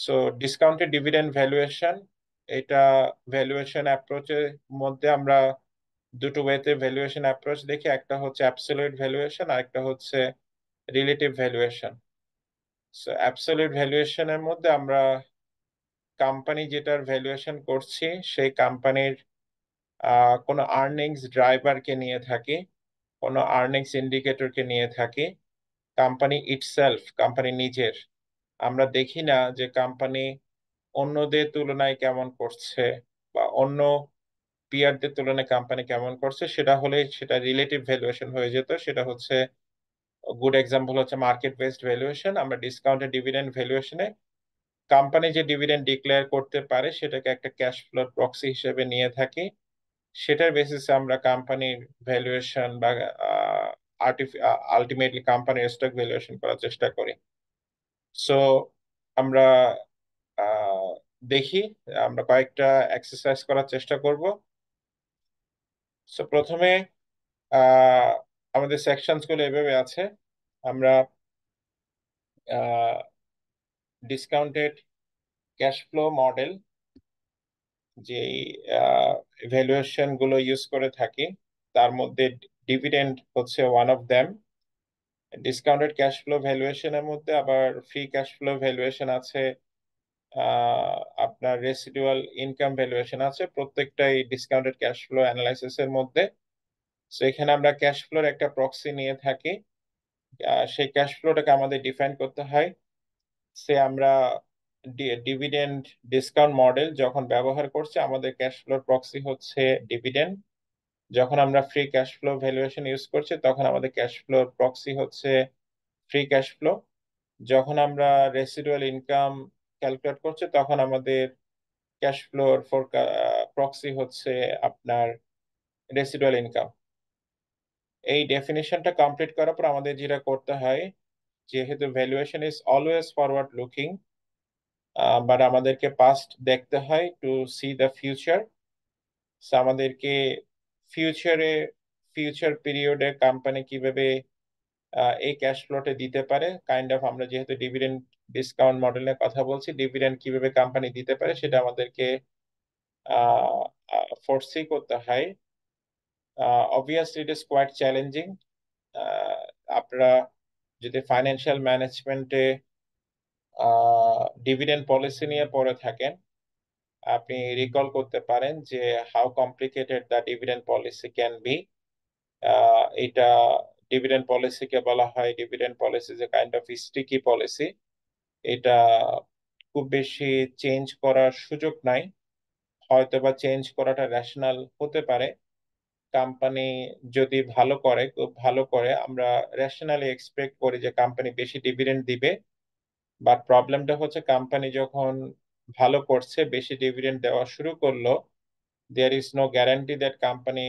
So discounted dividend valuation, এটা valuation অ্যাপ্রোচের মধ্যে আমরা দুটো ওয়েতে ভ্যালুয়েশন অ্যাপ্রোচ দেখি, একটা হচ্ছে অ্যাবসলিউট ভ্যালুয়েশন আর একটা হচ্ছে রিলেটিভ ভ্যালুয়েশন। সো অ্যাবসলিউট ভ্যালুয়েশনের মধ্যে আমরা কোম্পানি যেটার ভ্যালুয়েশন করছি সেই কোম্পানির কোনো আর্নিংস ড্রাইভারকে নিয়ে থাকি, কোনো আর্নিংস ইন্ডিকেটরকে নিয়ে থাকি। কোম্পানি ইটসেলফ, কোম্পানি নিজের, আমরা দেখি না যে কোম্পানি অন্যদের তুলনায় কেমন করছে বা অন্য পিয়ারদের তুলনায় কোম্পানি কেমন করছে। সেটা হলে সেটা রিলেটিভ ভ্যালুয়েশন হয়ে যেত। সেটা হচ্ছে গুড এক্সাম্পল হচ্ছে মার্কেট বেসড ভ্যালুয়েশন। আমরা ডিসকাউন্টেড ডিভিডেন্ড ভ্যালুয়েশনে কোম্পানি যে ডিভিডেন্ড ডিক্লেয়ার করতে পারে সেটাকে একটা ক্যাশ ফ্লোর প্রক্সি হিসেবে নিয়ে থাকি। সেটার বেসিসে আমরা কোম্পানির ভ্যালুয়েশন বা আলটিমেটলি কোম্পানির স্টক ভ্যালুয়েশন করার চেষ্টা করি। সো আমরা আহ, দেখি, আমরা কয়েকটা এক্সারসাইজ করার চেষ্টা করব। সো প্রথমে আহ, আমাদের সেকশনস গুলো এভাবে আছে। আমরা ডিসকাউন্টেড ক্যাশ ফ্লো মডেল যে ভ্যালুয়েশন গুলো ইউজ করে থাকি, তার মধ্যে ডিভিডেন্ড হচ্ছে one of them. Discounted cash flow ভ্যালুয়েশনের মধ্যে আবার ফ্রি ক্যাশ ফ্লো ভ্যালুয়েশন আছে, আপনার রেসিডুয়াল ইনকাম ভ্যালুয়েশন আছে, প্রত্যেকটাই ডিসকাউন্টেড ক্যাশ ফ্লো অ্যানালাইসিস এর মধ্যে। তো এখানে আমরা ক্যাশ ফ্লোর একটা প্রক্সি নিয়ে থাকি। সেই ক্যাশ ফ্লোটাকে আমাদের ডিফাইন করতে হয়। সে আমরা ডিভিডেন্ড ডিসকাউন্ট মডেল যখন ব্যবহার করছি, আমাদের ক্যাশ ফ্লোর প্রক্সি হচ্ছে ডিভিডেন্ড। যখন আমরা free cash flow valuation use করছি তখন আমাদের ক্যাশ ফ্লোর প্রক্সি হচ্ছে ফ্রি ক্যাশ ফ্লো। যখন আমরা রেসিডুয়াল ইনকাম ক্যালকুলেট করছি তখন আমাদের ক্যাশ ফ্লোর প্রক্সি হচ্ছে আপনার রেসিডুয়াল ইনকাম। এই ডেফিনিশনটা কমপ্লিট করার পর আমাদের যেটা করতে হয়, যেহেতু valuation is always forward looking, but আমাদেরকে পাস্ট দেখতে হয় টু সি দ্য ফিউচার। আমাদেরকে ফিউচারে, ফিউচার পিরিয়ডে কোম্পানি কিভাবে এই ক্যাশ ফ্লোতে দিতে পারে, কাইন্ড অফ আমরা যেহেতু ডিভিডেন্ড ডিসকাউন্ট মডেলের কথা বলছি, ডিভিডেন্ড কিভাবে কোম্পানি দিতে পারে সেটা আমাদেরকে ফোরসি করতে হয়। Obviously it is quite challenging. আপনারা যদি ফাইন্যান্সিয়াল ম্যানেজমেন্টে ডিভিডেন্ড পলিসি নিয়ে পড়ে থাকেন, আপনি রিকল করতে পারেন যে how complicated the dividend policy can be. এটা ডিভিডেন্ড পলিসিকে বলা হয়, ডিভিডেন্ড পলিসি যে কাইন্ড অফ স্টিকি পলিসি। এটা খুব বেশি চেঞ্জ করার সুযোগ নাই, হয়তো বা চেঞ্জ করাটা রেশনাল হতে পারে। কোম্পানি যদি ভালো করে, খুব ভালো করে, আমরা রেশনালি এক্সপেক্ট করি যে কোম্পানি বেশি ডিভিডেন্ড দিবে। বাট প্রবলেমটা হচ্ছে কোম্পানি যখন ভালো করছে, বেশি ডিভিডেন্ড দেওয়া শুরু করলো, there is no guarantee that company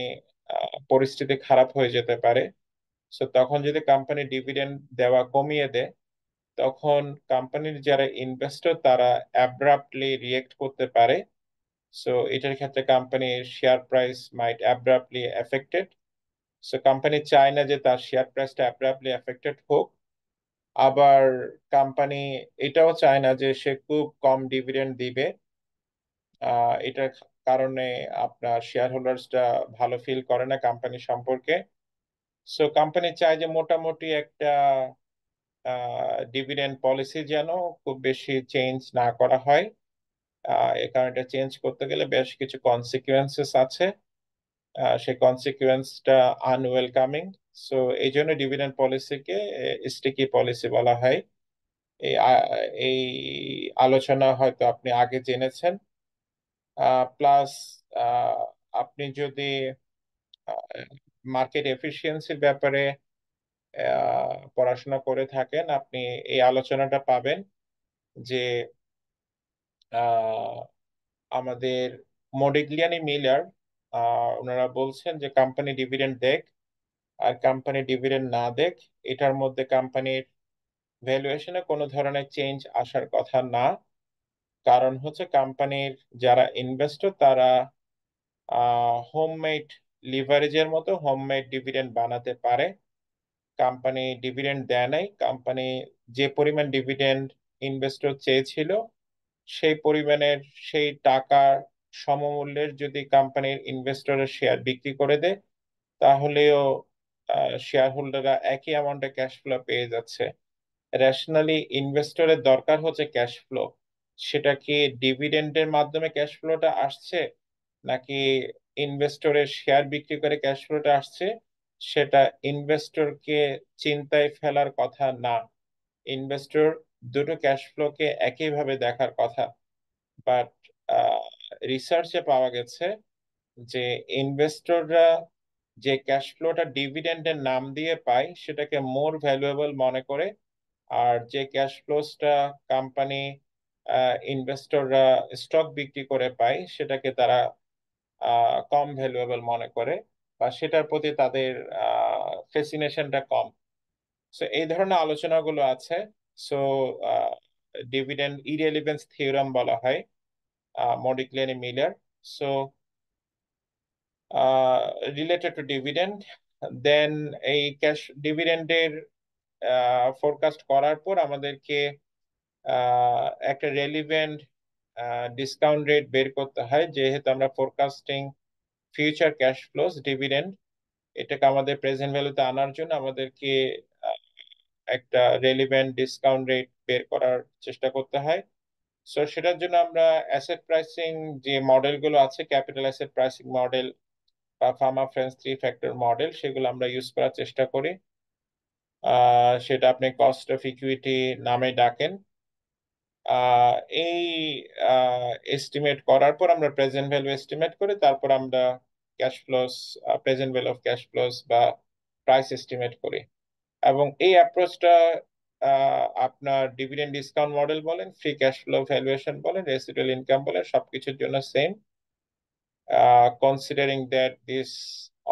পরিস্থিতি খারাপ হয়ে যেতে পারে। সো তখন যদি কোম্পানি ডিভিডেন্ড দেওয়া কমিয়ে দেয়, তখন কোম্পানির যারা ইনভেস্টর তারা অ্যাব্রাপ্টলি রিয়েক্ট করতে পারে। সো এটার ক্ষেত্রে কোম্পানির শেয়ার প্রাইস মাইট অ্যাব্রাপ্টলি এফেক্টেড। সো কোম্পানি চায় না যে তার শেয়ার প্রাইসটা অ্যাব্রাপ্টলি এফেক্টেড হোক। আবার কোম্পানি এটাও চায় না যে সে খুব কম ডিভিডেন্ড দিবে। এটার কারণে আপনার শেয়ার হোল্ডার্সটা ভালো ফিল করে না কোম্পানি সম্পর্কে। সো কোম্পানি চায় যে মোটামুটি একটা ডিভিডেন্ড পলিসি যেন খুব বেশি চেঞ্জ না করা হয়। এ কারণে এটা চেঞ্জ করতে গেলে বেশ কিছু কনসিকুয়েন্সেস আছে। সেই কনসিকুয়েন্সটা আনওয়েলকামিং। সো এই জন্য ডিভিডেন্ড পলিসিকে স্টিকি পলিসি বলা হয়। এই এই আলোচনা হয়তো আপনি আগে জেনেছেন। প্লাস আপনি যদি মার্কেট এফিসিয়েন্সির ব্যাপারে পড়াশোনা করে থাকেন, আপনি এই আলোচনাটা পাবেন যে আহ, আমাদের মডিগ্লিয়ানি মিলার ওনারা বলছেন যে কোম্পানি ডিভিডেন্ড দেখ আর কোম্পানি ডিভিডেন্ড না দেখ, এটার মধ্যে কোম্পানির ভ্যালুয়েশনে কোনো ধরনের চেঞ্জ আসার কথা না। কারণ হচ্ছে কোম্পানির যারা ইনভেস্টর তারা হোমমেড লিভারেজের মতো হোমমেড ডিভিডেন্ড বানাতে পারে। কোম্পানি ডিভিডেন্ড দেয় নাই, কোম্পানি যে পরিমাণ ডিভিডেন্ড ইনভেস্টর চেয়েছিল সেই পরিমাণের সেই টাকার সমমূল্যের যদি কোম্পানির ইনভেস্টরের শেয়ার বিক্রি করে দেয়, তাহলেও শেয়ার হোল্ডাররা একই অ্যামাউন্টে ক্যাশ ফ্লো পেয়ে যাচ্ছে। রেশনালি ইনভেস্টরের দরকার হচ্ছে ক্যাশ ফ্লো। সেটা কি ডিভিডেন্ডের মাধ্যমে ক্যাশ ফ্লোটা আসছে, নাকি ইনভেস্টরের শেয়ার বিক্রি করে ক্যাশ ফ্লোটা আসছে, সেটা ইনভেস্টরকে চিন্তায় ফেলার কথা না। ইনভেস্টর দুটো ক্যাশ ফ্লোকে একইভাবে দেখার কথা। বাট রিসার্চে পাওয়া গেছে যে ইনভেস্টররা যে ক্যাশ ফ্লোটা ডিভিডেন্ডের নাম দিয়ে পায় সেটাকে মোর ভ্যালুয়েবল মনে করে, আর যে ক্যাশ ফ্লোসটা কোম্পানি ইনভেস্টররা স্টক বিক্রি করে পায় সেটাকে তারা কম ভ্যালুয়েবল মনে করে, বা সেটার প্রতি তাদের ফেসিনেশনটা কম। সো এই ধরনের আলোচনাগুলো আছে। সো ডিভিডেন্ড ইরেলিভেন্স থিওরাম বলা হয় Modigliani Miller. So related to dividend, then এই ক্যাশ ডিভিডেন্ডের ফোরকাস্ট করার পর আমাদেরকে একটা রেলিভেন্ট ডিসকাউন্ট রেট বের করতে হয়, যেহেতু আমরা forecasting future cash flows dividend. এটাকে আমাদের প্রেজেন্ট ভ্যালুতে আনার জন্য আমাদেরকে আহ, একটা রেলিভেন্ট ডিসকাউন্ট রেট বের করার চেষ্টা করতে হয়। সো সেটার জন্য আমরা অ্যাসেট প্রাইসিং যে মডেলগুলো আছে, ক্যাপিটাল অ্যাসেট প্রাইসিং মডেল বা Fama French three factor model, সেগুলো আমরা ইউজ করার চেষ্টা করি। সেটা আপনি কস্ট অফ ইকুইটি নামে ডাকেন। আহ, এই এস্টিমেট করার পর আমরা প্রেজেন্ট ভ্যালু এস্টিমেট করি, তারপর আমরা cash flows, present value of cash flows বা প্রাইস এস্টিমেট করি। এবং এই অ্যাপ্রোচটা আপনার ডিভিডেন্ড ডিসকাউন্ট মডেল বলেন, ফ্রি ক্যাশ ফ্লো ভ্যালুয়েশন বলেন, রেসিডুয়াল ইনকাম বলেন, সবকিছুর জন্য same, considering that this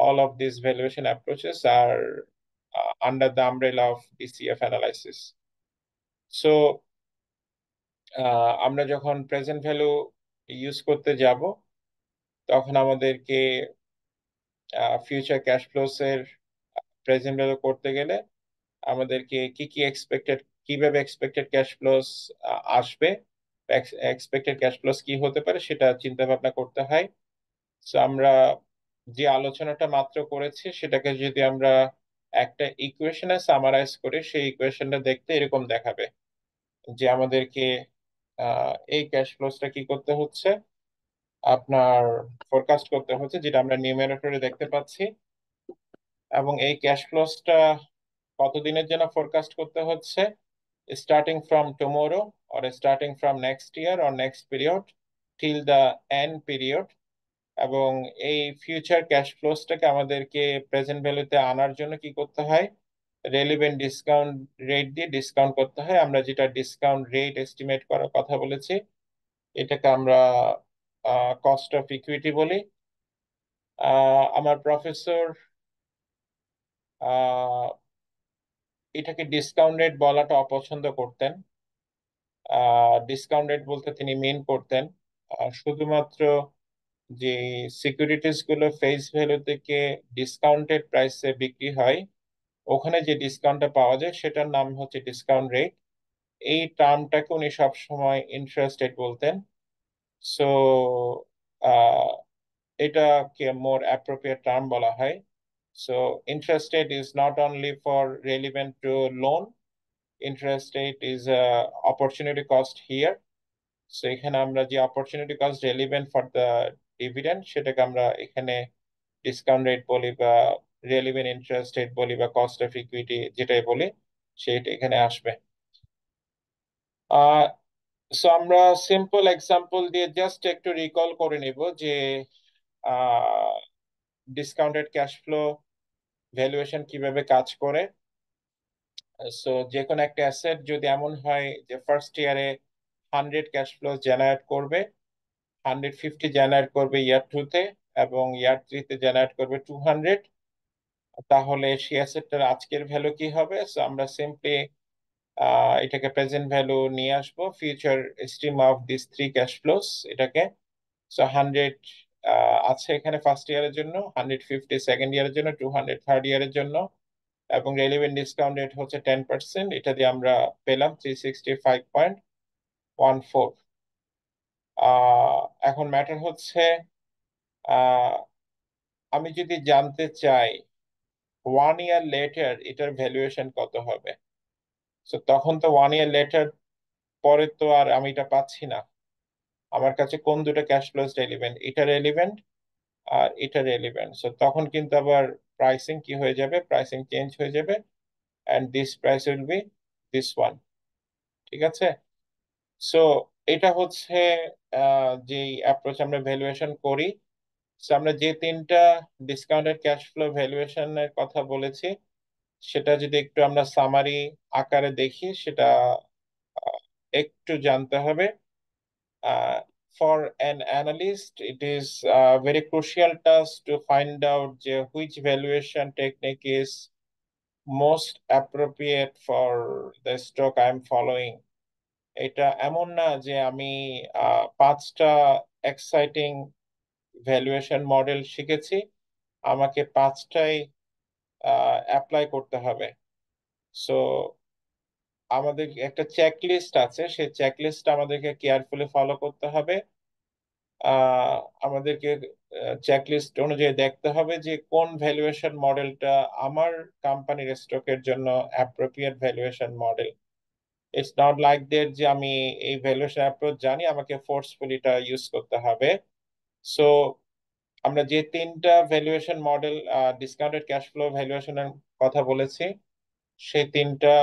all of these valuation approaches are under the umbrella of DCF analysis. So আমরা যখন প্রেজেন্ট ভ্যালু ইউজ করতে যাব, তখন আমাদেরকে ফিউচার ক্যাশ ফ্লোস এর প্রেজেন্ট ভ্যালু করতে গেলে আমাদেরকে কি কি এক্সপেক্টেড, কিভাবে এক্সপেক্টেড ক্যাশ ফ্লোস আসবে, এক্সপেক্টেড ক্যাশ ফ্লোস কি হতে পারে সেটা চিন্তা ভাবনা করতে হয়। তো আমরা যে আলোচনাটা মাত্র করেছি সেটাকে যদি আমরা একটা ইকুয়েশনে সামারাইজ করি, সেই ইকুয়েশনটা দেখতে এরকম দেখাবে যে আমাদেরকে এই ক্যাশ ফ্লোসটা কি করতে হচ্ছে, আপনার ফোরকাস্ট করতে হচ্ছে, যেটা আমরা নিউমেরেটরে দেখতে পাচ্ছি। এবং এই ক্যাশ ফ্লোসটা কতদিনের জন্য ফোরকাস্ট করতে হচ্ছে, starting from tomorrow or starting from next year or next period till the end period। এবং এই ফিউচার ক্যাশ ফ্লোসটাকে আমাদেরকে প্রেজেন্ট ভ্যালুতে আনার জন্য কি করতে হয়, রেলিভেন্ট ডিসকাউন্ট রেট দিয়ে ডিসকাউন্ট করতে হয়। আমরা যেটা ডিসকাউন্ট রেট এস্টিমেট করার কথা বলেছি, এটাকে আমরা কস্ট অফ ইকুইটি বলি। আমার প্রফেসর এটাকে ডিসকাউন্ট রেট বলাটা অপছন্দ করতেন। ডিসকাউন্ট রেট বলতে তিনি মিন করতেন শুধুমাত্র যে সিকিউরিটিজ গুলো ফেস ভ্যালু থেকে ডিসকাউন্টেড প্রাইসে বিক্রি হয়, ওখানে যে ডিসকাউন্টটা পাওয়া যায় সেটার নাম হচ্ছে ডিসকাউন্ট রেট। এই টার্মটাকে উনি সবসময় ইন্টারেস্ট রেট বলতেন। সো এটাকে মোর অ্যাপ্রোপ্রিয়েট টার্ম বলা হয়। So interest rate is not only for relevant to loan, interest rate is opportunity cost here. So এখানে আমরা যে opportunity cost relevant for the dividend, সেটাকে আমরা এখানে ডিসকাউন্ট রেট বলি, বা রেলিভেন্ট ইন্টারেস্ট রেট বলি, বা কস্ট অফ ইকুইটি যেটাই বলি, সেটা এখানে আসবে। আহ সো আমরা সিম্পল এক্সাম্পল দিয়ে জাস্ট একটু রিকল করে নিব যে ডিসকাউন্টেড ক্যাশ ফ্লো ভ্যালুয়েশন কিভাবে কাজ করে। সো যে কোনো একটা অ্যাসেট যদি এমন হয় যে ফার্স্ট ইয়ারে 100 ক্যাশ ফ্লো জেনারেট করবে, 150 জেনারেট করবে ইয়ার টুতে, এবং ইয়ার থ্রিতে জেনারেট করবে 200, তাহলে সেই অ্যাসেটটার আজকের ভ্যালু কি হবে? সো আমরা সিম্পলি এটাকে প্রেজেন্ট ভ্যালু নিয়ে আসবো, future stream of this three cash flows এটাকে। সো 100 আছে এখানে ফার্স্ট ইয়ারের জন্য, 150 সেকেন্ড ইয়ারের জন্য, 200 থার্ড ইয়ারের জন্য, এবং রেলিভেন্ট ডিসকাউন্ট রেট হচ্ছে 10%। এটা দিয়ে আমরা পেলাম 365.14। আহ, এখন ম্যাটার হচ্ছে, আহ, আমি যদি জানতে চাই 1 ইয়ার লেটার এটার ভ্যালুয়েশন কত হবে, তো তখন তো 1 ইয়ার লেটার পরে তো আর আমি এটা পাচ্ছি না। আমার কাছে কোন দুটো ক্যাশ ফ্লোজ রেলিভেন্ট, এটা রেলিভেন্ট আর এটা রেলিভেন্ট। সো তখন কিন্তু আবার প্রাইসিং কি হয়ে যাবে, প্রাইসিং চেঞ্জ হয়ে যাবে, and this price will be this one. ঠিক আছে। সো এটা হচ্ছে যে অ্যাপ্রোচ আমরা ভ্যালুয়েশন করি। So, আমরা যে তিনটা ডিসকাউন্টেড ক্যাশ ফ্লো ভ্যালুয়েশনের কথা বলেছি, সেটা যদি একটু আমরা সামারি আকারে দেখি, সেটা আহ, একটু জানতে হবে। For an analyst, it is a very crucial task to find out which valuation technique is most appropriate for the stock I am following. এটা এমন না যে আমি 5টা এক্সাইটিং ভ্যালুয়েশন মডেল শিখেছি, আমাকে 5টাই অ্যাপ্লাই করতে হবে। সো আমাদের একটা চেকলিস্ট আছে, সেই চেকলিস্টটা আমাদেরকে কেয়ারফুলি ফলো করতে হবে। আহ, আমাদেরকে চেকলিস্ট অনুযায়ী দেখতে হবে যে কোন ভ্যালুয়েশন মডেলটা আমার কোম্পানির স্টকের জন্য appropriate valuation model. It's not like that যে আমি এই ভ্যালুয়েশন অ্যাপ্রোচ জানি, আমাকে ফোর্সফুলি এটা ইউজ করতে হবে। সো আমরা যে তিনটা valuation model, discounted cash flow ভ্যালুয়েশনের কথা বলেছি, সেই তিনটা,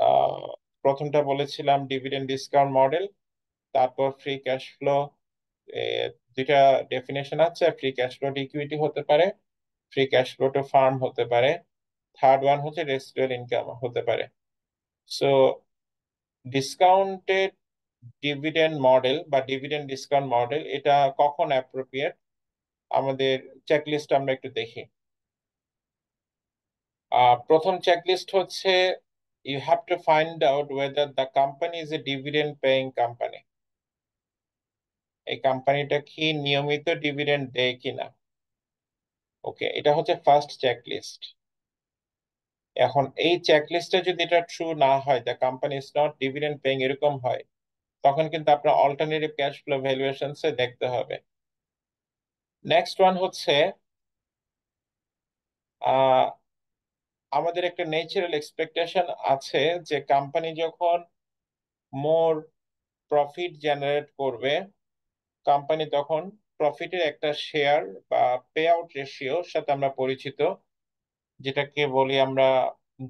আহ, প্রথমটা বলেছিলাম ডিভিডেন্ড ডিসকাউন্ট মডেল, তারপর ফ্রি ক্যাশ ফ্লো। দুইটা ডেফিনেশন আছে, free cash flow to equity হতে পারে, free cash flow to firm হতে পারে, থার্ড ওয়ান হচ্ছে রেসিডুয়াল ইনকাম হতে পারে। সো ডিসকাউন্টেড ডিভিডেন্ড মডেল বা ডিভিডেন্ড ডিসকাউন্ট মডেল এটা কখন অ্যাপ্রোপ্রিয়েট, আমাদের চেকলিস্ট আমরা একটু দেখি। প্রথম চেকলিস্ট হচ্ছে, you have to find out whether the company is a dividend paying company. এই কোম্পানিটা কি নিয়মিত ডিভিডেন্ড দেয় কিনা। ওকে, এটা হচ্ছে ফার্স্ট চেকলিস্ট। এখন এই চেকলিস্টে যদি এটা ট্রু না হয়, the company is not dividend paying এরকম হয়, তখন কিন্তু আপনার অল্টারনেটিভ ক্যাশ ফ্লো ভ্যালুয়েশনসে দেখতে হবে। নেক্সট ওয়ান হচ্ছে, আহ, আমাদের একটা ন্যাচারাল এক্সপেকটেশন আছে যে কোম্পানি যখন মোর প্রফিট জেনারেট করবে, কোম্পানি তখন প্রফিটের একটা শেয়ার বা পে আউট রেশিওর সাথে আমরা পরিচিত, যেটাকে বলি আমরা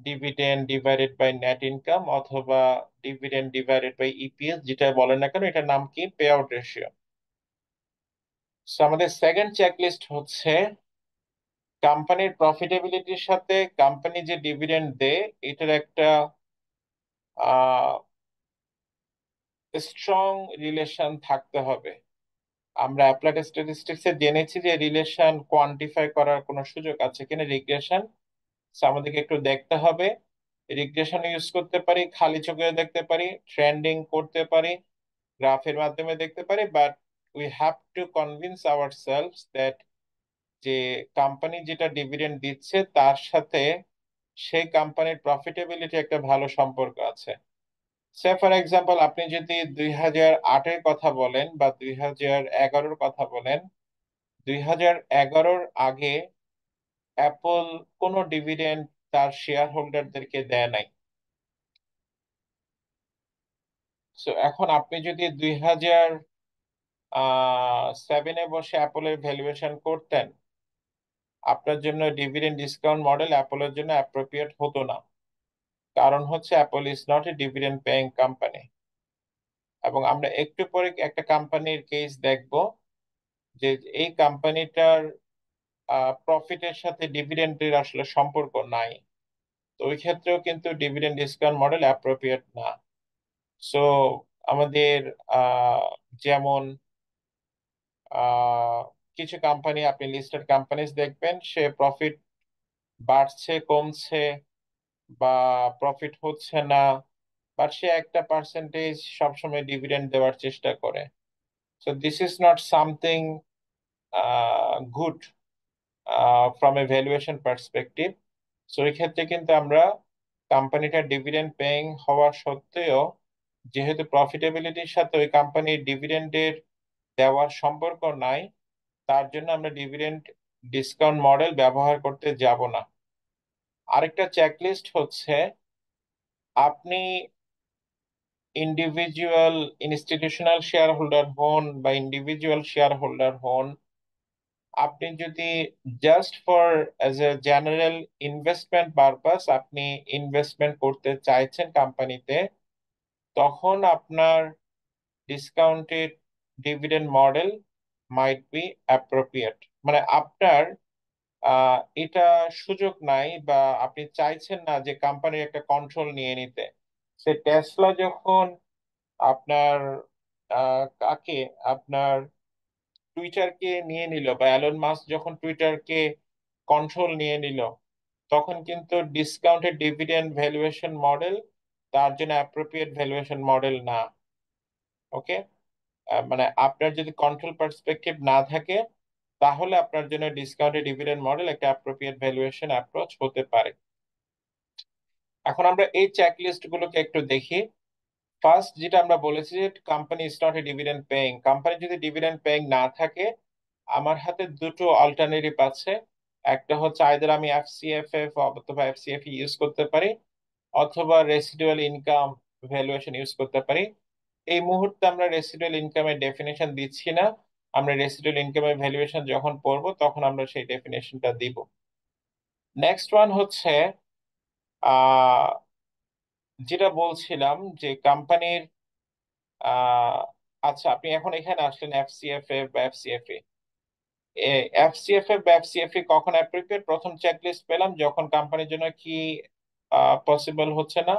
dividend divided by net income, অথবা ডিভিডেন্ড ডিভাইডেড বাই ইপিএস, যেটা বলেন না কেন, এটার নাম কি, পে আউট রেশিও। সো আমাদের সেকেন্ড চেকলিস্ট হচ্ছে কোম্পানির প্রফিটেবিলিটির সাথে কোম্পানি যে ডিভিডেন্ড দেয় এটার একটা স্ট্রং রিলেশন থাকতে হবে। আমরা অ্যাপ্লাইড স্ট্যাটিস্টিক্সে জেনেছি যে রিলেশন কোয়ান্টিফাই করার কোনো সুযোগ আছে কিনা, রিগ্রেশন। আমাদেরকে একটু দেখতে হবে। রিগ্রেশন ইউজ করতে পারি, খালি চোখে দেখতে পারি, ট্রেন্ডিং করতে পারি, গ্রাফের মাধ্যমে দেখতে পারি, but we have to convince ourselves that যে কোম্পানি যেটা ডিভিডেন্ড দিচ্ছে তার সাথে সেই কোম্পানির প্রফিটেবিলিটি একটা ভালো সম্পর্ক আছে। সে ফর এক্সাম্পল, আপনি যদি 2008-এর কথা বলেন বা 2011-র কথা বলেন, 2011-র আগে অ্যাপল কোনো ডিভিডেন্ড তার শেয়ার হোল্ডারদেরকে দেয় নাই। সো এখন আপনি যদি 2007-এ বসে অ্যাপলের ভ্যালুয়েশন করতেন, আপনার জন্য ডিভিডেন্ড ডিসকাউন্ট মডেল অ্যাপলের জন্য অ্যাপ্রোপ্রিয়েট হতো না। কারণ হচ্ছে Apple is not a dividend paying company. এবং আমরা একটু পরে একটা কোম্পানির কেস দেখব যে এই কোম্পানিটার প্রফিটের সাথে ডিভিডেন্ডের আসলে সম্পর্ক নাই। তো ওই ক্ষেত্রেও কিন্তু ডিভিডেন্ড ডিসকাউন্ট মডেল অ্যাপ্রোপ্রিয়েট না। সো আমাদের আহ, যেমন আহ, কিছু কোম্পানি, আপনি লিস্টেড কোম্পানিজ দেখবেন, সে প্রফিট বাড়ছে কমছে বা প্রফিট হচ্ছে না, বাট সে একটা পার্সেন্টেজ সবসময় ডিভিডেন্ড দেওয়ার চেষ্টা করে। So this is not something good from a valuation perspective. So এই ক্ষেত্রে কিন্তু আমরা কোম্পানিটা ডিভিডেন্ড পেইং হওয়া সত্ত্বেও, যেহেতু প্রফিটেবিলিটির সাথে ওই কোম্পানির ডিভিডেন্ডের দেওয়ার সম্পর্ক নাই, তার জন্য আমরা ডিভিডেন্ড ডিসকাউন্ট মডেল ব্যবহার করতে যাব না। আরেকটা চেকলিস্ট হচ্ছে, আপনি ইন্ডিভিজুয়াল ইনস্টিটিউশনাল শেয়ার হোল্ডার হন বা ইন্ডিভিজুয়াল শেয়ার হোল্ডার হন, আপনি যদি just for as a general investment purpose আপনি ইনভেস্টমেন্ট করতে চাইছেন কোম্পানিতে, তখন আপনার discounted dividend model might be appropriate. মানে আপনার এটা সুযোগ নাই, বা আপনি চাইছেন না যে কোম্পানির একটা কন্ট্রোল নিয়ে নিতে। সে টেসলা যখন আপনার কাকে আপনার টুইটারকে নিয়ে নিল, বা অ্যালন মাস্ক যখন টুইটারকে কন্ট্রোল নিয়ে নিল, তখন কিন্তু ডিসকাউন্টেড ডিভিডেন্ড ভ্যালুয়েশন মডেল তার জন্য অ্যাপ্রোপ্রিয়েট ভ্যালুয়েশন মডেল না। ওকে, মানে আপনার যদি কন্ট্রোল পার্সপেক্টিভ না থাকে, তাহলে আপনার জন্য ডিসকাউন্টেড ডিভিডেন্ড মডেল একটা অ্যাপ্রোপ্রিয়েট ভ্যালুয়েশন অ্যাপ্রোচ হতে পারে। এখন আমরা এই চেকলিস্ট গুলোকে একটু দেখি। ফার্স্ট যেটা আমরা বলেছি যে company is not a dividend paying. Company যদি ডিভিডেন্ড পেইং না থাকে, আমার হাতে দুটো অল্টারনেটিভ আছে। একটা হচ্ছে আইদার আমি এফসিএফএফ অথবা এফসিএফ ইউজ করতে পারি, অথবা রেসিডুয়াল ইনকাম ভ্যালুয়েশন ইউজ করতে পারি। এই মুহূর্তে আমরা রেসিডুয়াল ইনকামের ডেফিনেশন দিচ্ছি না, আমরা রেসিডুয়াল ইনকামের ভ্যালুয়েশন যখন পড়বো তখন আমরা সেই ডেফিনেশনটা দিব। নেক্সট ওয়ান হচ্ছে আহ যেটা বলছিলাম যে কোম্পানির আহ আচ্ছা, আপনি এখন এখানে আসলেন এফসিএফএ বা এফসিএফএ। এফসিএফএ বা এফসিএফএ কখন অ্যাপ্রোপ্রিয়েট? প্রথম চেকলিস্ট পেলাম যখন কোম্পানির জন্য কি পসিবল হচ্ছে না,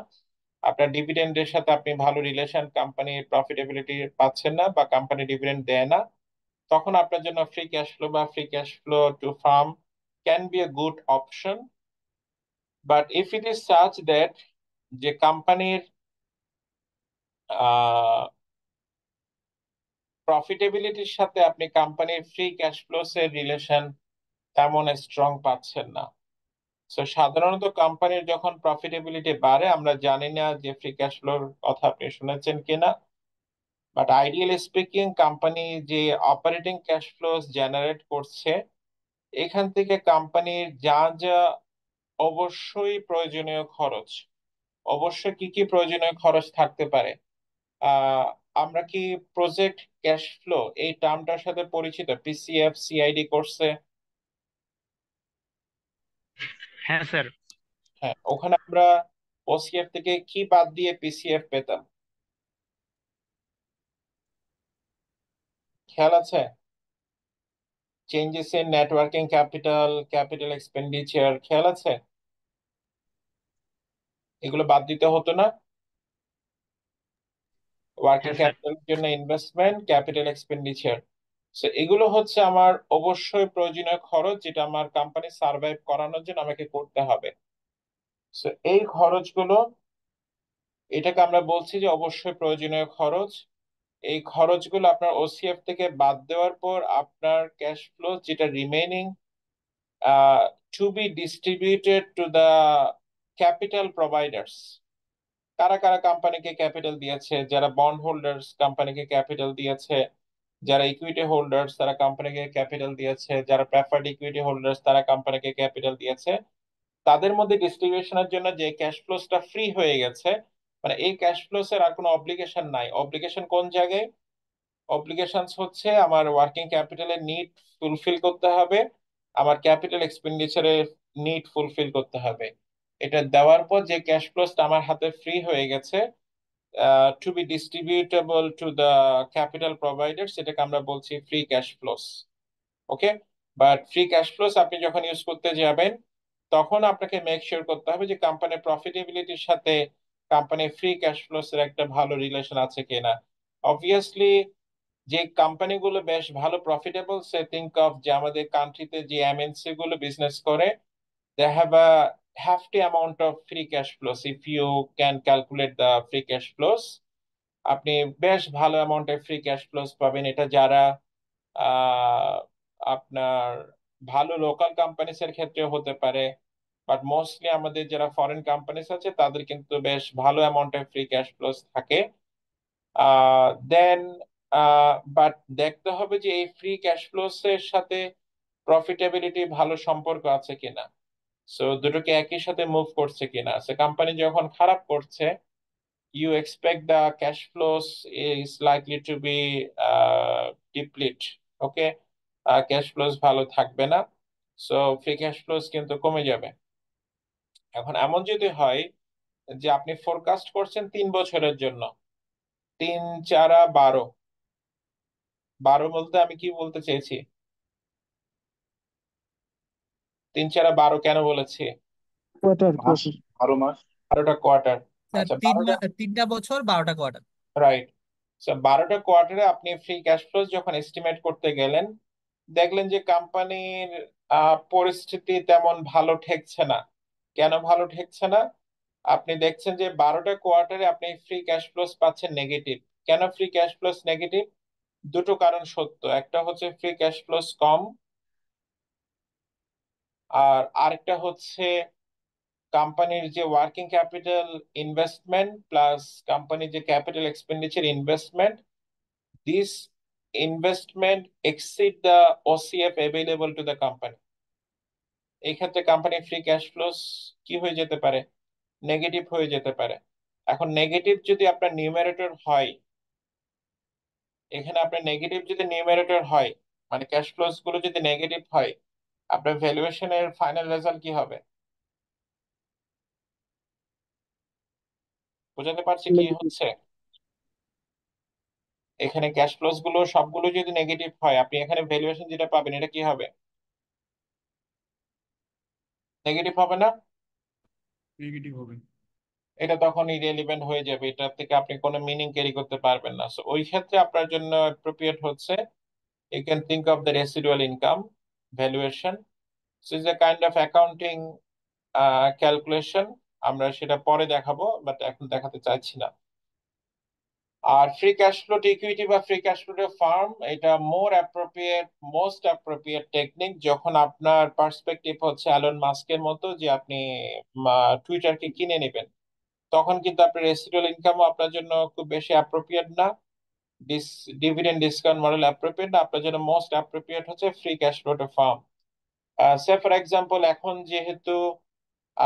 আপনার ডিভিডেন্ডের সাথে আপনি ভালো রিলেশন, কোম্পানির প্রফিটেবিলিটি পাচ্ছেন না, বা কোম্পানি ডিভিডেন্ড দেয় না, তখন আপনার জন্য ফ্রি ক্যাশ ফ্লো বা free cash flow to farm can B a good option. But if it is such that যে কোম্পানির প্রফিটেবিলিটির সাথে আপনি কোম্পানির ফ্রি ক্যাশ ফ্লোস এর রিলেশন তেমন স্ট্রং পাচ্ছেন না। তো সাধারণত কোম্পানির যখন প্রফিটেবিলিটি বাড়ে, আমরা জানি না যে ফ্রি ক্যাশ ফ্লোর কথা আপনি শুনেছেন কিনা, বাট আইডিয়ালি স্পিকিং কোম্পানি যে অপারেটিং ক্যাশ ফ্লোস জেনারেট করছে, এখান থেকে কোম্পানির যা যা অবশ্যই প্রয়োজনীয় খরচ, অবশ্যই কি কি প্রয়োজনীয় খরচ থাকতে পারে। আহ আমরা কি প্রজেক্ট ক্যাশ ফ্লো এই টার্মটার সাথে পরিচিত পিসিএফ সিআইডি কোর্সে? হ্যাঁ স্যার। হ্যাঁ, ওখানে আমরা ওসিএফ থেকে কি বাদ দিয়ে পিসিএফ পেতাম, খেয়াল আছে? Changes in networking capital, capital expenditure, খেয়াল আছে? এগুলো বাদ দিতে হতো না? ওয়ার্কিং হ্যাঁ স্যার। ক্যাপিটালের জন্য ইনভেস্টমেন্ট, ক্যাপিটাল এক্সপেন্ডিচার। সো এগুলো হচ্ছে আমার অবশ্যই প্রয়োজনীয় খরচ, যেটা আমার কোম্পানি সার্ভাইভ করানোর জন্য আমাকে করতে হবে। সো এই খরচগুলো, এটাকে আমরা বলছি যে অবশ্যই প্রয়োজনীয় খরচ। এই খরচগুলো আপনার ওসিএফ থেকে বাদ দেওয়ার পর আপনার ক্যাশ ফ্লো যেটা remaining to be distributed to the capital providers. কারা কারা কোম্পানিকে ক্যাপিটাল দিয়েছে? যারা বন্ড হোল্ডার্স কোম্পানিকে ক্যাপিটাল দিয়েছে, যারা ইকুইটি হোল্ডার্স তারা কোম্পানিকে ক্যাপিটাল দিয়েছে, যারা প্রেফার্ড ইকুইটি হোল্ডার্স তারা কোম্পানিকে ক্যাপিটাল দিয়েছে। তাদের মধ্যে ডিস্ট্রিবিউশনের জন্য যে ক্যাশ ফ্লোসটা ফ্রি হয়ে গেছে, মানে এই ক্যাশ ফ্লোস এর আর কোনো অব্লিগেশন নাই। অব্লিগেশন কোন জায়গায়? অব্লিগেশনস হচ্ছে আমার ওয়ার্কিং ক্যাপিটালের নিড ফুলফিল করতে হবে, আমার ক্যাপিটাল এক্সপেন্ডিচারের নিড ফুলফিল করতে হবে। এটা দেওয়ার পর যে ক্যাশ ফ্লোসটা আমার হাতে ফ্রি হয়ে গেছে to be distributable to the capital provider, সেটাকে আমরা বলছি free cash flows. Okay, but free cash flows আপনি যখন ইউজ করতে যাবেন, তখন আপনাকে মেক শিওর করতে হবে যে কোম্পানির প্রফিটেবিলিটির সাথে কোম্পানির ফ্রি ক্যাশ ফ্লোস এর একটা ভালো রিলেশন আছে কিনা। অবভিয়াসলি যে কোম্পানিগুলো বেশ ভালো প্রফিটেবল, সে থিঙ্ক অফ যে আমাদের কান্ট্রিতে যে এমএনসি গুলো বিজনেস করে, they have a hefty amount of free cash flows. If you can calculate the free cash flows, আপনি বেশ ভালো অ্যামাউন্টের ফ্রি ক্যাশ ফ্লোস পাবেন। এটা যারা আহ, আপনার ভালো লোকাল কোম্পানিস এর ক্ষেত্রে হতে পারে, বাট মোস্টলি আমাদের যারা ফরেন কোম্পানিস আছে তাদের কিন্তু বেশ ভালো অ্যামাউন্টের ফ্রি ক্যাশ ফ্লোস থাকে। দেন বাট দেখতে হবে যে এই ফ্রি ক্যাশ ফ্লোস এর সাথে প্রফিটেবিলিটি ভালো সম্পর্ক আছে কিনা। সো দুটোকে একই সাথে মুভ করছে কিনা। সো কোম্পানি যখন খারাপ করছে, you expect the cash flows is likely to be deplete. Okay, cash flows ভালো থাকবে না, সো ফ্রি ক্যাশ ফ্লোস কিন্তু কমে যাবে। এখন এমন যদি হয় যে আপনি ফোরকাস্ট করছেন 3 বছরের জন্য, 3 4 12, 12 বলতে আমি কি বলতে চেয়েছি, 3 4 12 কেন বলেছি? কোয়ার্টার মাস, কোয়ার্টার 12 মাস। 12টা কোয়ার্টার। স্যার আচ্ছা, 12টা, 3টা বছর 12টা কোয়ার্টার। রাইট। 12টা কোয়ার্টারে আপনি ফ্রি ক্যাশ ফ্লোস যখন এস্টিমেট করতে গেলেন, দেখলেন যে কোম্পানির পরিস্থিতি তেমন ভালো ঠেকছে না। কেন ভালো ঠেকছে না? আপনি দেখছেন যে 12টা কোয়ার্টারে আপনি ফ্রি ক্যাশ ফ্লোস পাচ্ছেন নেগেটিভ। কেন ফ্রি ক্যাশ ফ্লোস নেগেটিভ? দুটো কারণ সত্য। একটা হচ্ছে ফ্রি ক্যাশ ফ্লোস কম, আর আরেকটা হচ্ছে কোম্পানির যে ওয়ার্কিং ক্যাপিটাল ইনভেস্টমেন্ট প্লাস কোম্পানির যে capital expenditure investment, this investment exceed the OCF available to the company. এই ক্ষেত্রে কোম্পানির ফ্রি ক্যাশ ফ্লোস কি হয়ে যেতে পারে? নেগেটিভ হয়ে যেতে পারে। এখন নেগেটিভ যদি আপনার নিউমারেটর হয়, এখানে আপনার নেগেটিভ যদি নিউমারেটর হয়, মানে ক্যাশ ফ্লোস গুলো যদি নেগেটিভ হয়, আপনার ভ্যালুয়েশনের ফাইনাল রেজাল্ট কি হবে? বোঝাতে পারছি কি নেগেটিভ। হচ্ছে? এখানে ক্যাশ ফ্লোস গুলো সবগুলো যদি নেগেটিভ হয়, আপনি এখানে ভ্যালুয়েশন যেটা পাবেন এটা কি হবে? নেগেটিভ হবে না? নেগেটিভ হবে। এটা তখন ইরেলিভেন্ট হয়ে যাবে, এটা থেকে আপনি কোনো মিনিং ক্যারি করতে পারবেন না। সো ওই ক্ষেত্রে আপনার জন্য অ্যাপ্রোপ্রিয়েট হচ্ছে, you can think of the residual income valuation. So it's a kind of accounting calculation. আমরা সেটা পরে দেখাবো, বাট এখন দেখাতে চাইছি না। আর free cash flow to equity বা free cash flow to firm, এটা মোস্ট অ্যাপ্রোপ্রিয়েট টেকনিক যখন আপনার পার্সপেক্টিভ হচ্ছে অ্যালন মাস্কের মতো যে আপনি টুইটারকে কিনে নেবেন। তখন কিন্তু আপনার রেসিডুয়াল ইনকামও আপনার জন্য খুব বেশি অ্যাপ্রোপ্রিয়েট না, ডিভিডেন্ড ডিসকাউন্ট মডেল অ্যাপ্রোপ্রিয়েট না। আপনার জন্য মোস্ট অ্যাপ্রোপ্রিয়েট হচ্ছে free cash flow to farm. Say for example, এখন যেহেতু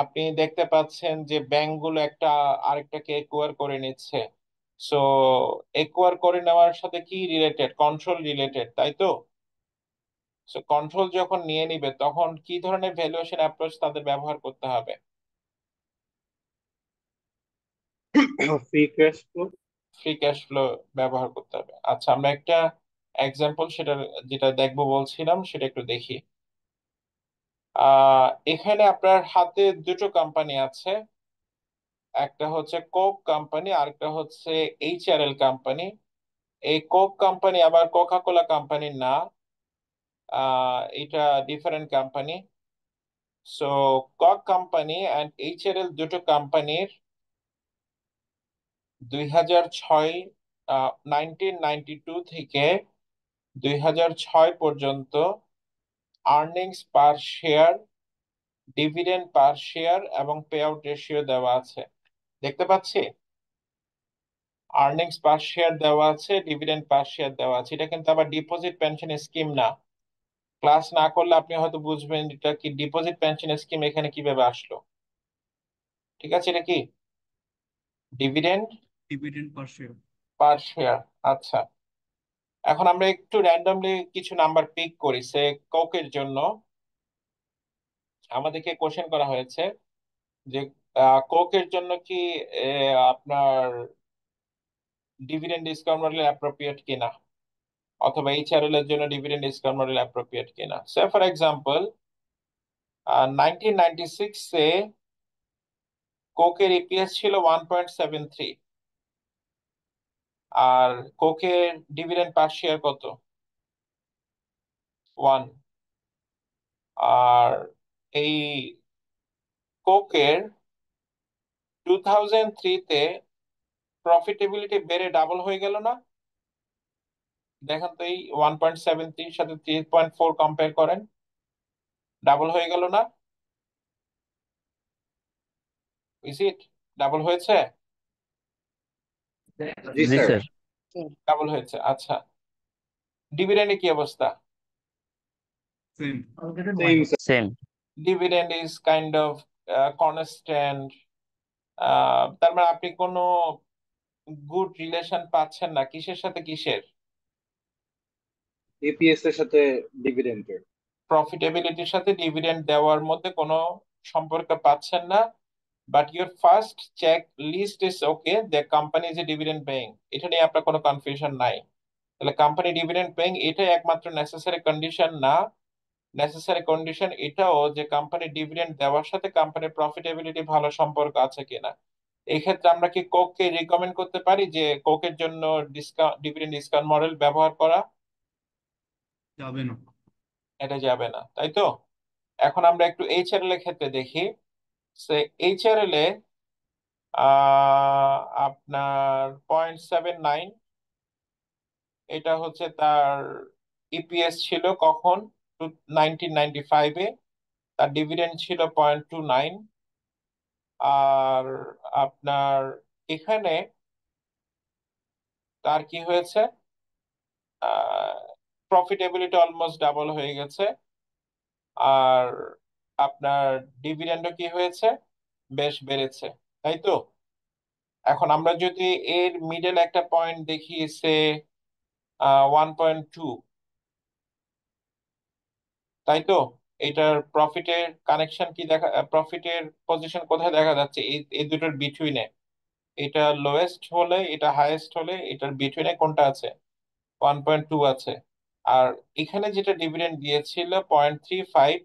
আপনি দেখতে পাচ্ছেন যে ব্যাংকগুলো একটা আরেকটাকে একোয়ার করে নিচ্ছে, সো একোয়ার করে নেওয়ার সাথে কি রিলেটেড? কন্ট্রোল রিলেটেড, তাই তো? সো কন্ট্রোল যখন নিয়ে নিবে তখন কি ধরনের ভ্যালুয়েশন অ্যাপ্রোচ তাদের ব্যবহার করতে হবে? Free cash flow. Free cash flow ব্যবহার করতে হবে। আচ্ছা, আমরা একটা এক্সাম্পল সেটা যেটা দেখবো বলছিলাম সেটা একটু দেখি। এখানে আপনার হাতে দুটো কোম্পানি আছে, একটা হচ্ছে কোক কোম্পানি আর একটা হচ্ছে এইচআরএল কোম্পানি। এই কোক কোম্পানি আবার কোকা কোলা কোম্পানি না, এটা different company. So Coke company and HRL দুটো কোম্পানির 2006, 1992 থেকে 2006 পর্যন্ত earnings per share, dividend per share এবং পে আউট রেশিও দেওয়া আছে। দেখতে পাচ্ছি আর্নিংস পার শেয়ার দেওয়া আছে, ডিভিডেন্ড পার শেয়ার দেওয়া আছে। এটা কিন্তু আবার ডিপোজিট পেনশন স্কিম না। ক্লাস না করলে আপনি হয়তো বুঝবেন এটা কি ডিপোজিট পেনশন স্কিম এখানে কিভাবে আসলো। ঠিক আছে, এটা কি ডিভিডেন্ড ডিভিডেন্ড পার শেয়ার। পার শেয়ার। আচ্ছা, এখন আমরা একটু র্যান্ডমলি কিছু নাম্বার পিক করি। সে কোকের জন্য আমাদেরকে কোশ্চেন করা হয়েছে যে কোকের জন্য কি আপনার ডিভিডেন্ড ডিসকাউন্ট মডেল অ্যাপ্রোপ্রিয়েট কিনা, অথবা এইচআরএল এর জন্য ডিভিডেন্ড ডিসকাউন্ট মডেল অ্যাপ্রোপ্রিয়েট কিনা। সে ফর এক্সাম্পল, 1996-এ কোকের ইপিএস ছিল 1.73, আর কোকের ডিভিডেন্ড পার শেয়ার কত? 1। আর এই কোকের 2003-তে প্রফিটেবিলিটি বেড়ে ডাবল হয়ে গেল না? দেখেন তো, এই 1.73 সাথে 3.4 কম্পেয়ার করেন, ডাবল হয়ে গেল না? ইজ ইট ডাবল হয়েছে? জি জি স্যার। স্যার। ডাবল হয়েছে। আচ্ছা, ডিভিডেন্ডে কি অবস্থা? Same. Same sir. Same. Dividend is kind of constant. তার মানে আপনি কোনো গুড রিলেশন পাচ্ছেন না কিসের সাথে কিসের? এপিএস এর সাথে ডিভিডেন্ডের। প্রফিটেবিলিটির সাথে ডিভিডেন্ড দেওয়ার মধ্যে কোনো সম্পর্ক পাচ্ছেন না। But your first check list is okay, the company is a dividend paying. এটা নিয়ে আপনার কোনো কনফিউশন নাই। তাহলে কোম্পানি ডিভিডেন্ড পেইং এটাই একমাত্র নেসেসারি কন্ডিশন না। নেসেসারি কন্ডিশন এটাও যে কোম্পানি ডিভিডেন্ড দেওয়ার সাথে কোম্পানির প্রফিটেবিলিটি ভালো সম্পর্ক আছে কিনা। এই ক্ষেত্রে আমরা কি কোককে রিকমেন্ড করতে পারি যে কোকের জন্য ডিসকাউন্ট ডিভিডেন্ড ডিসকাউন্ট মডেল ব্যবহার করা? যাবে না। এটা যাবে না, তাই তো। এখন আমরা একটু এইচআরএল এর ক্ষেত্রে দেখি। সে এইচআরএল এ আপনার 0.79, এটা হচ্ছে তার ইপিএস ছিল কখন? 1995-এ। তার ডিভিডেন্ড ছিল 0.29। আর আপনার এখানে তার কি হয়েছে? প্রফিটেবিলিটি অলমোস্ট ডাবল হয়ে গেছে। আর আপনার ডিভিডেন্ডও কি হয়েছে? বেশ বেড়েছে, তাই তো। এখন আমরা যদি এর মিডল একটা পয়েন্ট দেখি, সে 1.2, তাই তো। এটার প্রফিটের কানেকশন কি দেখা, প্রফিটের পজিশন কোথায় দেখা যাচ্ছে? এই এই দুটোর বিটুইনে। এটা লোয়েস্ট হলে এটা হাইয়েস্ট হলে এটার বিটুইনে কোনটা আছে? 1.2 আছে। আর এখানে যেটা ডিভিডেন্ড দিয়েছিল 0.35,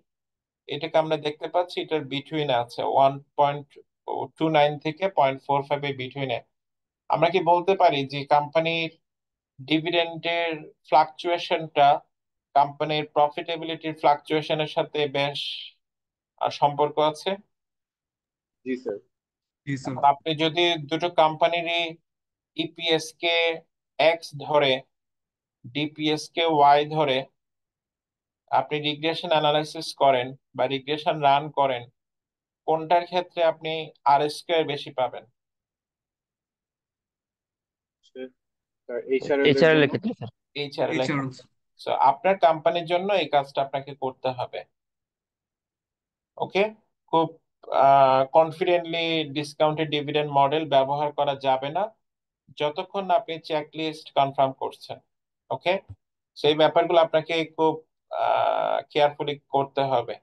এটাকে আমরা দেখতে পাচ্ছি এটার বিটুইনে আছে 1.29 থেকে 0.45 এর বিটুইনে। আমরা কি বলতে পারি যে কোম্পানির ডিভিডেন্ডের ফ্লাকচুয়েশনটা কোম্পানির প্রফিটেবিলিটির ফ্লাকচুয়েশনের সাথে বেশ সম্পর্ক আছে? জি স্যার। জি স্যার। এখন আপনি যদি দুটো কোম্পানিরই ইপিএস কে এক্স ধরে ডিপিএস কে ওয়াই ধরে আপনি রিগ্রেশন অ্যানালাইসিস করেন বা রিগ্রেশন রান করেন, কোনটার ক্ষেত্রে আপনি আর স্কোয়ার বেশি পাবেন? স্যার এইচআরএল এর এইচআরএল এর জন্য। ক্ষেত্রে স্যার। এইচআরএল এর এইচআরএল। ক্ষেত্রে। সো আপনার কোম্পানির জন্য এই কাজটা আপনাকে করতে হবে। ওকে। খুব কনফিডেন্টলি ডিসকাউন্টেড ডিভিডেন্ড মডেল ব্যবহার করা যাবে না যতক্ষণ না আপনি চেকলিস্ট কনফার্ম করছেন। ওকে। সেই ব্যাপারগুলো আপনাকে খুব কেয়ারফুলি করতে হবে।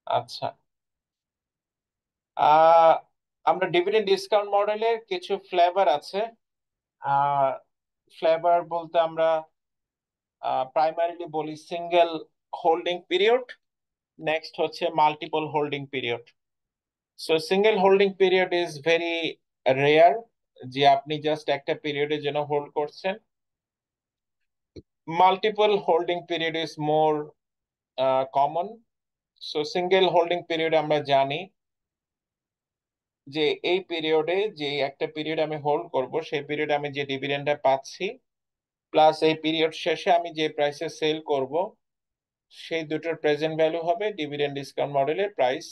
আচ্ছা, আহ আমরা ডিভিডেন্ড ডিসকাউন্ট মডেলের কিছু ফ্লেভার আছে। ফ্লেভার বলতে আমরা প্রাইমারিলি বলি সিঙ্গেল হোল্ডিং পিরিয়ড, নেক্সট হচ্ছে multiple holding period. So single holding period is very rare, যে আপনি জাস্ট একটা পিরিয়ডের জন্য হোল্ড করছেন। Multiple holding period is more common. So single holding period আমরা জানি যে এই পিরিয়ডে, যে একটা পিরিয়ড আমি হোল্ড করব, সেই পিরিয়ডে আমি যে ডিভিডেন্ডটা পাচ্ছি প্লাস এই পিরিয়ড শেষে আমি যে প্রাইসে সেল করব, সেই দুটোর প্রেজেন্ট ভ্যালু হবে ডিভিডেন্ড ডিসকাউন্ট মডেলের প্রাইস।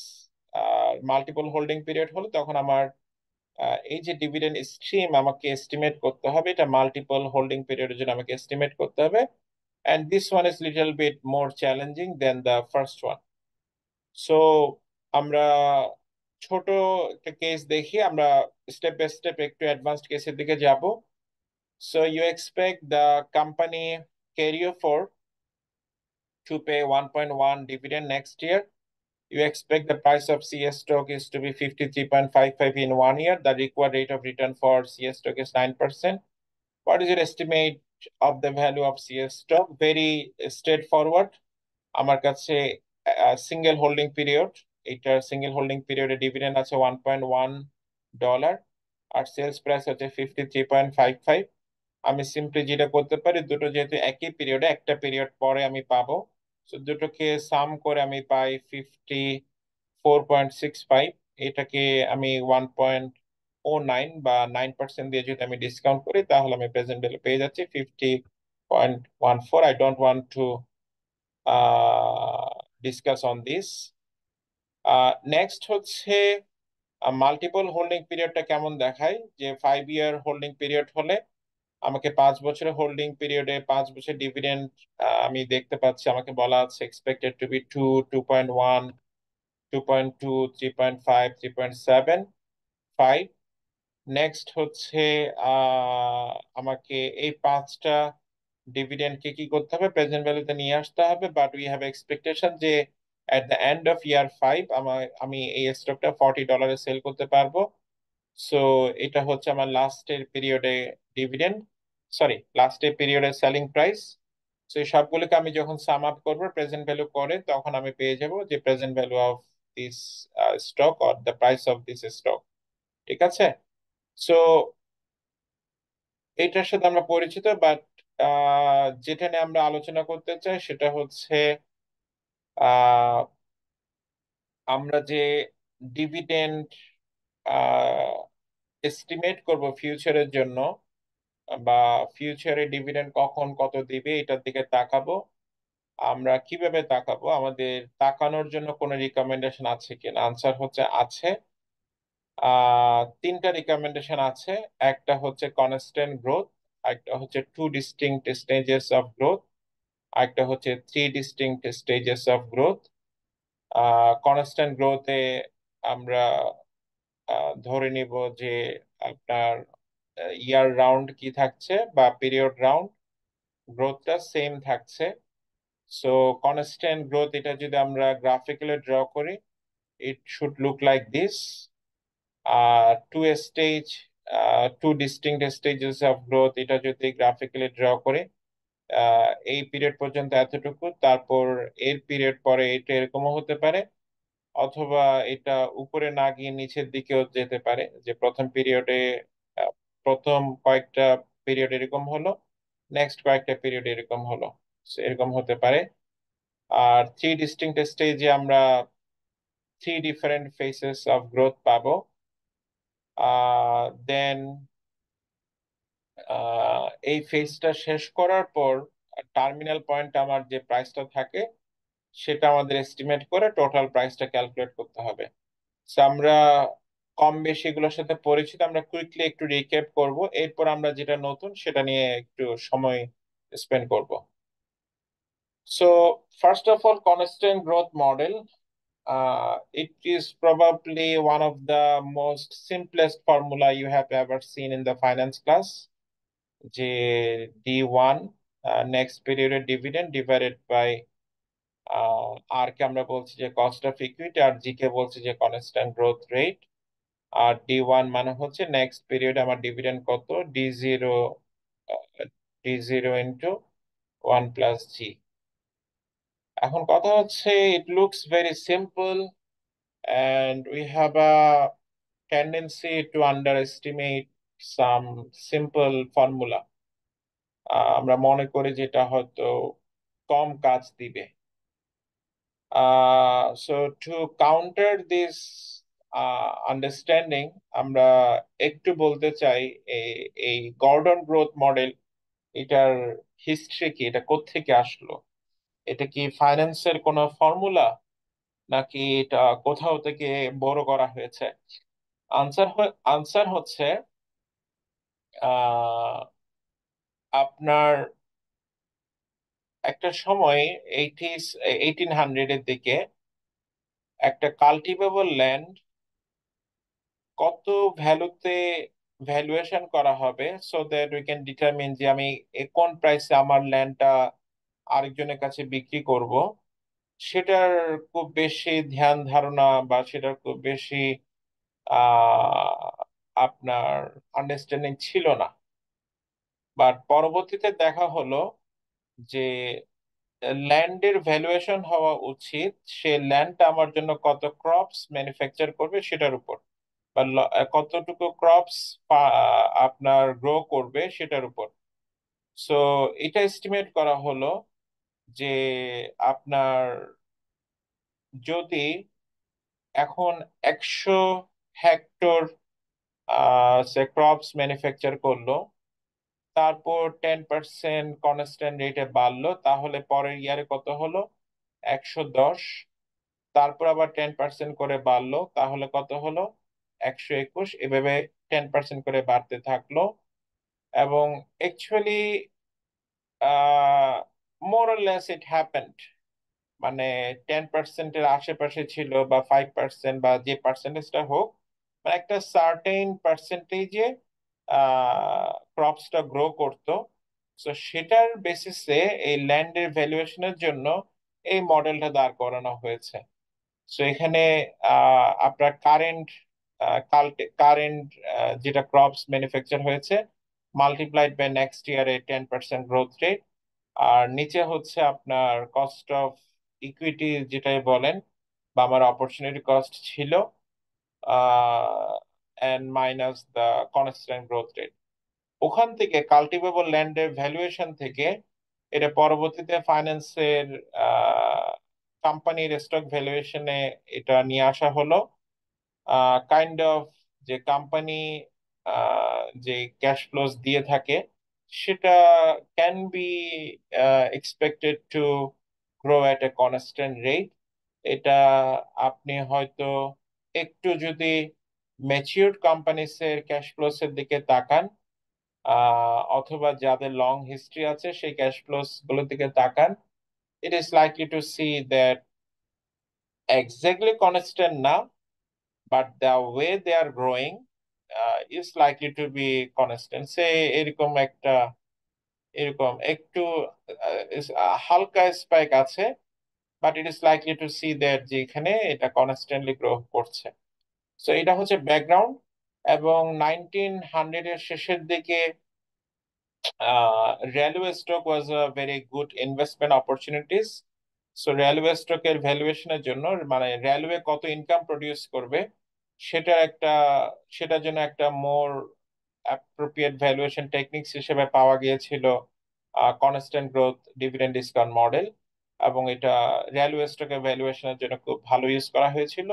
আর মাল্টিপল হোল্ডিং পিরিয়ড হলে তখন আমার এই যে ডিভিডেন্ড স্ট্রিম আমাকে এস্টিমেট করতে হবে, এটা মাল্টিপল হোল্ডিং পিরিয়ডের জন্য আমাকে এস্টিমেট করতে হবে। and this one is little bit more challenging than the first one. So আমরা ছোট একটা কেস দেখি, আমরা স্টেপ বাই স্টেপ একটু অ্যাডভান্সড কেসের দিকে যাব। So you expect the company Carrefour to pay 1.1 dividend next year. You expect the price of CS stock is to be 53.55 in 1 year. The required rate of return for CS stock is 9%. What is your estimate of the value of CS stock? Very straightforward. আমার কাছে single holding period, এটার single holding পিরিয়ডে dividend আছে $1.1 আর sales price হচ্ছে 53.55। আমি simply যেটা করতে পারি, দুটো যেহেতু একই পিরিয়ডে, একটা পিরিয়ড পরে আমি পাবো, তো দুটোকে সাম করে আমি পাই 54.65। এটাকে আমি 1.09 বা 9% দিয়ে যদি আমি ডিসকাউন্ট করি, তাহলে আমি প্রেজেন্ট ভ্যালু পেয়ে যাচ্ছি 50.14। I don't want to discuss on this. Next হচ্ছে মাল্টিপল হোল্ডিং পিরিয়ডটা কেমন দেখায়, যে 5 year হোল্ডিং পিরিয়ড হলে আমাকে 5 বছরের হোল্ডিং পিরিয়ডে 5 বছর ডিভিডেন্ড আমি দেখতে পাচ্ছি, আমাকে বলা আছে এক্সপেক্টেড টু বি 2.1, 2.2, 3.5, 3.75। নেক্সট হচ্ছে আমাকে এই 5টা ডিভিডেন্ডকে কি করতে হবে, প্রেজেন্ট ভ্যালুতে নিয়ে আসতে হবে। বাট উই হ্যাভ এক্সপেকটেশন যে এট দ্য এন্ড অফ ইয়ার 5 আমি এই স্টকটা $40 সেল করতে পারবো। সো এটা হচ্ছে আমার লাস্টের পিরিয়ডে ডিভিডেন্ড, সরি লাস্টের পিরিয়ডের সেলিং প্রাইস। সো এই সবগুলোকে আমি যখন সাম আপ করবো প্রেজেন্ট ভ্যালু করে, তখন আমি পেয়ে যাব যে present value of this stock or the price of this stock. ঠিক আছে? সো এটার সাথে আমরা পরিচিত, বাট যেটা নিয়ে আমরা আলোচনা করতে চাই সেটা হচ্ছে আহ, আমরা যে ডিভিডেন্ড এস্টিমেট করব ফিউচারের জন্য, বা ফিউচারে ডিভিডেন্ড কখন কত দিবে এটার দিকে তাকাবো। আমরা কিভাবে তাকাবো, আমাদের তাকানোর জন্য কোনো রিকমেন্ডেশন আছে কিনা? আনসার হচ্ছে আছে। 3টা রিকমেন্ডেশন আছে। একটা হচ্ছে কনস্ট্যান্ট গ্রোথ, একটা হচ্ছে 2 ডিস্টিংক্ট স্টেজেস অফ গ্রোথ, আরেকটা হচ্ছে 3 distinct stages of growth. Constant গ্রোথে আমরা ধরে নিব যে আপনার ইয়ার রাউন্ড কি থাকছে বা পিরিয়ড রাউন্ড গ্রোথটা সেম থাকছে। সো কনস্ট্যান্ট গ্রোথ এটা যদি আমরা গ্রাফিক্যালি ড্র করি, it should look like this. Two stage, 2 distinct stages of growth এটা যদি গ্রাফিক্যালি ড্র করি, এই পিরিয়ড পর্যন্ত এতটুকু, তারপর এর পিরিয়ড পরে এটা এরকমও হতে পারে, অথবা এটা উপরে না গিয়ে নিচের দিকেও যেতে পারে, যে প্রথম পিরিয়ডে প্রথম কয়েকটা পিরিয়ড এরকম হলো, নেক্সট কয়েকটা পিরিয়ড এরকম হলো। So, এরকম হতে পারে। আর 3 ডিস্টিংক্ট স্টেজে আমরা 3 ডিফারেন্ট ফেসেস অফ গ্রোথ পাবো। দেন এই ফেজটা শেষ করার পর টার্মিনাল পয়েন্ট আমার যে প্রাইসটা থাকে সেটা আমাদের এস্টিমেট করে টোটাল প্রাইসটা ক্যালকুলেট করতে হবে। So, আমরা কম বেশি এগুলোর সাথে পরিচিত, আমরা কুইকলি একটু রিক্যাপ করব, এরপর আমরা যেটা নতুন সেটা নিয়ে একটু সময় স্পেন্ড করব। So first of all, constant growth model, it is probably one of the most simplest formula you have ever seen in the finance class, যে D1 নেক্সট পিরিয়ডের ডিভিডেন্ড ডিভাইডেড বাই আর কে আমরা বলছি যে কস্ট অফ ইকুইটি, আর জি কে বলছি যে constant growth rate. আর D1 মানে হচ্ছে next পিরিয়ডে আমার ডিভিডেন্ড কত, D0, D0 ইন্টু 1 + G। এখন কথা হচ্ছে, it looks very simple and we have a tendency to underestimate some simple formula. আমরা মনে করি যে এটা হয়তো কম কাজ দিবে। So to counter this understanding, আমরা একটু বলতে চাই এই গর্ডন গ্রোথ মডেল, এটার হিস্ট্রি কি, এটা কোত্থেকে আসলো, এটা কি ফাইন্যান্সের কোনো ফর্মুলা, নাকি এটা কোথাও থেকে বড় করা হয়েছে? আনসার হচ্ছে আহ আপনার একটা সময় 1800-এর দিকে একটা কাল্টিভেবল ল্যান্ড কত ভ্যালুতে ভ্যালুয়েশন করা হবে, so that we can determine যে আমি কোন প্রাইসে আমার ল্যান্ডটা আরেকজনের কাছে বিক্রি করব, সেটার খুব বেশি ধ্যান ধারণা বা সেটার খুব বেশি আহ আপনার আন্ডারস্ট্যান্ডিং ছিল না। বাট পরবর্তীতে দেখা হলো যে ল্যান্ডের ভ্যালুয়েশন হওয়া উচিত সে ল্যান্ডটা আমার জন্য কত ক্রপস ম্যানুফ্যাকচার করবে সেটার উপর, বা কতটুকু ক্রপস আপনার গ্রো করবে সেটার উপর। সো এটা এস্টিমেট করা হলো যে আপনার যদি এখন 100 হেক্টর সে ক্রপস ম্যানুফ্যাকচার করলো, তারপর 10% কনস্ট্যান্ট রেটে বাড়লো, তাহলে পরের ইয়ারে কত হলো, 110। তারপর আবার 10% করে বাড়লো, তাহলে কত হলো, 121। এভাবে 10% করে বাড়তে থাকলো। এবং actually more or less it happened, মানে 10%-এর আশেপাশে ছিল বা 5% বা যে পার্সেন্টেজটা হোক, মানে একটা সার্টেন পার্সেন্টেজে ক্রপসটা গ্রো করতো। তো সেটার বেসিসে এই ল্যান্ডের ভ্যালুয়েশনের জন্য এই মডেলটা দাঁড় করানো হয়েছে। সো এখানে আপনার কারেন্ট যেটা ক্রপস ম্যানুফ্যাকচার হয়েছে মাল্টিপ্লাইড বাই নেক্সট ইয়ারে 10% গ্রোথ রেট, আর নিচে হচ্ছে আপনার কস্ট অফ ইকুইটি যেটাই বলেন বা আমার অপরচুনিটি কস্ট ছিল, and minus the constant growth rate. ওখান থেকে কাল্টিভেবল ল্যান্ডের ভ্যালুয়েশন থেকে এটা পরবর্তীতে ফাইন্যান্সের কোম্পানির স্টক ভ্যালুয়েশনে এটা নিয়ে আসা হলো। কাইন্ড অফ যে কোম্পানি যে ক্যাশ ফ্লোস দিয়ে থাকে সেটা can be expected to grow at a constant rate. এটা আপনি হয়তো একটু যদি ম্যাচিউরড কোম্পানিস এর ক্যাশ ফ্লোস এর দিকে তাকান, অথবা যাদের লং হিস্ট্রি আছে সেই ক্যাশ ফ্লোস গুলোর দিকে তাকান, it is likely to see that exactly constant না, but the way they are growing is likely to be constant. সে এরকম এরকম একটু হালকা স্পাইক আছে, but it is likely to see that যে এখানে এটা কনস্ট্যান্টলি গ্রো করছে। সো এটা হচ্ছে ব্যাকগ্রাউন্ড। এবং 1900-এর শেষের দিকে railway stock was a very good investment opportunities. So railway স্টকের ভ্যালুয়েশনের জন্য, মানে রেলওয়ে কত ইনকাম প্রডিউস করবে সেটার জন্য একটা মোর অ্যাপ্রোপ্রিয়েট ভ্যালুয়েশন টেকনিক্স হিসেবে পাওয়া গিয়েছিল constant growth dividend discount model, এবং এটা রেলওয়ে স্টকের ভ্যালুয়েশনের জন্য খুব ভালো ইউজ করা হয়েছিল,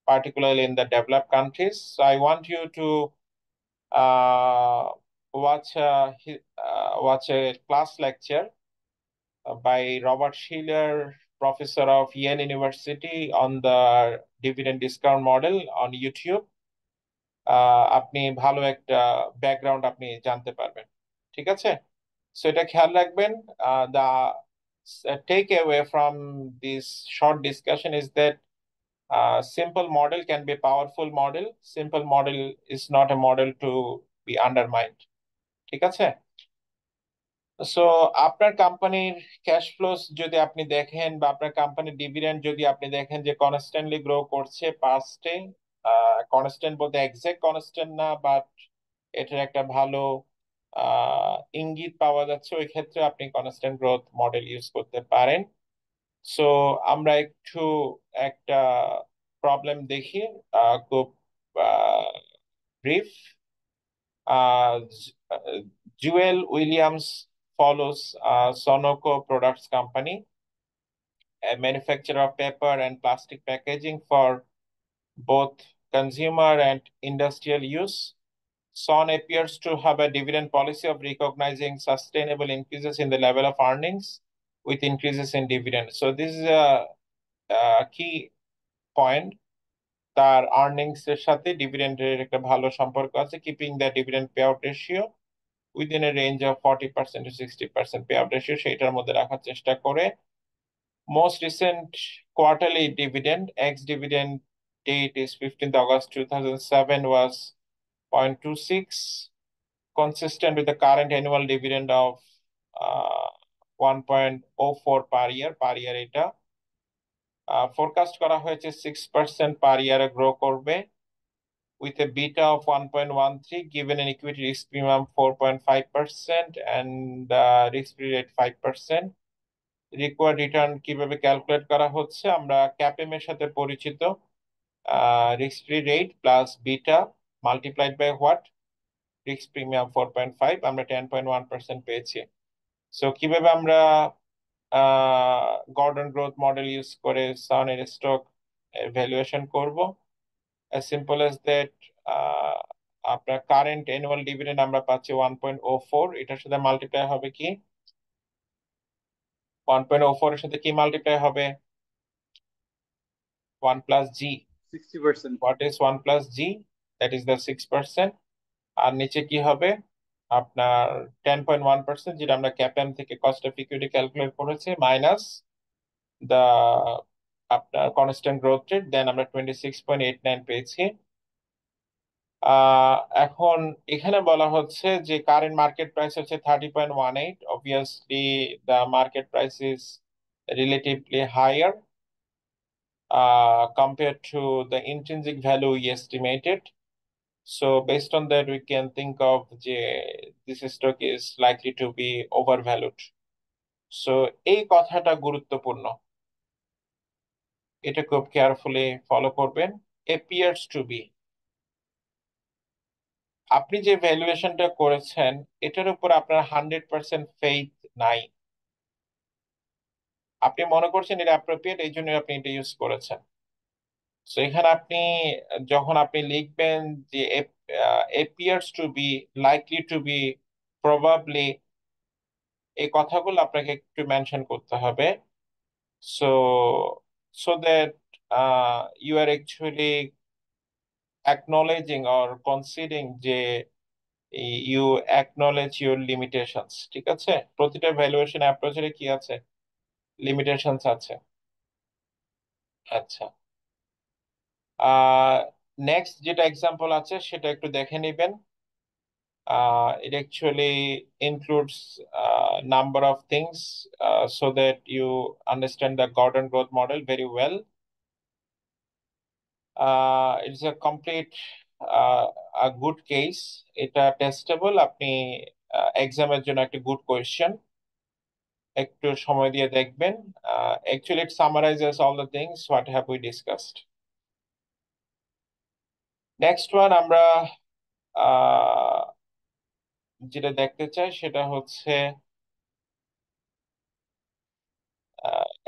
particularly in the developed countries. So I want you to uh, watch a class lecture by Robert Schiller, professor of Yale University, on the dividend discount model on YouTube. আপনি ভালো একটা background আপনি জানতে পারবেন। ঠিক আছে, সো এটা খেয়াল রাখবেন। The take away from this short discussion is that simple model can be a powerful model. Simple model is not a model to be undermined. ঠিক আছে, সো আপনার কোম্পানির ক্যাশ ফ্লোস যদি আপনি দেখেন বা আপনার কোম্পানির ডিভিডেন্ড যদি আপনি দেখেন যে কনস্ট্যান্টলি গ্রো করছে পাস্টে, কনস্ট্যান্ট বলতে এক্সাক্ট কনস্ট্যান্ট না, বাট এটার একটা ভালো ইঙ্গিত পাওয়া যাচ্ছে, ওই ক্ষেত্রে আপনি কনস্ট্যান্ট গ্রোথ মডেল ইউজ করতে পারেন। সো আমরা একটু একটা প্রবলেম দেখি, খুব brief. Jewel Williams follows Sonoco Products Company, a manufacturer of paper and plastic packaging for both consumer and industrial use. Son appears to have a dividend policy of recognizing sustainable increases in the level of earnings with increases in dividend. So this is a key point. তার earnings এর সাথে ডিভিডেন্ডের একটা ভালো সম্পর্ক আছে, keeping the dividend pay out ratio within a range of 40% to 60% payout ratio, সেটার মধ্যে রাখার চেষ্টা করে। Most recent quarterly dividend, ex-dividend date is 15th August 2007, was 0.26, consistent with the current annual dividend of 1.04 per year এটা forecast করা হয়েছে 6% per year grow করবে, with a beta of 1.13, given an equity risk premium 4.5% and risk-free rate 5%. Required return কিভাবে calculate করা হচ্ছে, আমরা ক্যাপএম এর সাথে পরিচিত। risk-free rate plus beta multiplied by what? risk premium 4.5, আমরা 10.1% পেয়েছি। সো কিভাবে আমরা গর্ডন গ্রোথ মডেল ইউজ করে সনের স্টক ভ্যালুয়েশন করব? as simple as that, আপনার কারেন্ট অ্যানুয়াল ডিভিডেন্ড আমরা পাচ্ছি 1.04, এটার সাথে মাল্টিপ্লাই হবে কি 1.04 এর সাথে কি মাল্টিপ্লাই হবে 1 plus g. 60%. What is 1 plus g? That is the 6%. আর নিচে কি হবে আপনার 10.1%, যেটা আমরা ক্যাপএম থেকে কস্ট অফ ইকুইটি ক্যালকুলেট করেছি, মাইনাস দা আপনার কনস্ট্যান্ট গ্রোথ রেট, দেন আমরা 26.89 পেয়েছি। আহ এখন এখানে বলা হচ্ছে যে কারেন্ট মার্কেট প্রাইস হচ্ছে 30.18। Obviously the market price is relatively higher compared to the intrinsic value we estimated. So based on that, we can think of this stock is likely to be overvalued. So এই কথাটা গুরুত্বপূর্ণ, এটা খুব carefully follow করবেন। appears to be, আপনি যে ভ্যালুয়েশনটা করেছেন এটার উপর আপনার 100% ফেইথ নাই। আপনি মনে করছেন এটা অ্যাপ্রোপ্রিয়েট, এই জন্য আপনি এটা ইউজ করেছেন। সো এখানে আপনি যখন আপনি লিখবেন যে appears to be, likely to be, probably, এই কথাগুলো আপনাকে একটু মেনশন করতে হবে। So so that you are actually acknowledging or conceding যে ইউ অ্যাকনলেজ ইউর লিমিটেশনস। ঠিক আছে, প্রতিটা ভ্যালুয়েশন অ্যাপ্রোচের কি আছে, লিমিটেশনস আছে। আচ্ছা, নেক্সট যেটা এক্সাম্পল আছে সেটা একটু দেখে নিবেন। It actually includes a number of things so that you understand the Gordon growth model very well. It's a complete a good case. এটা টেস্টেবল। আপনি এক্সামের জন্য একটা গুড কোয়েশ্চেন, একটু সময় দিয়ে দেখবেন। Actually it summarizes all the things what have we discussed. Next one আমরা যেটা দেখতে চাই সেটা হচ্ছে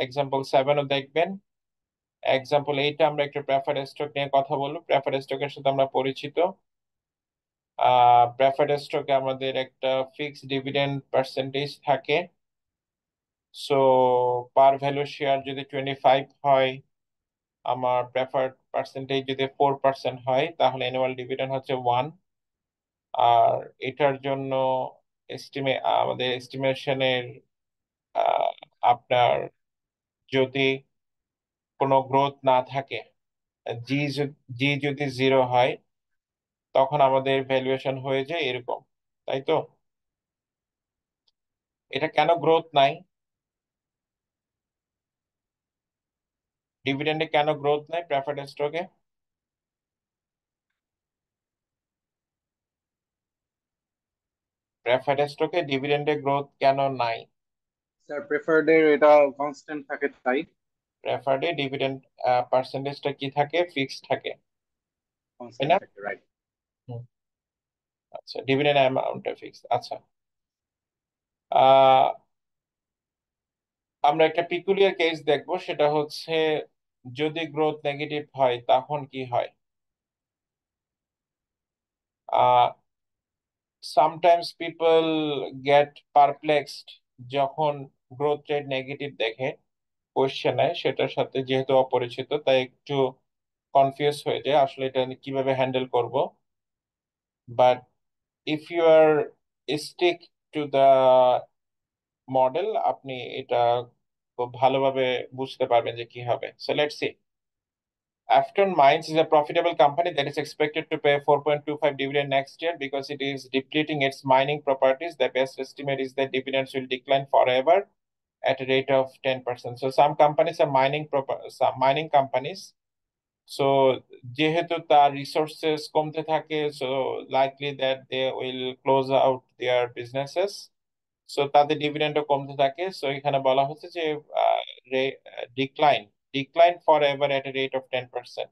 এক্সাম্পল 7ও দেখবেন। এক্সাম্পল 8 আমরা একটু প্রেফার্ড স্টক নিয়ে কথা বলবো। প্রেফার্ড স্টকের সাথে আমরা পরিচিত। প্রেফার্ড স্টকে আমাদের একটা ফিক্সড ডিভিডেন্ড পার্সেন্টেজ থাকে। সো পার ভ্যালু শেয়ার যদি 25 হয়, আমার প্রেফার্ড পার্সেন্টেজ যদি 4% হয়, তাহলে অ্যানুয়াল ডিভিডেন্ড হচ্ছে 1। আর এটার জন্য আমাদের এস্টিমেশনের আপনার যদি কোনো গ্রোথ না থাকে, জি জি যদি 0 হয়, তখন আমাদের ভ্যালুয়েশন হয়ে যায় এরকম, তাই তো? এটা কেন গ্রোথ নাই, ডিভিডেন্ডে কেন গ্রোথ নাই প্রেফার্ড স্টকে? প্রেফার্ড স্টকে ডিভিডেন্ডে গ্রোথ কেন নাই? স্যার প্রেফার্ড এর এটা কনস্ট্যান্ট থাকে তাই। প্রেফার্ডে ডিভিডেন্ড পার্সেন্টেজটা কি থাকে, ফিক্সড থাকে, তাই কনস্ট্যান্ট না? থাকে, রাইট। হুম, আচ্ছা, ডিভিডেন্ড অ্যামাউন্টটা ফিক্সড। আচ্ছা, আহ আমরা একটা পিকুলিয়ার কেস দেখবো, সেটা হচ্ছে যদি গ্রোথ নেগেটিভ হয় তখন কি হয়। সামটাইমস পিপল গেট পারপ্লেক্সড যখন গ্রোথ রেট নেগেটিভ দেখে কোয়েশ্চেনে, সেটার সাথে যেহেতু অপরিচিত তাই একটু কনফিউজ হয়ে যায় আসলে এটা কিভাবে হ্যান্ডেল করব। But if you are stick to the model, আপনি এটা খুব ভালোভাবে বুঝতে পারবেন যে কি হবে। So let's see. Afton Mines is a profitable company that is expected to pay 4.25 dividend next year because it is depleting its mining properties. The best estimate is that dividends will decline forever at a rate of 10%. So some companies are some mining companies. So যেহেতু তার resources কমতে থাকে, so likely that they will close out their businesses. So তাদের ডিভিডেন্ডও কমতে থাকে। So এখানে বলা হচ্ছে যে decline decline forever at a rate of 10%.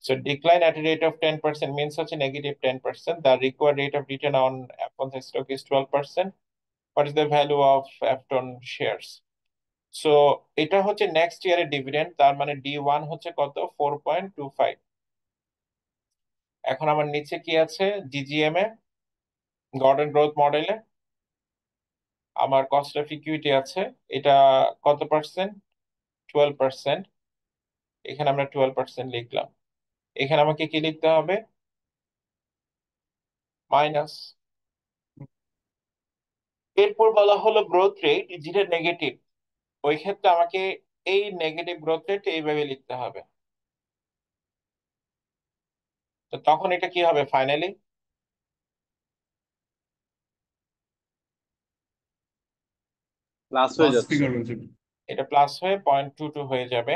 So decline at a rate of 10% means such a negative 10%. The required rate of return on Afton stock is 12%. What is the value of Afton shares? So এটা হচ্ছে next ইয়ারের dividend, তার মানে D1 হচ্ছে কত, 4.25। এখন আমার নিচে কি আছে, জিজিএম এ, গর্ডন গ্রোথ মডেলে আমার কস্ট অফ ইকুইটি আছে, এটা কত পার্সেন্ট, 12%। এখানে আমরা 12% লিখলাম। এখানে আমাকে কি লিখতে হবে, মাইনাস এরপর বলা হলো গ্রোথ রেট যেটা নেগেটিভ, ওই ক্ষেত্রে আমাকে এই নেগেটিভ গ্রোথ রেট এইভাবে লিখতে হবে। তো তখন এটা কি হবে ফাইনালি? প্লাস হয়ে প্লাস যাচ্ছে। ফিগার হয়ে যাবে। এটা প্লাস হয়ে 0.22 হয়ে যাবে,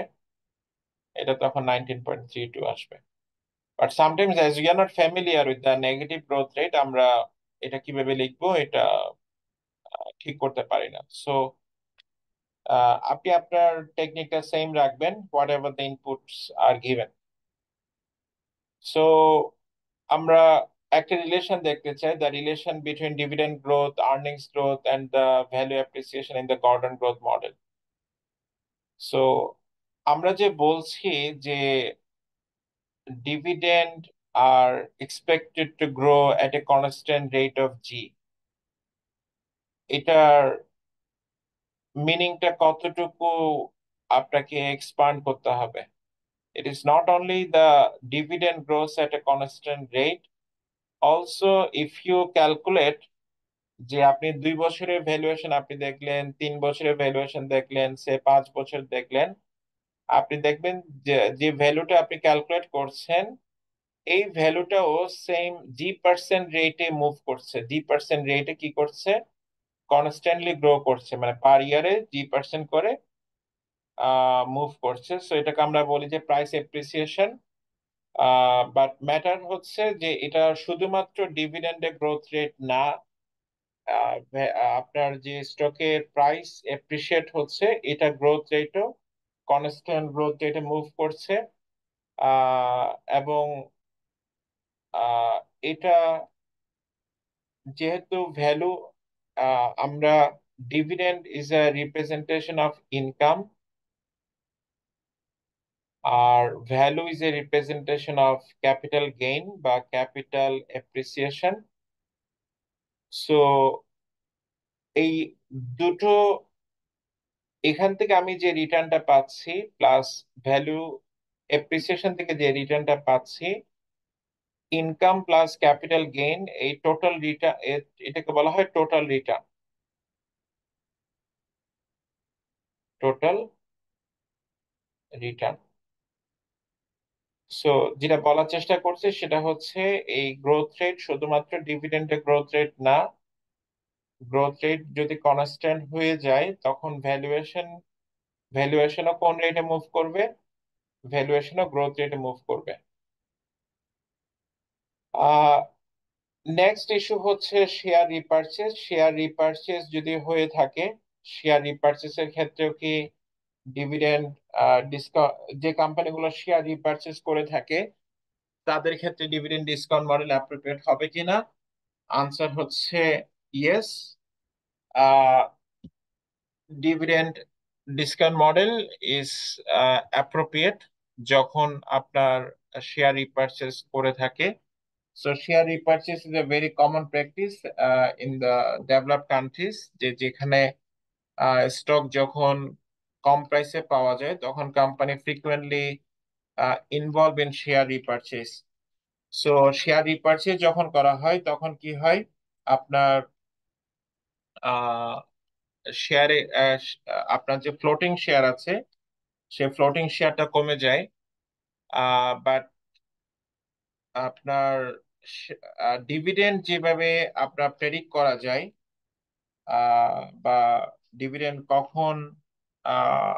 এটা তখন 19.32 আসবে। But sometimes as we are not familiar with the negative growth rate, আমরা এটা কিভাবে লিখবো এটা ঠিক করতে পারি না। সো আপনি আপনার টেকনিকটা সেম রাখবেন, what ever the inputs are given. So আমরা একটা রিলেশন দেখতে চাই, the relation between dividend growth, earnings growth and the value appreciation in the Gordon growth model. So আমরা যে বলছি যে dividend are expected to grow at a constant rate of g, এটার মিনিংটা কতটুকু আপনাকে এক্সপান্ড করতে হবে? It is not only the dividend grows at a constant rate, also if you calculate যে আপনি 2 বছরের ভ্যালুয়েশন আপনি দেখলেন, 3 বছরের ভ্যালুয়েশন দেখলেন, সে 5 বছর দেখলেন, আপনি দেখবেন যে যে ভ্যালুটা আপনি ক্যালকুলেট করছেন এই ভ্যালুটাও সেম জি% রেটে মুভ করছে। জি% রেটে কি করছে? কনস্ট্যান্টলি গ্রো করছে, মানে পার ইয়ারে জি% করে মুভ করছে। সো এটাকে আমরা বলি যে প্রাইস এপ্রিসিয়েশন। বাট ম্যাটার হচ্ছে যে এটা শুধুমাত্র ডিভিডেন্ডের গ্রোথ রেট না, আপনার যে স্টকের প্রাইস এপ্রিসিয়েট হচ্ছে এটা গ্রোথ রেটও কনস্ট্যান্ট গ্রোথ রেটে মুভ করছে। আহ, এবং এটা যেহেতু ভ্যালু, আমরা dividend is a representation of income আর value is a representation of capital gain বা ক্যাপিটাল এপ্রিসিয়েশন। সো এই দুটো, এখান থেকে আমি যে রিটার্নটা পাচ্ছি প্লাস ভ্যালু এপ্রিসিয়েশন থেকে যে রিটার্নটা পাচ্ছি, ইনকাম প্লাস ক্যাপিটাল গেইন, এই টোটাল রিটার্ন, এটাকে বলা হয় total return. Total return. So যেটা বলার চেষ্টা করছে সেটা হচ্ছে এই গ্রোথ রেট শুধুমাত্র ডিভিডেন্ডের গ্রোথ রেট না, গ্রোথ রেট যদি কনস্ট্যান্ট হয়ে যায় তখন ভ্যালুয়েশনও কোন রেটে মুভ করবে? ভ্যালুয়েশনও গ্রোথ রেটে মুভ করবে। নেক্সট ইস্যু হচ্ছে শেয়ার রিপারচেজ। শেয়ার রিপারচেজ যদি হয়ে থাকে, শেয়ার রিপারচেজের ক্ষেত্রেও কি ডিভিডেন্ড ডিসকাউন্ট, যে কোম্পানিগুলো শেয়ার রিপারচেজ করে থাকে তাদের ক্ষেত্রে ডিভিডেন্ড ডিসকাউন্ট মডেল অ্যাপ্রোপ্রিয়েট হবে কিনা? আনসার হচ্ছে yes. Dividend discount model is appropriate যখন আপনার শেয়ার রিপারচেজ করে থাকে। So share repurchase is a very common practice in the developed countries, যেখানে স্টক যখন কম প্রাইসে পাওয়া যায় তখন company frequently involve in share repurchase. So share repurchase যখন করা হয় তখন কি হয়? আপনার শেয়ারে আপনার যে ফ্লোটিং শেয়ার আছে সে ফ্লোটিং শেয়ারটা কমে যায়। বাট আপনার ডিভিডেন্ড যেভাবে আপনার প্রেডিক্ট করা যায়, বা ডিভিডেন্ড কখন আহ,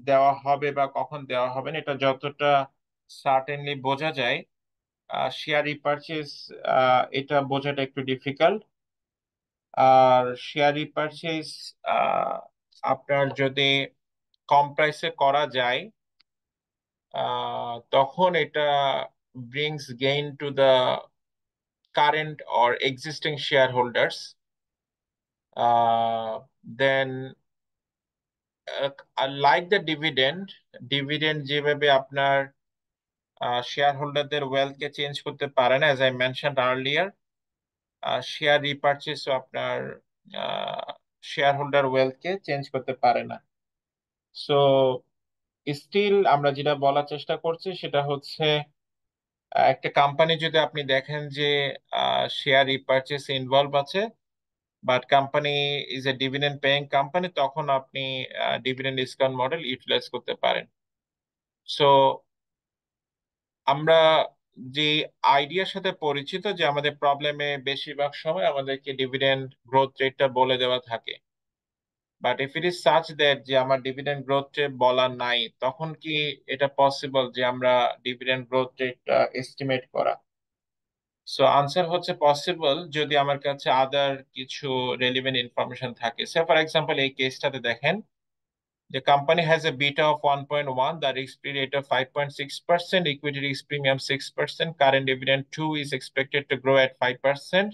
দেওয়া হবে বা কখন দেওয়া হবে না এটা যতটা সার্টেনলি বোঝা যায়, শেয়ার রিপারচেজ এটা বোঝাটা একটু ডিফিকাল্ট। আর শেয়ার রিপারচেজ আপনার যদি কম প্রাইসে করা যায় তখন এটা brings gain to the current or existing shareholders. Then like the dividend যেভাবে আপনার শেয়ার হোল্ডারদের ওয়েলথকে চেঞ্জ করতে পারে না, as I mentioned earlier, share রিপারচেজও আপনার শেয়ার হোল্ডার ওয়েলথকে চেঞ্জ করতে পারে না। সো স্টিল আমরা যেটা বলার চেষ্টা করছি সেটা হচ্ছে একটা কোম্পানি যদি আপনি দেখেন যে শেয়ার রিপারচেস ইনভলভ আছে, but company is a dividend paying company, তখন আপনি ডিভিডেন্ড ডিসকাউন্ট মডেল ইউটিলাইজ করতে পারেন। সো আমরা যে আইডিয়ার সাথে পরিচিত যে আমাদের প্রবলেমে বেশিরভাগ সময় আমাদেরকে ডিভিডেন্ড গ্রোথ রেটটা বলে দেওয়া থাকে, but if it is such that যে আমার ডিভিডেন্ড গ্রোথ রেট বলা নাই, তখন কি এটা পসিবল যে আমরা ডিভিডেন্ড গ্রোথ রেটটা এস্টিমেট করা? সো আনসার হচ্ছে পসিবল যদি আমার কাছে আদার কিছু রেলিভেন্ট ইনফরমেশন থাকে। সে ফর এক্সাম্পল এই কেসটাতে দেখেন, the company has a beta of 1.1, the risk-free rate of 5.6%, equity risk premium 6%, current dividend 2 is expected to grow at 5%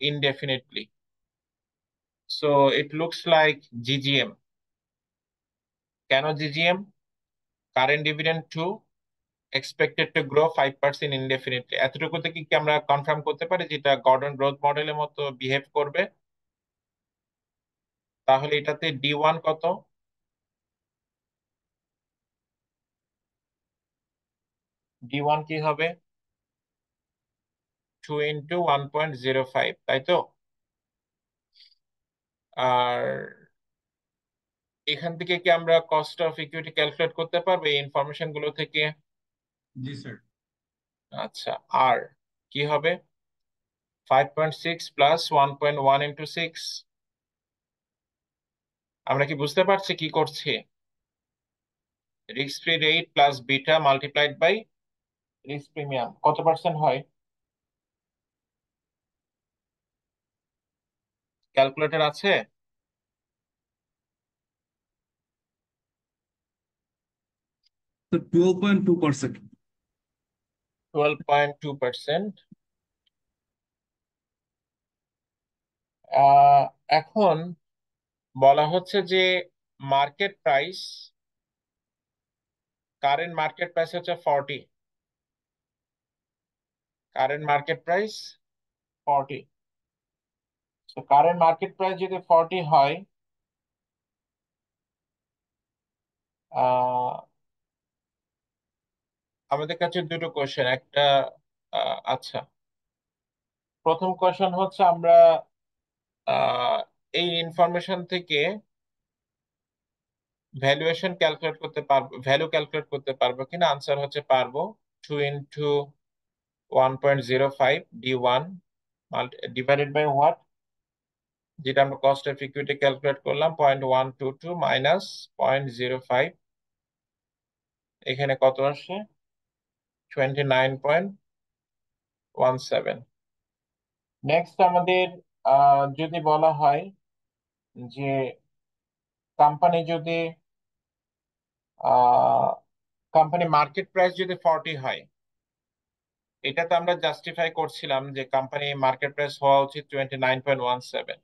indefinitely. So it looks like GGM. কেন GGM? Current dividend 2, expected to grow 5% indefinitely. এতটুকুতে কি কি আমরা confirm করতে পারি যেটা Gordon growth মডেলের মতো behave করবে? তাহলে এটাতে D1 কত? D1 কি হবে? 2 into 1.05, তাই তো? আর এখান থেকে কি আমরা কস্ট অফ ইকুইটি ক্যালকুলেট করতে পারবো এই ইনফরমেশন গুলো থেকে? জি স্যার। আচ্ছা, আর কি হবে? 5.6 প্লাস 1.1 ইন্টু 6। আমরা কি বুঝতে পারছি কি করছি? Risk free rate plus beta multiplied by risk premium কত পার্সেন্ট হয়? ক্যালকুলেটর আছে? তো 12.2%। 12.2%। এখন বলা হচ্ছে যে market price, current market price হচ্ছে 40, কারেন্ট মার্কেট প্রাইস 40। তো কারেন্ট মার্কেট প্রাইস যদি 40 হয়, আহ, আমাদের কাছে দুটো কোশ্চেন। একটা আচ্ছা, প্রথম কোশ্চেন হচ্ছে আমরা আহ, এই ইনফরমেশন থেকে ভ্যালুয়েশন ক্যালকুলেট করতে পারবো, ভ্যালু ক্যালকুলেট করতে পারবো কিনা? আনসার হচ্ছে পারবো। 2 into 1.05 D1 divided by what, যেটা আমরা কস্ট অফ ইকুইটি ক্যালকুলেট করলাম 0.122 মাইনাস 0.05, এখানে কত আসছে? 29.17। নেক্সট আমাদের যদি বলা হয় যে কোম্পানি যদি কোম্পানি মার্কেট প্রাইস যদি 40 হয়, এটা তো আমরা জাস্টিফাই করছিলাম যে কোম্পানি মার্কেট প্রাইস হওয়া উচিত 29.17।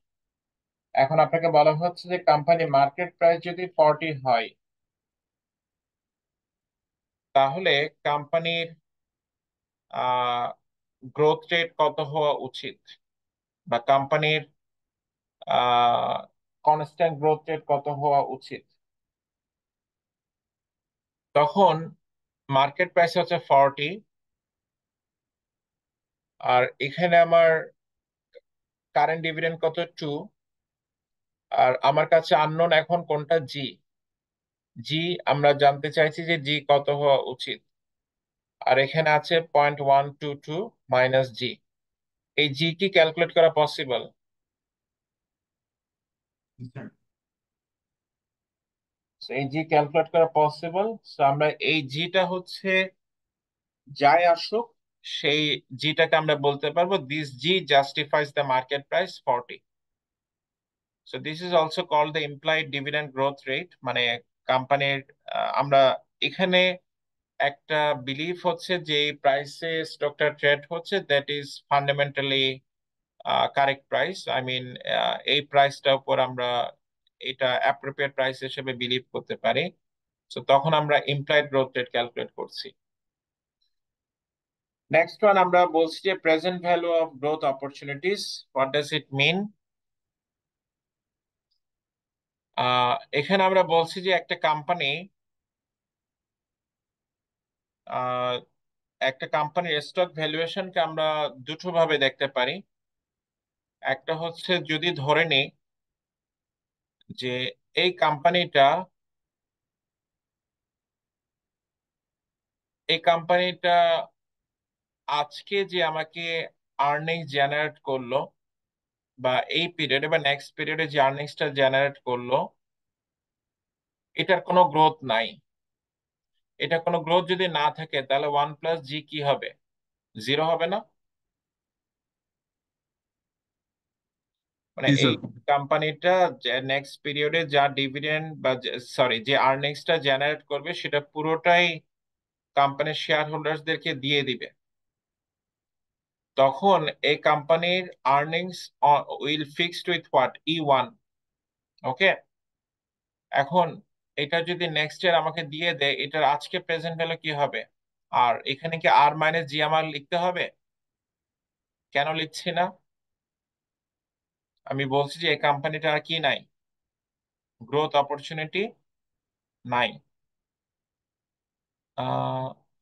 এখন আপনাকে বলা হচ্ছে যে কোম্পানি মার্কেট প্রাইস যদি 40 হয়, তাহলে কোম্পানির গ্রোথ রেট কত হওয়া উচিত, বা কোম্পানির কনস্ট্যান্ট গ্রোথ রেট কত হওয়া উচিত? তখন মার্কেট প্রাইস হচ্ছে 40, আর এখানে আমার কারেন্ট ডিভিডেন্ড কত? 2, আর আমার কাছে আননোন এখন কোনটা? জি। জি আমরা জানতে চাইছি যে জি কত হওয়া উচিত, আর এখানে আছে 0.122 মাইনাস জি। এই জি কি ক্যালকুলেট করা পসিবল? স্যার। এই জি ক্যালকুলেট করা পসিবল। আমরা এই জিটা হচ্ছে যাই আসুক, সেই জিটাকে আমরা বলতে পারবো this g justifies the market price 40। So this is also called the implied dividend growth rate. মানে কোম্পানির আমরা এখানে একটা বিলিফ হচ্ছে যে এই প্রাইসে স্টকটা ট্রেড হচ্ছে, that is fundamentally correct price. I mean এই প্রাইসটার উপর আমরা এটা অ্যাপ্রোপ্রিয়েট প্রাইস হিসেবে বিলিভ করতে পারি। তো তখন আমরা ইমপ্লয়েড গ্রোথ রেট ক্যালকুলেট করছি। নেক্সট ওয়ান আমরা বলছি যে present value of growth opportunities, what does it mean? এখানে আমরা বলছি যে একটা কোম্পানির স্টক ভ্যালুয়েশনকে আমরা দুটো ভাবে দেখতে পারি। একটা হচ্ছে যদি ধরে নিই যে এই কোম্পানিটা আজকে যে আমাকে আর্নিং জেনারেট করলো, বা এই পিরিয়ডে বা নেক্সট পিরিয়ডে যে আর্নিংসটা জেনারেট করলো, এটার কোনো গ্রোথ নাই। এটা কোনো গ্রোথ যদি না থাকে তাহলে 1+G কি হবে? 0 হবে না? মানে জি এই স্যার। কোম্পানিটা নেক্সট পিরিয়ডে যা ডিভিডেন্ড বা সরি যে আর্নিংসটা জেনারেট করবে সেটা পুরোটাই কোম্পানির শেয়ার হোল্ডার্সদেরকে দিয়ে দিবে। তখন এই কোম্পানির earnings will fixed with what? E1। ওকে, এখন এটা যদি নেক্সট ইয়ার আমাকে দিয়ে দেয়, এটার আজকে প্রেজেন্ট ভ্যালু কি হবে? আর এখানে কি R-G আমার লিখতে হবে? কেন লিখছি না? আমি বলছি যে এই কোম্পানিটা আর কি নাই, গ্রোথ অপরচুনিটি নাই।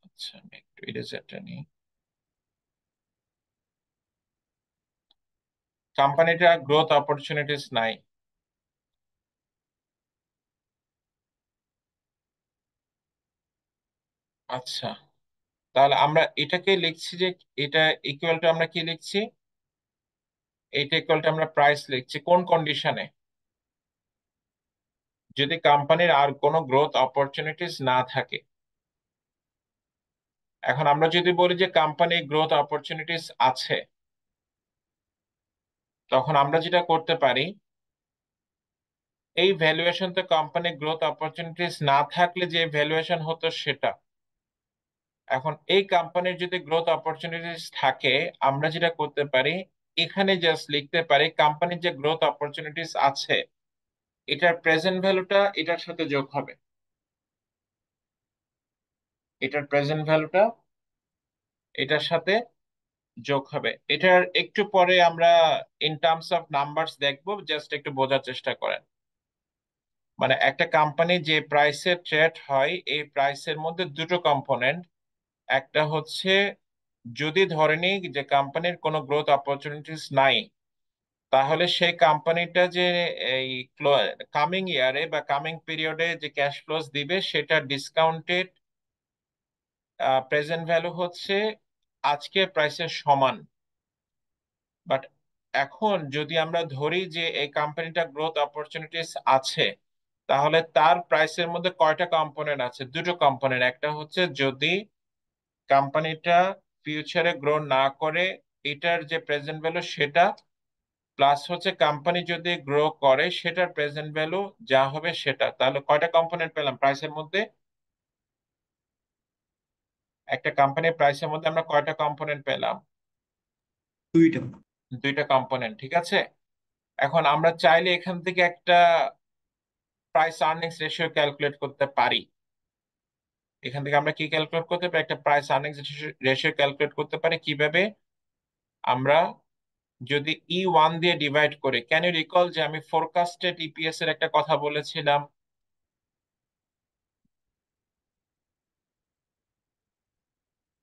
আচ্ছা, আমি একটু ইরেজারটা নিই। কোম্পানিটা গ্রোথ অপরচুনিটিস নাই। আচ্ছা, তাহলে আমরা এটাকে লিখছি যে এটা ইকুয়াল টু আমরা কি লিখছি? এটা ইকুয়াল টু আমরা প্রাইস লিখছি কোন কন্ডিশনে? যদি কোম্পানির আর কোনো গ্রোথ অপরচুনিটিস না থাকে। এখন আমরা যদি বলি যে কোম্পানির গ্রোথ অপরচুনিটিস আছে, তখন আমরা যেটা করতে পারি, এই ভ্যালুয়েশন তো কোম্পানির গ্রোথ অপরচুনিটিস না থাকলে যে ভ্যালুয়েশন হতো সেটা। এখন এই কোম্পানির যদি গ্রোথ অপরচুনিটিস থাকে, আমরা যেটা করতে পারি, এখানে জাস্ট লিখতে পারি কোম্পানির যে গ্রোথ অপরচুনিটিস আছে এটার প্রেজেন্ট ভ্যালুটা এটার সাথে যোগ হবে। এটার প্রেজেন্ট ভ্যালুটা এটার সাথে যোগ হবে। এটার একটু পরে আমরা ইন টার্মস অফ নাম্বারস দেখবো, জাস্ট একটু বোঝার চেষ্টা করেন। মানে একটা কোম্পানি যে প্রাইসে ট্রেড হয়, এই প্রাইসের মধ্যে দুটো কম্পোনেন্ট। একটা হচ্ছে যদি ধরে নিই যে কোম্পানির কোনো গ্রোথ অপরচুনিটিস নাই, তাহলে সেই কোম্পানিটা যে এই কামিং ইয়ারে বা কামিং পিরিয়ডে যে ক্যাশ ফ্লোস দিবে সেটা ডিসকাউন্টেড প্রেজেন্ট ভ্যালু হচ্ছে আজকের প্রাইসের সমান। বাট এখন যদি আমরা ধরি যে এই কোম্পানিটা গ্রোথ অপরচুনিটিস আছে, তাহলে তার প্রাইসের মধ্যে কয়টা কম্পোনেন্ট আছে? দুটো কম্পোনেন্ট। একটা হচ্ছে যদি কোম্পানিটা ফিউচারে গ্রো না করে, এটার যে প্রেজেন্ট ভ্যালু সেটা, প্লাস হচ্ছে কোম্পানি যদি গ্রো করে সেটার প্রেজেন্ট ভ্যালু যা হবে সেটা। তাহলে কয়টা কম্পোনেন্ট পেলাম প্রাইসের মধ্যে? একটা কোম্পানির প্রাইসের মধ্যে আমরা কয়টা কম্পোনেন্ট পেলাম? দুইটা। দুইটা কম্পোনেন্ট, ঠিক আছে। এখন আমরা চাইলে এখান থেকে একটা প্রাইস আর্নিংস রেশিও ক্যালকুলেট করতে পারি। এখান থেকে আমরা কি ক্যালকুলেট করতে পারি? একটা প্রাইস আর্নিংস রেশিও ক্যালকুলেট করতে পারি কিভাবে? আমরা যদি E1 দিয়ে ডিভাইড করি, ক্যান ইউ রিকল যে আমি ফোরকাস্টেড ইপিএস এর একটা কথা বলেছিলাম?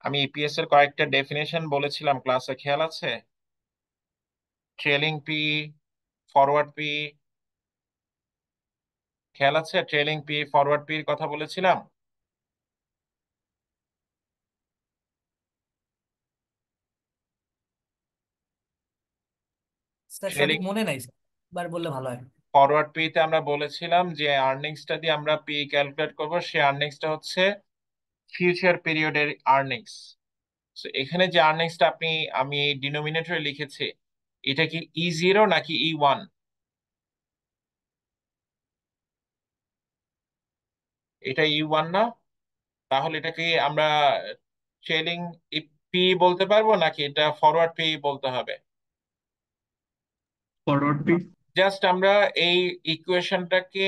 আমি ইপিএস এর কয়েকটা ডেফিনেশন বলেছিলাম ক্লাসে, খেয়াল আছে? ট্রেলিং পি, ফরওয়ার্ড পি, খেয়াল আছে? ট্রেলিং পি, ফরওয়ার্ড পি এর কথা বলেছিলাম। স্যার ট্রেলিং সঠিক মনে নাই স্যার, একবার বললে ভালো হয়। ফরওয়ার্ড পি তে আমরা বলেছিলাম যে আর্নিংসটা দিয়ে আমরা পি ক্যালকুলেট করব, সেই আর্নিংসটা হচ্ছে ফিউচার পিরিয়ডের আর্নিংস। তো এখানে যে আর্নিংসটা আমি ডিনোমিনেটরে লিখেছি, এটা কি E0 নাকি E1? এটা E1 না? তাহলে এটাকে আমরা ট্রেলিং পি বলতে পারবো নাকি এটা ফরওয়ার্ড পি বলতে হবে? Forward P. জাস্ট আমরা এই ইকুয়েশনটাকে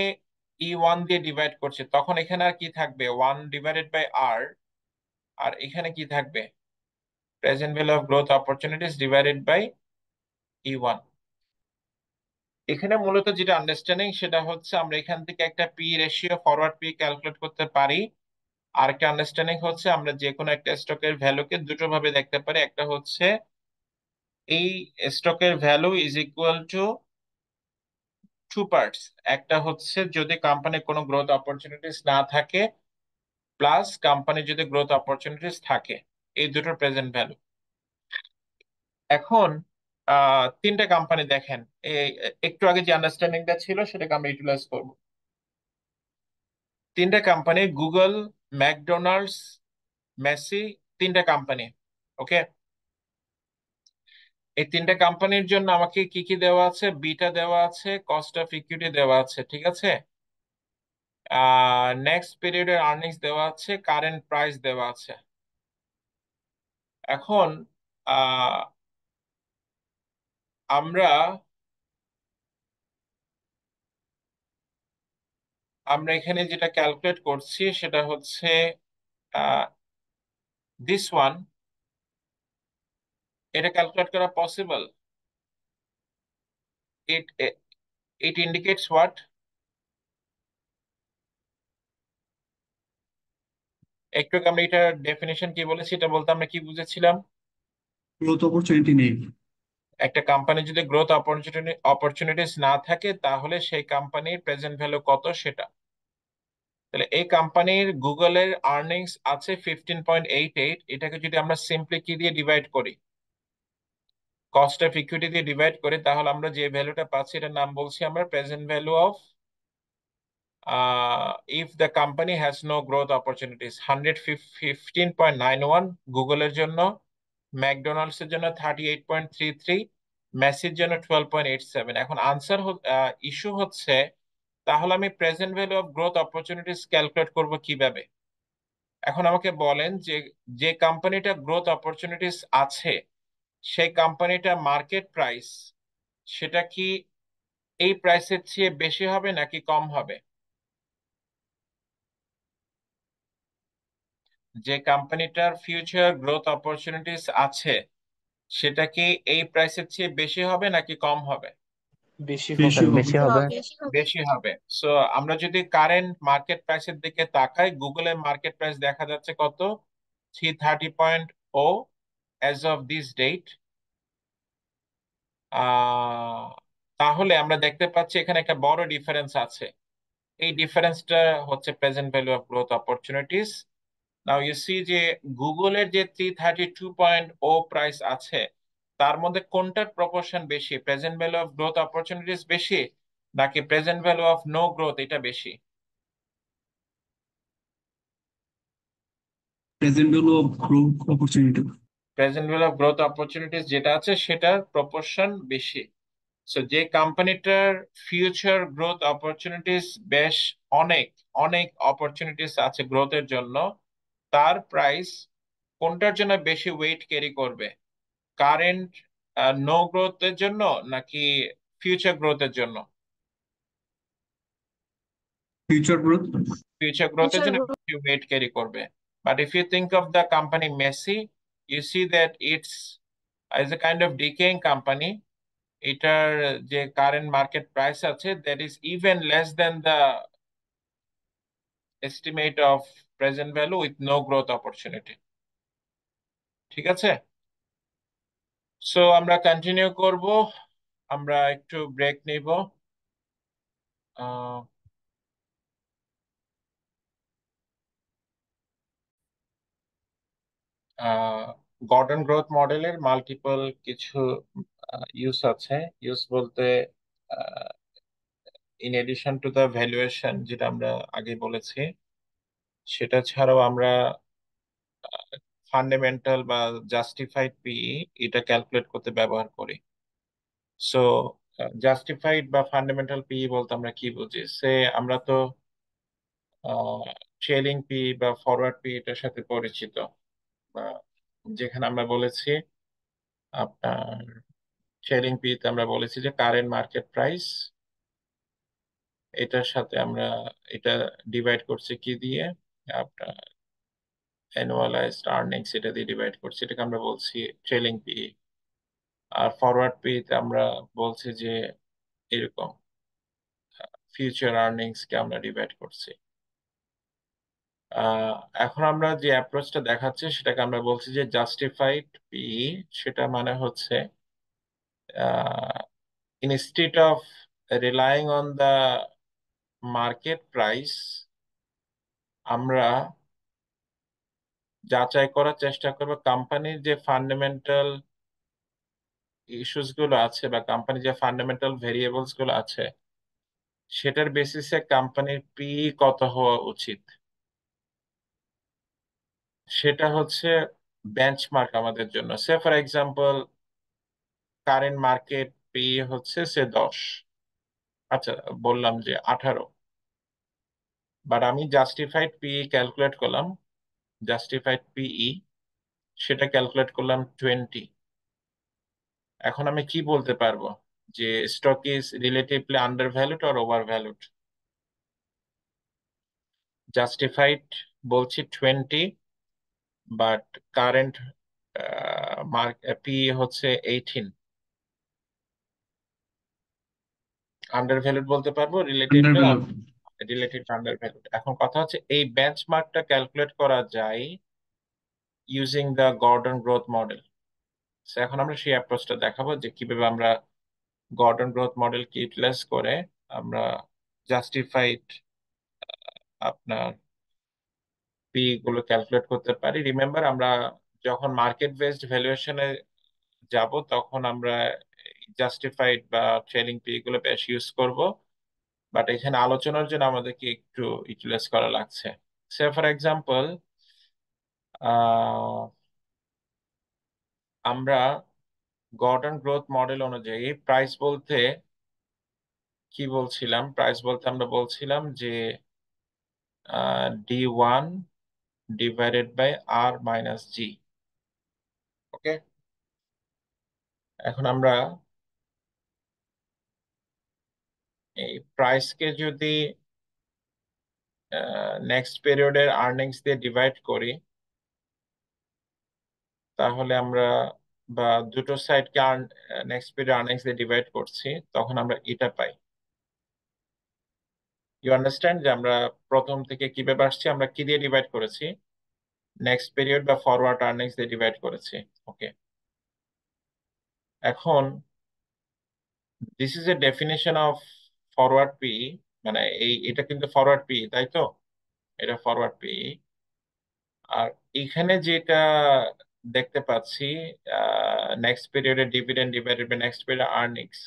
E1 দিয়ে ডিভাইড করছি, তখন এখানে আর কি থাকবে? 1/R। আর এখানে কি থাকবে? Present value of growth opportunities divided by E1। এখানে মূলত যেটা আন্ডারস্ট্যান্ডিং সেটা হচ্ছে আমরা এখান থেকে একটা P ratio forward P calculate করতে পারি। আর একটা আন্ডারস্ট্যান্ডিং হচ্ছে আমরা যে কোনো একটা স্টকের ভ্যালুকে দুটো ভাবে দেখতে পারি। একটা হচ্ছে এই স্টকের value is equal to two parts. একটা হচ্ছে যদি কোম্পানির কোনো গ্রোথ অপরচুনিটিস না থাকে, প্লাস কোম্পানির যদি গ্রোথ অপরচুনিটিস থাকে, এই দুটোর প্রেজেন্ট ভ্যালু। এখন তিনটা কোম্পানি দেখেন, এই একটু আগে যে আন্ডারস্ট্যান্ডিংটা ছিল সেটাকে আমরা ইউটিলাইজ করব। তিনটা কোম্পানি, গুগল, ম্যাকডোনাল্ডস, মেসি, তিনটা কোম্পানি। ওকে, এই তিনটা কোম্পানির জন্য আমাকে কি কি দেওয়া আছে? বিটা দেওয়া আছে, কস্ট অফ ইকুইটি দেওয়া আছে, ঠিক আছে। নেক্সট পিরিয়ডের আর্নিংস দেওয়া আছে, কারেন্ট প্রাইস দেওয়া আছে। এখন আহ, আমরা আমরা এখানে যেটা ক্যালকুলেট করছি সেটা হচ্ছে দিস ওয়ান। এটা ক্যালকুলেট করা possible. It it indicates what? একটু আগে আমরা এটার ডেফিনেশন কি বলেছি, এটা বলতে আমরা কি বুঝেছিলাম? গ্রোথ অপরচুনিটি নেই। একটা কোম্পানি যদি গ্রোথ অপরচুনিটিস না থাকে তাহলে সেই কোম্পানির প্রেজেন্ট ভ্যালু কত সেটা। তাহলে এই কোম্পানির গুগলের আর্নিংস আছে 15.88। এটাকে যদি আমরা সিম্পলি কি দিয়ে ডিভাইড করি, কস্ট অফ ইকুইটি দিয়ে ডিভাইড করি, তাহলে আমরা যে ভ্যালুটা পাচ্ছি এটার নাম বলছি আমরা present value of if the company has no growth opportunities. 115.91 গুগলের জন্য, ম্যাকডোনাল্ডস এর জন্য 38.33, মেসির জন্য 12.87। এখন আনসার ইস্যু হচ্ছে, তাহলে আমি present value of growth opportunities calculate করব কিভাবে? এখন আমাকে বলেন যে যে কোম্পানিটা গ্রোথ অপরচুনিটিস আছে সেই কোম্পানিটা মার্কেট প্রাইস, সেটা কি এই প্রাইসের চেয়ে বেশি হবে নাকি কম হবে? যে কোম্পানিটার ফিউচার গ্রোথ অপরচুনিটিস আছে সেটা কি এই প্রাইসের চেয়ে বেশি হবে নাকি কম হবে? বেশি বেশি হবে। হবে। বেশি হবে। বেশি হবে। সো আমরা যদি কারেন্ট মার্কেট প্রাইসের দিকে তাকাই, গুগলের মার্কেট প্রাইস দেখা যাচ্ছে কত? 330.0 অ্যাজ অফ দিস ডেট। তাহলে আমরা দেখতে পাচ্ছি এখানে একটা বড় ডিফারেন্স আছে। এই ডিফারেন্সটা হচ্ছে present value of growth opportunities. Now you see যে গুগলের যে 332.0 প্রাইস আছে তার মধ্যে কোনটার প্রপোর্শন বেশি? Present value of growth opportunities বেশি নাকি present value of no growth এটা বেশি? Present value of growth opportunity. Present value of growth opportunities যেটা আছে সেটার প্রপোর্শন বেশি। সো যে কোম্পানিটার ফিউচার গ্রোথ অপরচুনিটিস বেশ, অনেক অনেক অপরচুনিটিস আছে গ্রোথের জন্য, তার প্রাইস কোনটার জন্য বেশি ওয়েট ক্যারি করবে? কারেন্ট নো গ্রোথের জন্য নাকি ফিউচার গ্রোথের জন্য? Future growth. ফিউচার গ্রোথের জন্য বেশি ওয়েট ক্যারি করবে। But if you think of the company Macy, you see that it's is a kind of decaying company. এটার যে কারেন্ট মার্কেট প্রাইস আছে that is even less than the estimate of present value with no growth opportunity. ঠিক আছে, so আমরা continue করব। আমরা একটু break নিব। গর্ডন গ্রোথ মডেলের মাল্টিপল কিছু ইউজ আছে। ইউজ বলতে in addition to the valuation যেটা আমরা আগে বলেছি, সেটা ছাড়াও আমরা ফান্ডামেন্টাল বা জাস্টিফাইড পিই এটা ক্যালকুলেট করতে ব্যবহার করি। সো জাস্টিফাইড বা ফান্ডামেন্টাল পিই বলতে আমরা কি বুঝি? সে আমরা তো ট্রেলিং পি বা ফরওয়ার্ড পি এটার সাথে পরিচিত, বা যেখানে আমরা বলেছি আপনার ট্রেলিং পি তে আমরা বলেছি যে কারেন্ট মার্কেট প্রাইস, এটার সাথে আমরা এটা ডিভাইড করছি কি দিয়ে? আপনার অ্যানুয়ালাইজড আর্নিংস এটা দিয়ে ডিভাইড করছি, এটাকে আমরা বলছি ট্রেলিং পি। আর ফরওয়ার্ড পি তে আমরা বলছি যে এরকম ফিউচার আর্নিংস কে আমরা ডিভাইড করছি। আহ, এখন আমরা যে অ্যাপ্রোচটা দেখাচ্ছি সেটাকে আমরা বলছি যে জাস্টিফাইড পি। সেটা মানে হচ্ছে instead of relying on the market price, আমরা যাচাই করার চেষ্টা করব কোম্পানির যে ফান্ডামেন্টাল ইস্যুস গুলো আছে বা কোম্পানির যে ফান্ডামেন্টাল ভেরিয়েবলস গুলো আছে সেটার বেসিসে কোম্পানির পি কত হওয়া উচিত, সেটা হচ্ছে বেঞ্চমার্ক আমাদের জন্য। Say for example current market P হচ্ছে সে 10, আচ্ছা বললাম যে 18, বাট আমি জাস্টিফাইড পি ক্যালকুলেট করলাম, জাস্টিফাইড পিই সেটা ক্যালকুলেট করলাম 20। এখন আমি কি বলতে পারবো যে stock is relatively under valued or over valued? Justified বলছি 20, বাট কারেন্ট মার্ক পি হচ্ছে 18। আন্ডার ভ্যালুড বলতে পারবো, under relatively value. Under valued. এখন কথা হচ্ছে এই বেঞ্চমার্কটা ক্যালকুলেট করা যায় using the Gordon growth model. এখন আমরা সেই অ্যাপ্রোচটা দেখাবো যে কিভাবে আমরা গর্ডন গ্রোথ মডেলকে ইউটিলাইজ করে আমরা জাস্টিফাইড আপনার পি গুলো ক্যালকুলেট করতে পারি। রিমেম্বার, আমরা যখন মার্কেট বেসড ভ্যালুয়েশনে যাব তখন আমরা জাস্টিফাইড বা ট্রেলিং পি গুলো বেশ ইউজ করব, বাট এখানে আলোচনার জন্য আমাদেরকে একটু ইউটিলাইজ করা লাগছে। সে ফর এক্সাম্পল আমরা গর্ডন গ্রোথ মডেল অনুযায়ী প্রাইস বলতে কি বলছিলাম? প্রাইস বলতে আমরা বলছিলাম যে D1 divided by R minus G. Okay, এখন আমরা এই প্রাইসকে যদি নেক্সট পিরিয়ডের আর্নিংস দিয়ে ডিভাইড করি তাহলে আমরা, বা দুটো সাইডকে নেক্সট পিরিয়ড আর্নিংস দিয়ে ডিভাইড করছি, তখন আমরা এটা পাই। ইউ আন্ডারস্ট্যান্ড যে আমরা প্রথম থেকে কিভাবে আসছি, আমরা কি দিয়ে ডিভাইড করেছি? নেক্সট পিরিয়ড বা ফরওয়ার্ড আর্নিংস দিয়ে ডিভাইড করেছি। ওকে, এখন this is a definition of forward P, মানে এটা কিন্তু ফরওয়ার্ড পি, তাই তো? এটা ফরওয়ার্ড পি। আর এখানে যেটা দেখতে পাচ্ছি নেক্সট পিরিয়ডের dividend divided by next period earnings,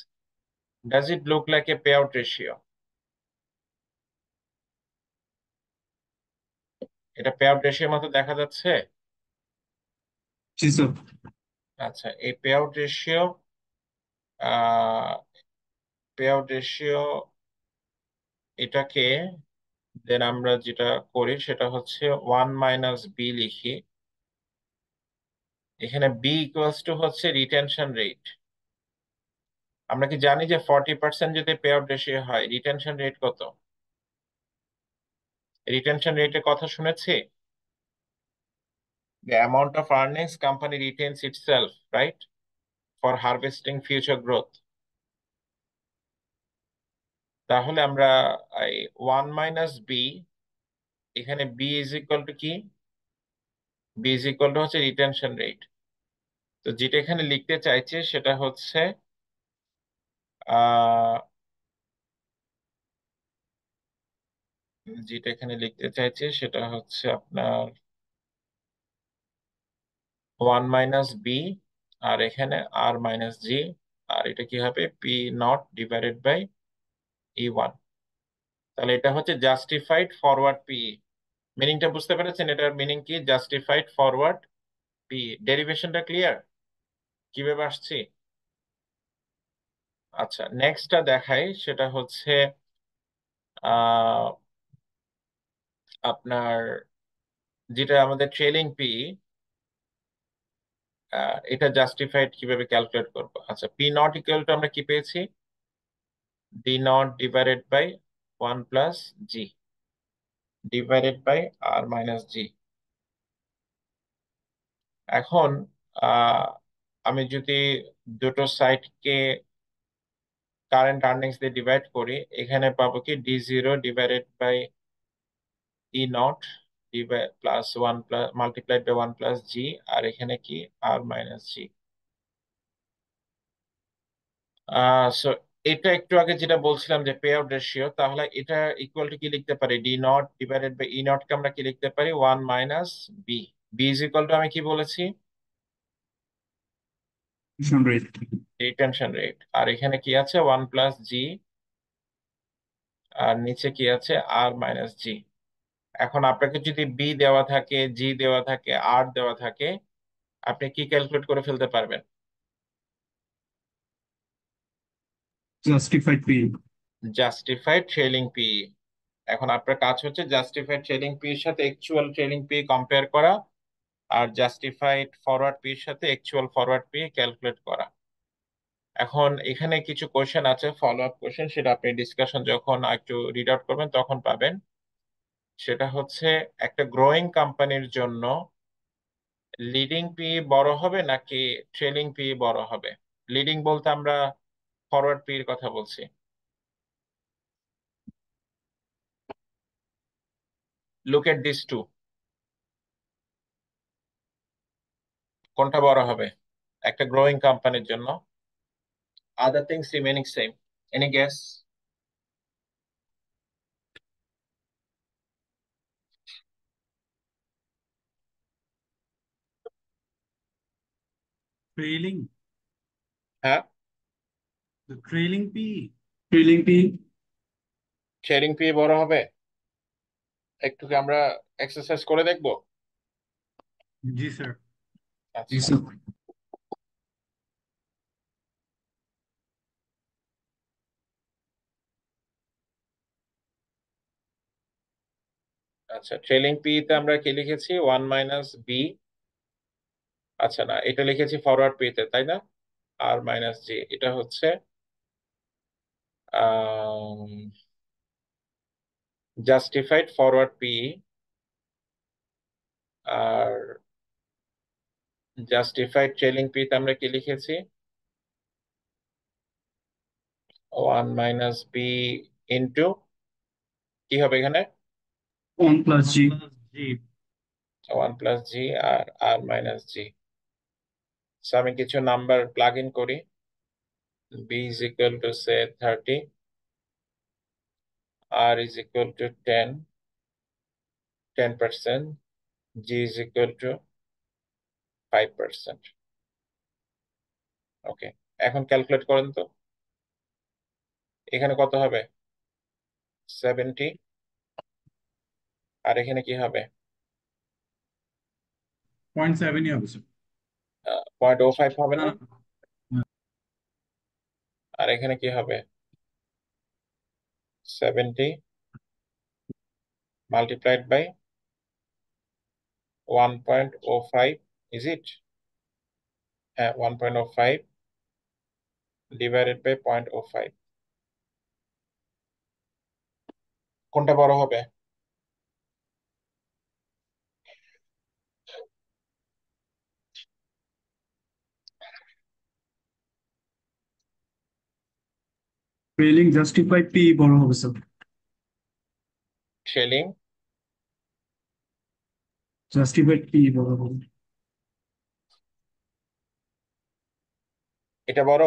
does it look like a pay out ratio? এটা পে আউট রেশিওর মতো দেখা যাচ্ছে? জি স্যার। আচ্ছা, এই pay out ratio, pay out ratio এটাকে দেন আমরা যেটা করি সেটা হচ্ছে 1 - b লিখি। এখানে বি ইকুয়ালস টু হচ্ছে রিটেনশন রেট। আমরা কি জানি যে 40% যদি পে আউট রেশিও হয়, রিটেনশন রেট কত? রিটেনশন রেটের কথা শুনেছি, the amount of earnings company retains itself, right, for harvesting future growth। তাহলে আমরা এই 1 - b, এখানে b ইজ ইকুয়াল টু কি? b ইজ ইকুয়াল টু হচ্ছে রিটেনশন রেট। তো যেটা এখানে লিখতে চাইছে সেটা হচ্ছে আহ যেটা এখানে লিখতে চাইছে সেটা হচ্ছে আপনার 1 - b, আর এখানে r - g, আর এটা কি হবে? p0 divided by e1। তাহলে এটা হচ্ছে জাস্টিফাইড ফরওয়ার্ড পি। মিনিংটা বুঝতে পেরেছেন? এটার মিনিং কি? Justified forward P. ডেরিভেশনটা ক্লিয়ার কিভাবে আসছি? আচ্ছা, নেক্সটটা দেখাই, সেটা হচ্ছে আহ আপনার যেটা আমাদের ট্রেলিং পি, এটা জাস্টিফাইড কিভাবে ক্যালকুলেট করব? আচ্ছা, p0 ইকুয়াল টু আমরা কি পেয়েছি? d0 divided by 1 + g divided by r - g। এখন আহ আমি যদি দুটো সাইডকে কারেন্ট আর্নিংস দিয়ে ডিভাইড করি, এখানে পাবো কি? d0 divided by e0 plus 1 plus multiplied by 1 + g, আর এখানে কি? r - g। সো এটা একটু আগে যেটা বলছিলাম যে পে আউট রেশিও, তাহলে এটা ইকুয়াল টু কি লিখতে পারি? D naught divided by E naught কে আমরা কি লিখতে পারি? 1 - B. B is equal to আমি কি বলেছি? rate. Retention rate. আর এখানে কি আছে? 1 + জি। আর নিচে কি আছে? R - জি। এখন আপনাকে যদি বি দেওয়া থাকে, জি দেওয়া থাকে, আর দেওয়া থাকে, আপনি কি ক্যালকুলেট করে ফেলতে পারবেন? Justified P. Justified trailing P. এখন আপনার কাজ হচ্ছে জাস্টিফাইড ট্রেলিং পি এর সাথে অ্যাকচুয়াল ট্রেলিং পি কম্পেয়ার করা, আর জাস্টিফাইড ফরওয়ার্ড পি এর সাথে অ্যাকচুয়াল ফরওয়ার্ড পি ক্যালকুলেট করা। এখন এখানে কিছু কোশ্চেন আছে, ফলো আপ কোশ্চেন, সেটা আপনি ডিসকাশন যখন একটু রিড আউট করবেন তখন পাবেন। সেটা হচ্ছে, একটা গ্রোয়িং কোম্পানির জন্য লিডিং পি বড় হবে নাকি ট্রেলিং পি বড় হবে? লিডিং বলতে আমরা ফরওয়ার্ড পি এর কথা বলছি। লুক এট দিস টু, কোনটা বড় হবে একটা গ্রোয়িং কোম্পানির জন্য? Other things remaining same. Any guess? Trailing, হ্যাঁ, the trailing P. Trailing P. Trailing P বড় হবে। একটু কি আমরা এক্সারসাইজ করে দেখবো? जी sir. আচ্ছা, Yes, sir. আচ্ছা, ট্রেলিং পি তে আমরা কি লিখেছি? 1 - বি। আচ্ছা, না, এটা লিখেছি ফরওয়ার্ড পি তে, তাই না? R - জি, এটা হচ্ছে জাস্টিফাইড ফরওয়ার্ড পি। আর জাস্টিফাইড ট্রেলিং পি তে আমরা কি লিখেছি? 1 - বি ইন্টু কি হবে এখানে? 1 + G. 1 + G. 1 + জি আর R - জি। আমি কিছু নাম্বার প্লাগ ইন করি। B is equal to say 30, R is equal to 10%, G is equal to 5%. ওকে, এখন ক্যালকুলেট করেন তো, এখানে কত হবে? 70। আর এখানে কি হবে? 0.7 ही होगा sir. 0.05 হবে ना না? ना. আর এখানে কি হবে? 70 multiplied by 1.05, is it? হ্যাঁ, 1.05 divided by 0.05। কোনটা বড় হবে? Trailing Justified P বড় হবে স্যার। ট্রেলিং Justified P বড় হবে। এটা বড়।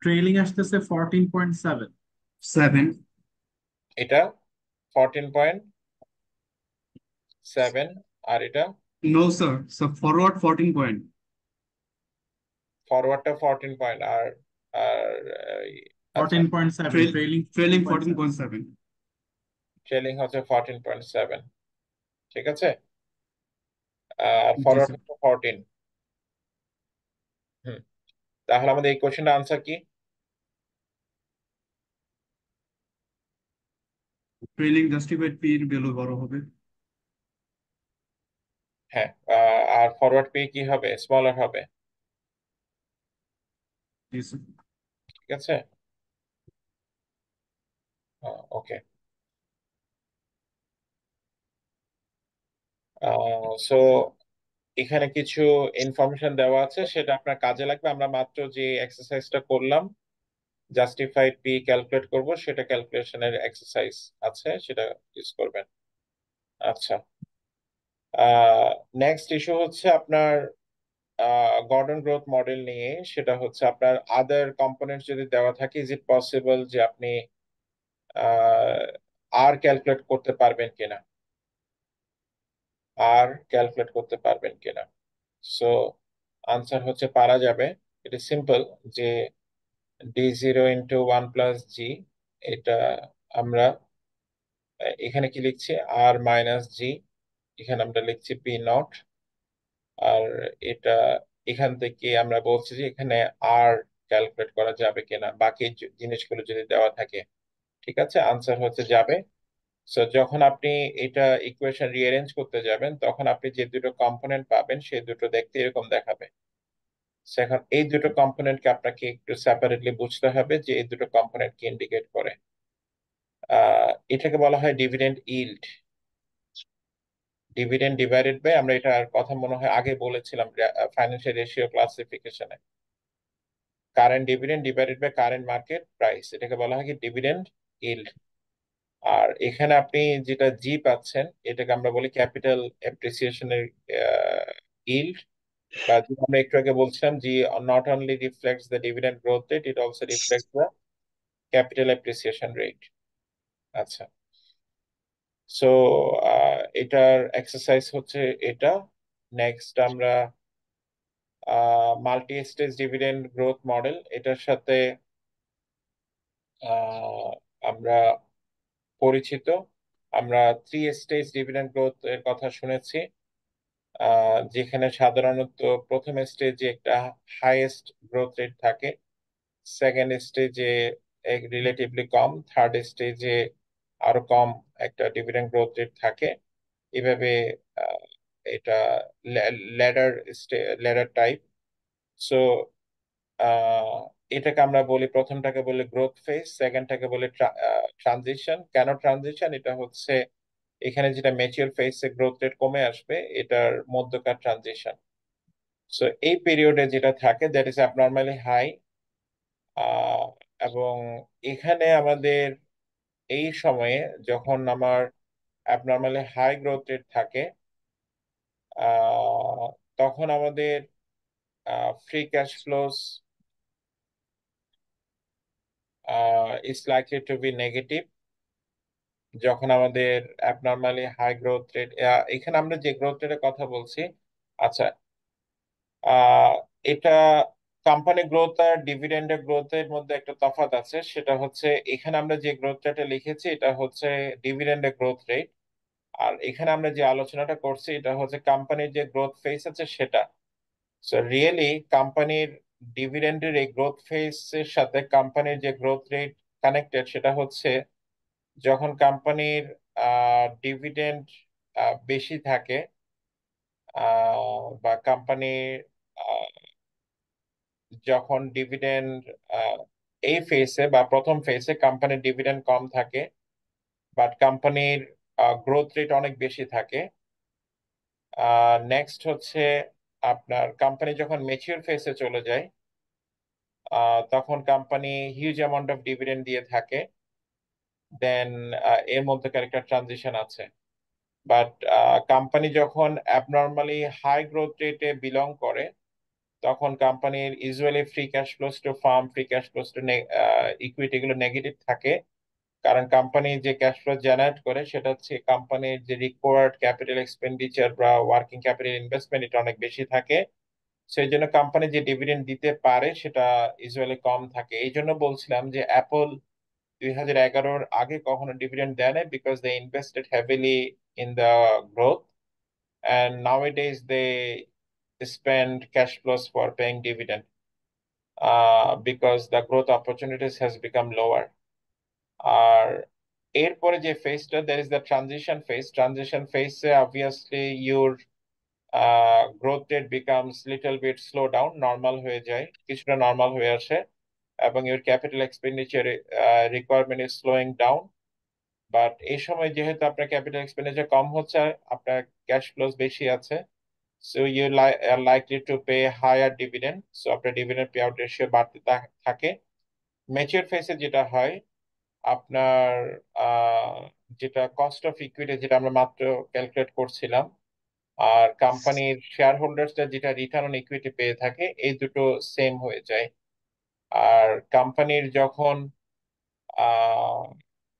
Trailing আসতেছে 14.7. 7. এটা 14.7, আর এটা No sir. So forward 14 point. ফরওয়ার্ডটা 14 point. আর আর আচ্ছা, 14.7. Trailing Trailing 14.7. 14.7. ট্রেলিং হচ্ছে 14.7, ঠিক আছে। আর জি ফরওয়ার্ড স্যার। হচ্ছে 14। হুম, তাহলে আমাদের এই কোশ্চেনটা আনসার কি? Trailing Justified P এর ভ্যালু বড় হবে। হ্যাঁ, আর ফরওয়ার্ড পে কি হবে? স্মলার হবে, জি স্যার। ঠিক আছে। ওকে, সো এখানে কিছু ইনফরমেশন দেওয়া আছে, সেটা আপনার কাজে লাগবে। আমরা মাত্র যে এক্সারসাইজটা করলাম, জাস্টিফাইড পি ক্যালকুলেট করব, সেটা ক্যালকুলেশনের এক্সারসাইজ আছে, সেটা ইউজ করবেন। আচ্ছা, নেক্সট ইস্যু হচ্ছে আপনার গর্ডন গ্রোথ মডেল নিয়ে, সেটা হচ্ছে আপনার আদার কম্পোনেন্ট যদি দেওয়া থাকে, ইজ ইট পসিবল যে আপনি আর ক্যালকুলেট করতে পারবেন কিনা, আর ক্যালকুলেট করতে পারবেন কিনা। সো আনসার হচ্ছে পারা যাবে। এটা সিম্পল, যে d0 × 1 + g, এটা আমরা এখানে কি লিখছি, r - g, এখানে আমরা লিখছি p0, আর এটা এখান থেকে আমরা বলছি যে এখানে আর ক্যালকুলেট করা যাবে কিনা বাকি জিনিসগুলো যদি দেওয়া থাকে। ঠিক আছে, আনসার হচ্ছে যাবে। সো যখন আপনি এটা ইকুয়েশন রিঅ্যারেঞ্জ করতে যাবেন, তখন আপনি যে দুটো কম্পোনেন্ট পাবেন সেই দুটো দেখতে এরকম দেখাবে। So এখন এই দুটো কম্পোনেন্টকে আপনাকে একটু সেপারেটলি বুঝতে হবে যে এই দুটো কম্পোনেন্ট কি ইন্ডিকেট করে। এটাকে বলা হয় dividend yield. Dividend divided by, আমরা এটার কথা মনে হয় আগে বলেছিলাম ফাইন্যান্সিয়াল রেশিও ক্লাসিফিকেশনে, current dividend divided by current market price, এটাকে বলা হয় কি ডিভিডেন্ড ইল্ড। আর এখানে আপনি যেটা জি পাচ্ছেন, এটাকে আমরা বলি ক্যাপিটাল এপ্রিসিয়েশনের ইল্ড, বা যেটা আমরা একটু আগে বলছিলাম, G not only reflects the dividend growth rate, it also reflects the capital appreciation rate. আচ্ছা, সো এটার এক্সারসাইজ হচ্ছে এটা। নেক্সট আমরা multi stage dividend growth model, এটার সাথে আমরা পরিচিত। আমরা 3 স্টেজ ডিভিডেন্ড গ্রোথ এর কথা শুনেছি, যেখানে সাধারণত প্রথম স্টেজে একটা হাইয়েস্ট গ্রোথ রেট থাকে, সেকেন্ড স্টেজে রিলেটিভলি কম, থার্ড স্টেজে আরো কম একটা ডিভিডেন্ড গ্রোথ রেট থাকে। এভাবে আহ, এটা ল্যাডার ল্যাডার টাইপ। সো এটাকে আমরা বলি, প্রথমটাকে বলি গ্রোথ ফেজ, সেকেন্ডটাকে বলি ট্রানজিশন। কেন ট্রানজিশন? এটা হচ্ছে এখানে যেটা ম্যাচিওর ফেজে গ্রোথ রেট কমে আসবে, এটার মধ্যকার ট্রানজিশন। সো এই পিরিয়ডে যেটা থাকে, দ্যাট ইজ অ্যাবনর্মালি হাই। এবং এখানে আমাদের এই সময়ে যখন আমার অ্যাবনর্মালি হাই গ্রোথ রেট থাকে, তখন আমাদের free cash flows is likely to be negative. যখন আমাদের অ্যাবনর্মালি হাই গ্রোথ রেট, এখানে আমরা যে গ্রোথ রেটের কথা বলছি, আচ্ছা, আহ, এটা কোম্পানি গ্রোথ আর ডিভিডেন্ডের গ্রোথের মধ্যে একটা তফাৎ আছে। সেটা হচ্ছে এখানে আমরা যে গ্রোথ রেটটা লিখেছি এটা হচ্ছে ডিভিডেন্ডের গ্রোথ রেট, আর এখানে আমরা যে আলোচনাটা করছি এটা হচ্ছে কোম্পানির যে গ্রোথ ফেজ আছে সেটা। সো রিয়েলি কোম্পানির ডিভিডেন্ডের এই গ্রোথ ফেজ এর সাথে কোম্পানির যে গ্রোথ রেট কানেক্টেড, সেটা হচ্ছে যখন কোম্পানির ডিভিডেন্ড বেশি থাকে, বা কোম্পানির যখন ডিভিডেন্ড এই ফেসে বা প্রথম ফেসে কোম্পানির ডিভিডেন্ড কম থাকে, বাট কোম্পানির গ্রোথ রেট অনেক বেশি থাকে। নেক্সট হচ্ছে আপনার কোম্পানি যখন ম্যাচিউর ফেসে চলে যায়, তখন company huge amount of dividend দিয়ে থাকে, দেন এর মধ্যেকার একটা ট্রানজিশন আছে। বাট কোম্পানি যখন অ্যাবনর্মালি হাই গ্রোথ রেটে বিলং করে, তখন কোম্পানির usually free cash flows to firm, free cash flows to equity এগুলো নেগেটিভ থাকে। কারণ কোম্পানি যে ক্যাশ ফ্লো জেনারেট করে সেটা হচ্ছে কোম্পানির যে রিকোয়ার্ড ক্যাপিটাল এক্সপেন্ডিচার বা ওয়ার্কিং ক্যাপিটাল ইনভেস্টমেন্ট, এটা অনেক বেশি থাকে। সেই জন্য কোম্পানি যে ডিভিডেন্ড দিতে পারে সেটা ইউজুয়ালি কম থাকে। এই জন্য বলছিলাম যে অ্যাপল 2011-র আগে কখনো ডিভিডেন্ড দেয় না, because they invested heavily in the growth, and nowadays they spend cash flows for paying dividend, because the growth opportunities has become lower. আর এরপরে যে ফেজটা, that is the transition phase. Transition ফেজে obviously your growth rate becomes little bit slow down, normal হয়ে যায়, কিছুটা normal হয়ে আসে, এবং your capital expenditure requirement is slowing down. But এই সময় যেহেতু আপনার ক্যাপিটাল এক্সপেন্ডিচার কম হচ্ছে, আপনার ক্যাশ ফ্লোস বেশি আছে, so you are likely to pay higher dividend, so আপনার ডিভিডেন্ড পে আউট রেশিও বাড়তে থাকে। ম্যাচিউর ফেজে যেটা হয়, আপনার যেটা কস্ট অফ ইকুইটি, যেটা আমরা মাত্র ক্যালকুলেট করছিলাম, আর কোম্পানির শেয়ার হোল্ডার্সরা যেটা রিটার্ন অন ইকুইটি পেয়ে থাকে, এই দুটো সেম হয়ে যায়। আর কোম্পানির যখন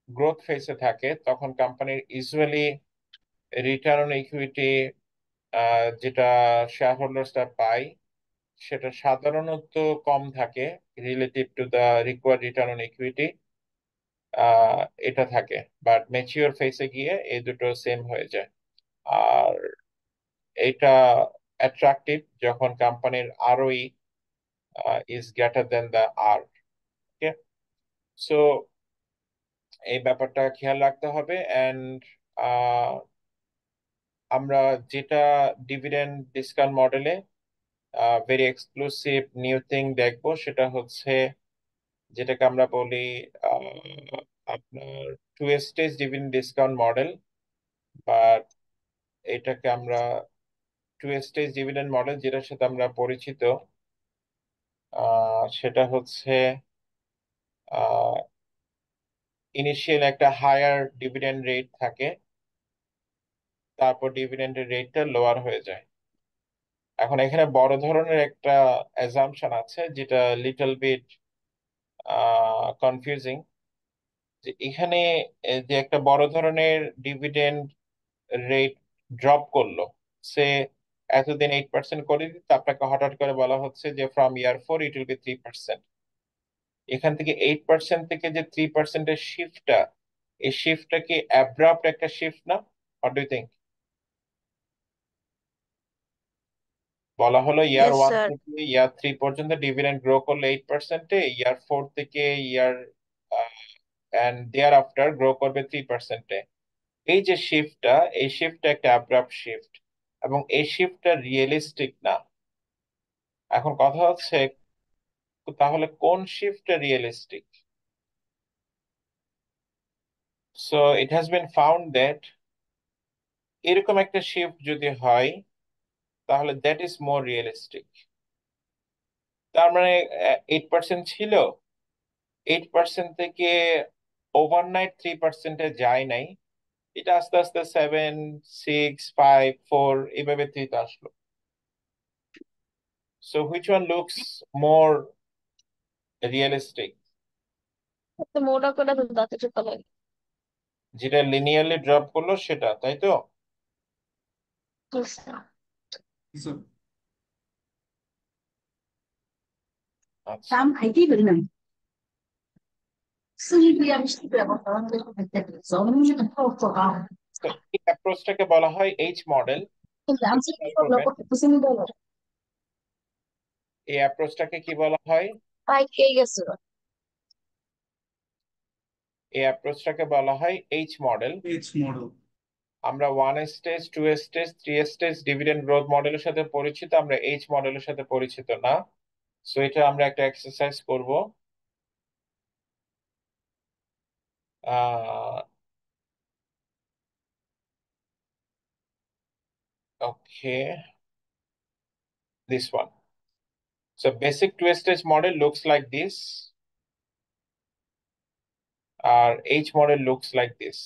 গ্রোথ ফেসে থাকে তখন কোম্পানির ইউজুয়ালি রিটার্ন অন ইকুইটি যেটা শেয়ার হোল্ডার্সরা পায় সেটা সাধারণত কম থাকে relative to the required return on equity, এটা থাকে। বাট ম্যাচিওর ফেসে গিয়ে এই দুটো সেম হয়ে যায়। আর এটা অ্যাট্রাকটিভ যখন কোম্পানির ROE is greater than the R. Okay, so এই ব্যাপারটা খেয়াল রাখতে হবে। অ্যান্ড আমরা যেটা ডিভিডেন্ড ডিসকাউন্ট মডেলে ভেরি এক্সক্লুসিভ নিউ থিং দেখবো সেটা হচ্ছে যেটাকে আমরা বলি আপনার two stage dividend discount model, বা এটাকে আমরা টু স্টেজ ডিভিডেন্ড মডেল যেটার সাথে আমরা পরিচিত, সেটা হচ্ছে ইনিশিয়াল একটা হায়ার ডিভিডেন্ড রেট থাকে, তারপর ডিভিডেন্ডের রেটটা লোয়ার হয়ে যায়। এখন এখানে বড় ধরনের একটা অ্যাজাম্পশন আছে যেটা লিটল বিট কনফিউজিং, যে এখানে যে একটা বড় ধরনের ডিভিডেন্ড রেট ড্রপ করলো, সে এতদিন 8% করে দিত, আপনাকে হঠাৎ করে বলা হচ্ছে যে from year 4 it will be 3%। এখান থেকে 8% থেকে যে 3%-এর শিফটটা, এই শিফটটা কি অ্যাব্রাপ্ট একটা শিফট না? What do you think? বলা হলো ইয়ার Yes, 1 sir. থেকে ইয়ার 3 পর্যন্ত ডিভিডেন্ড গ্রো করলে 8%-এ, ইয়ার 4 থেকে ইয়ার অ্যান্ড দেয়ার আফটার গ্রো করবে 3%-এ। এই যে শিফটটা, এই শিফটটা একটা অ্যাব্রাপ্ট শিফট, এবং এই শিফটটা রিয়েলিস্টিক না। এখন কথা হচ্ছে তাহলে কোন শিফটটা realistic? So it has been found that এরকম একটা শিফট যদি হয় তাহলে দ্যাট ইজ মোর রিয়েলিস্টিক। তার মানে 8% ছিল, 8% থেকে ওভারনাইট 3%-এ যায় নাই, এটা আস্তে আস্তে 7, 6, 5, 4 এইভাবে 3-তে আসলো। So which one looks more realistic? তো মোটা করে তো দাঁতে চোখা লাগে। যেটা লিনিয়ারলি ড্রপ করলো সেটা, তাই তো? Yes, sir. So, আচ্ছা, তো এই অ্যাপ্রোচটাকে বলা হয় এইচ মডেল। এই অ্যাপ্রোচটাকে কি বলা হয়? পাই খেয়ে গেছে। এই অ্যাপ্রোচটাকে বলা হয় এইচ মডেল। H model. আমরা 1 stage, 2 stage, 3 stage dividend growth মডেলের সাথে পরিচিত, আমরা এইচ মডেলের সাথে পরিচিত না। সো এটা আমরা একটা এক্সারসাইজ করব। ওকে, this one. So basic two-stage model looks like this, R H model looks like this.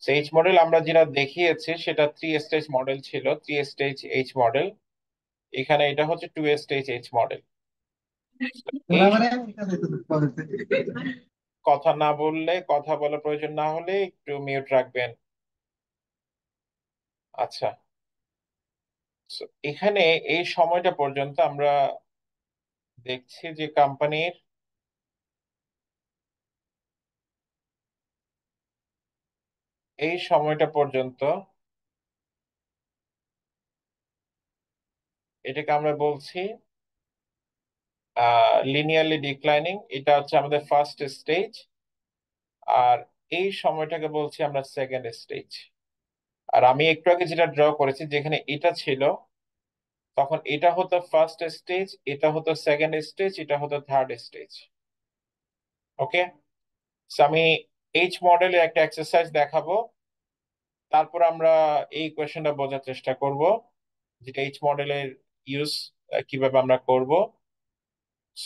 So H model আমরা যেটা দেখিয়েছি সেটা 3 স্টেজ মডেল ছিল, 3 স্টেজ H মডেল। এখানে এটা হচ্ছে 2 স্টেজ H মডেল। কথা না বললে, কথা বলার প্রয়োজন না হলে একটু মিউট রাখবেন। আচ্ছা, So এখানে এই সময়টা পর্যন্ত আমরা দেখছি যে কোম্পানির এই সময়টা পর্যন্ত এটাকে আমরা বলছি লিনিয়ারলি ডিক্লাইনিং, এটা হচ্ছে আমাদের ফার্স্ট স্টেজ। আর এই সময়টাকে বলছি আমরা সেকেন্ড স্টেজ। আর আমি একটু আগে যেটা ড্র করেছি, যেখানে এটা ছিল তখন এটা হতো ফার্স্ট স্টেজ, এটা হতো সেকেন্ড স্টেজ, এটা হতো থার্ড স্টেজ। ওকে, আমি এইচ মডেলের একটা এক্সারসাইজ দেখাবো, তারপর আমরা এই কোয়েশ্চেনটা বোঝার চেষ্টা করব যেটা এইচ মডেলের ইউজ কিভাবে আমরা করব।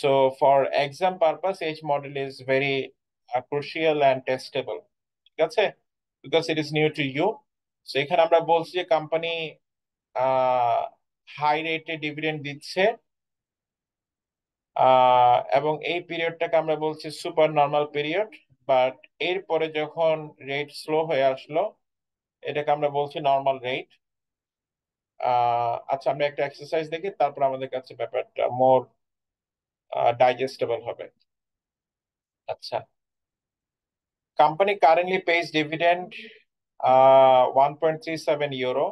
So for exam purpose, H model is very crucial and testable. ঠিক আছে? Because it is new to you. তো এখানে আমরা বলছি যে কোম্পানি হাই রেটে ডিভিডেন্ড দিচ্ছে, এবং এই পিরিয়ডটাকে আমরা বলছি সুপার নর্মাল পিরিয়ড। বাট এরপরে যখন রেট স্লো হয়ে আসলো, এটাকে আমরা বলছি নর্মাল রেট। আচ্ছা, আমরা একটা এক্সারসাইজ দেখি, তারপর আমাদের কাছে ব্যাপারটা মোর ডাইজেস্টেবল হবে। আচ্ছা, company currently page dividend 1.37 euro.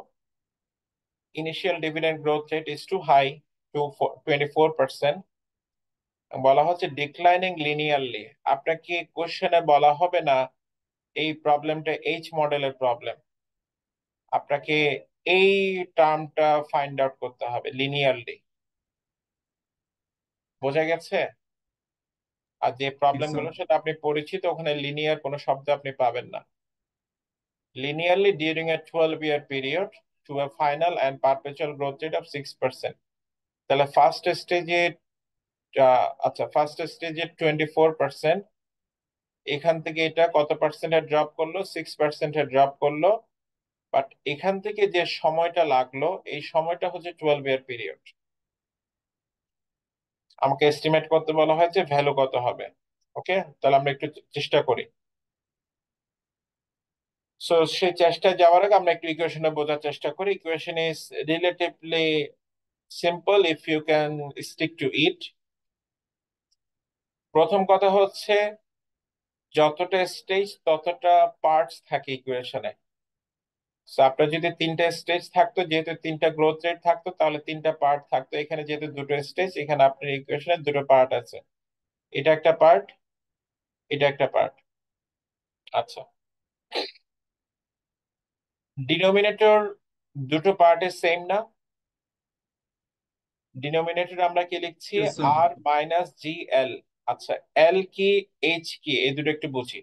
Initial dividend growth rate is too high to 24%. বলা হচ্ছে ডিক্লাইনিং লিনিয়ারলি। আপনাকে কোশ্চেনে বলা হবে না এই প্রবলেমটা এইচ মডেলের প্রবলেম, আপনাকে এই টার্মটা ফাইন্ড আউট করতে হবে লিনিয়ারলি। বোঝা গেছে? আর যে প্রবলেম গুলোর সাথে আপনি পরিচিত, ওখানে লিনিয়ার কোনো শব্দ আপনি পাবেন না। Linearly during a 12-year period to a final and perpetual growth rate of 6%. তাহলে ফার্স্ট স্টেজে, আচ্ছা ফার্স্ট স্টেজে 24%, এখান থেকে এটা কত পার্সেন্টে ড্রপ করলো? 6%-এ ড্রপ করলো। বাট এখান থেকে যে সময়টা লাগলো, এই সময়টা হচ্ছে 12-year পিরিয়ড। আমাকে এস্টিমেট করতে বলা হয়েছে ভ্যালু কত হবে। ওকে, তাহলে আমরা একটু চেষ্টা করি। সো সেই চেষ্টায় যাওয়ার আগে আমরা একটু ইকুয়েশনে বোঝার চেষ্টা করি। Equation is relatively simple if you can stick to it. প্রথম কথা হচ্ছে যতটা স্টেজ ততটা পার্টস থাকে ইকুয়েশনে। আপনার যদি 3টা স্টেজ থাকতো, যেহেতু 3টা গ্রোথ রেট থাকতো, তাহলে 3টা পার্ট থাকতো। এখানে যেহেতু 2টো স্টেজ, এখানে আপনার ইকুয়েশনে 2টো পার্ট আছে। এটা একটা পার্ট, এটা একটা পার্ট। আচ্ছা, ডিনোমিনেটর দুটো পার্টের সেম না? ডিনোমিনেটর আমরা কি লিখছি? Yes, sir. আর মাইনাস জি এল। আচ্ছা, এল কি এইচ কি, এই দুটো একটু বুঝি।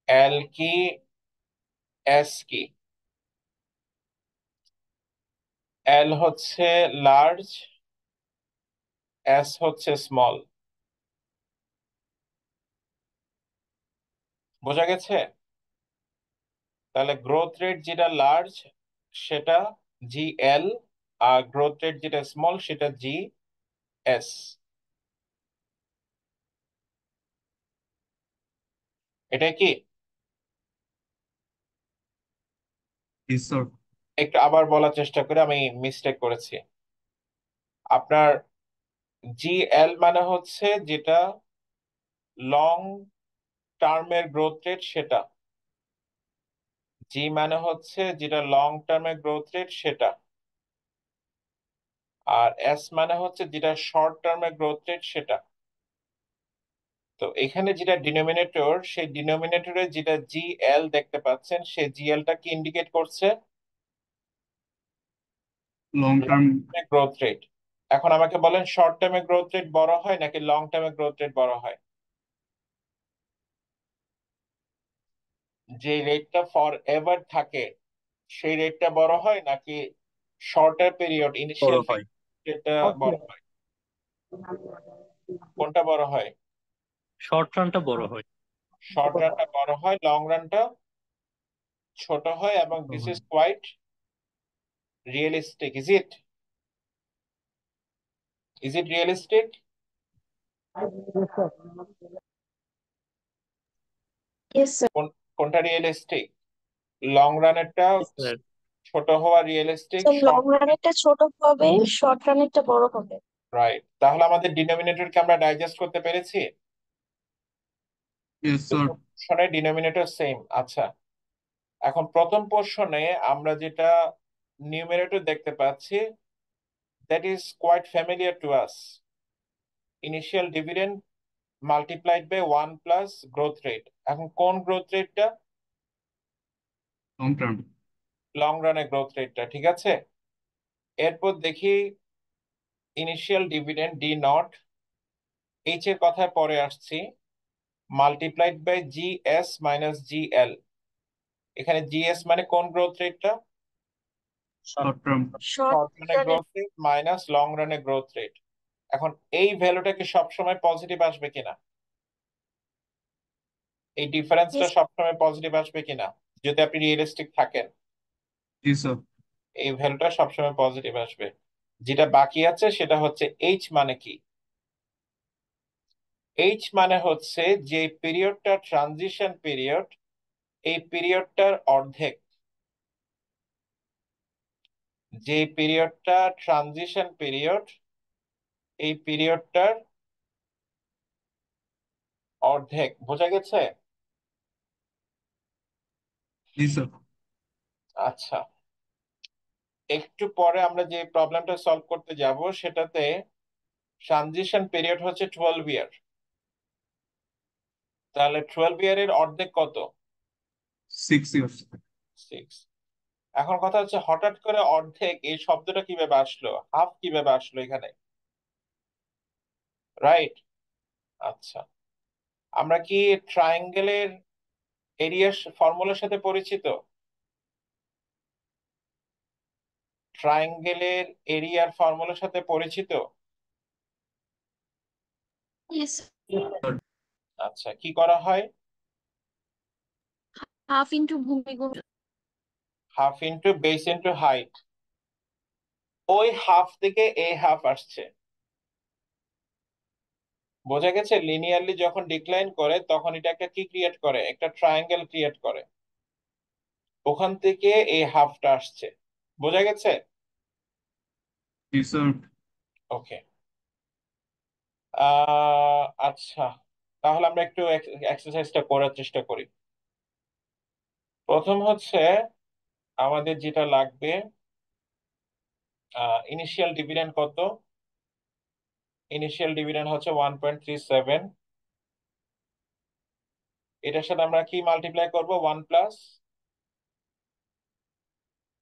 এল কি, এস কি? এল হচ্ছে লার্জ, এস হচ্ছে স্মল। বোঝা গেছে? তাহলে গ্রোথ রেট যেটা লার্জ সেটা জি এল, আর গ্রোথ রেট যেটা স্মল সেটা জি এস। এটা কি? Yes, sir. একটু আবার বলার চেষ্টা করে, আমি মিস্টেক করেছি। আপনার জি এল মানে হচ্ছে যেটা লং টার্মের গ্রোথ রেট সেটা, জি মানে হচ্ছে যেটা লং টার্মের গ্রোথ রেট সেটা, আর এস মানে হচ্ছে যেটা শর্ট টার্মের গ্রোথ রেট সেটা। তো এখানে যেটা ডিনোমিনেটর, সেই ডিনোমিনেটরে যেটা জি এল দেখতে পাচ্ছেন, সেই জি এলটা কি ইন্ডিকেট করছে? Long term growth rate. এখন আমাকে বলেন শর্ট টার্মে গ্রোথ রেট বড় হয় নাকি লং টার্মে গ্রোথ রেট বড় হয়? যে রেটটা ফর এভার থাকে সেই রেটটা বড় হয় নাকি শর্টার পিরিয়ড ইনিশিয়াল রেটটা বড় হয়? কোনটা বড় হয়? শর্ট রানটা বড় হয়। শর্ট রানটা বড় হয়, লং রানটা ছোট হয়, এবং this is quite realistic. Is it realistic? Yes, sir. কোনটা রিয়েলিস্টিক? লং রানেরটা স্যার ছোট হওয়া realistic, So long short. run একটা ছোট হবে, short run একটা বড় হবে। রাইট। তাহলে আমাদের ডিনোমিনেটরকে আমরা ডাইজেস্ট করতে পেরেছি। Yes, sir. পোর্শনে ডিনোমিনেটর সেম। আচ্ছা, এখন প্রথম পোর্শনে আমরা যেটা নিউমারেটর দেখতে পাচ্ছি, that is quite familiar to us. Initial dividend multiplied by 1 plus growth rate. এখন কোন গ্রোথ রেটটা? লং টার্ম লং রানে গ্রোথ রেটটা, ঠিক আছে। এরপর দেখি initial dividend D naught, H এর কথায় পরে আসছি, multiplied by G S minus G L. এখানে জি এস মানে কোন গ্রোথ রেটটা? শর্ট টার্ম Short শর্ট রানে run growth rate minus long রানে গ্রোথ রেট। এখন এই ভ্যালুটা কি সবসময় পজিটিভ আসবে কিনা, এই ডিফারেন্সটা Yes. সবসময় পজিটিভ আসবে কিনা, যদি আপনি রিয়েলিস্টিক থাকেন জি স্যার। এই ভ্যালুটা সবসময় পজিটিভ আসবে। যেটা বাকি আছে সেটা হচ্ছে এইচ মানে কি। এইচ মানে হচ্ছে যে পিরিয়ডটা ট্রানজিশন পিরিয়ড, এই পিরিয়ডটার অর্ধেক, যে পিরিয়ডটা ট্রানজিশন পিরিয়ড এই পিরিয়ডটার অর্ধেক। বোঝা গেছে? জি স্যার। আচ্ছা, একটু পরে আমরা যে প্রবলেমটা সলভ করতে যাব সেটাতে ট্রানজিশন পিরিয়ড হচ্ছে 12 ইয়ার। তাহলে 12 ইয়ারের অর্ধেক কত? 6 ইয়ার্স। 6। এখন কথা হচ্ছে হঠাৎ করে অর্ধেক এই শব্দটা কিভাবে আসলো, হাফ কিভাবে আসলো এখানে, রাইট? আচ্ছা, আমরা কি ট্রায়াঙ্গেলের এরিয়া ফর্মুলার সাথে পরিচিত? ট্রায়াঙ্গেলের এরিয়ার ফর্মুলার সাথে পরিচিত? Yes. আচ্ছা, কি করা হয়? Half into ভূমি গুণ half into base into height. ওই হাফ থেকে এই হাফ আসছে। বোঝা গেছে? লিনিয়ারলি যখন ডিক্লাইন করে তখন এটা একটা কি ক্রিয়েট করে, একটা ট্রায়াঙ্গেল ক্রিয়েট করে, ওখান থেকে এই হাফটা আসছে। বোঝা গেছে? জি স্যার। ওকে। আচ্ছা, তাহলে আমরা একটু এক্সারসাইজটা করার চেষ্টা করি। প্রথম হচ্ছে আমাদের যেটা লাগবে, ইনিশিয়াল ডিভিডেন্ড কত? ইনিশিয়াল ডিভিডেন্ড হচ্ছে 1.37। এটার সাথে আমরা কি মাল্টিপ্লাই করব? 1 প্লাস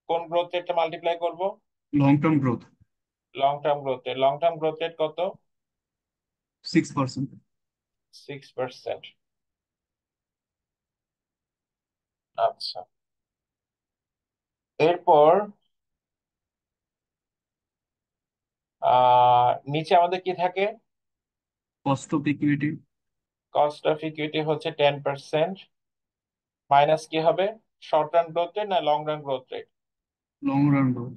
কোন গ্রোথ রেটটা মাল্টিপ্লাই করব? Long term growth long term growth rate. Long term growth rate কত? 6%। 6%। আচ্ছা, এরপর নিচে আমাদের কি থাকে? Cost of equity cost of equity হচ্ছে 10%, মাইনাস কি হবে? শর্ট রান গ্রোথ রেট না long run growth rate? Long run growth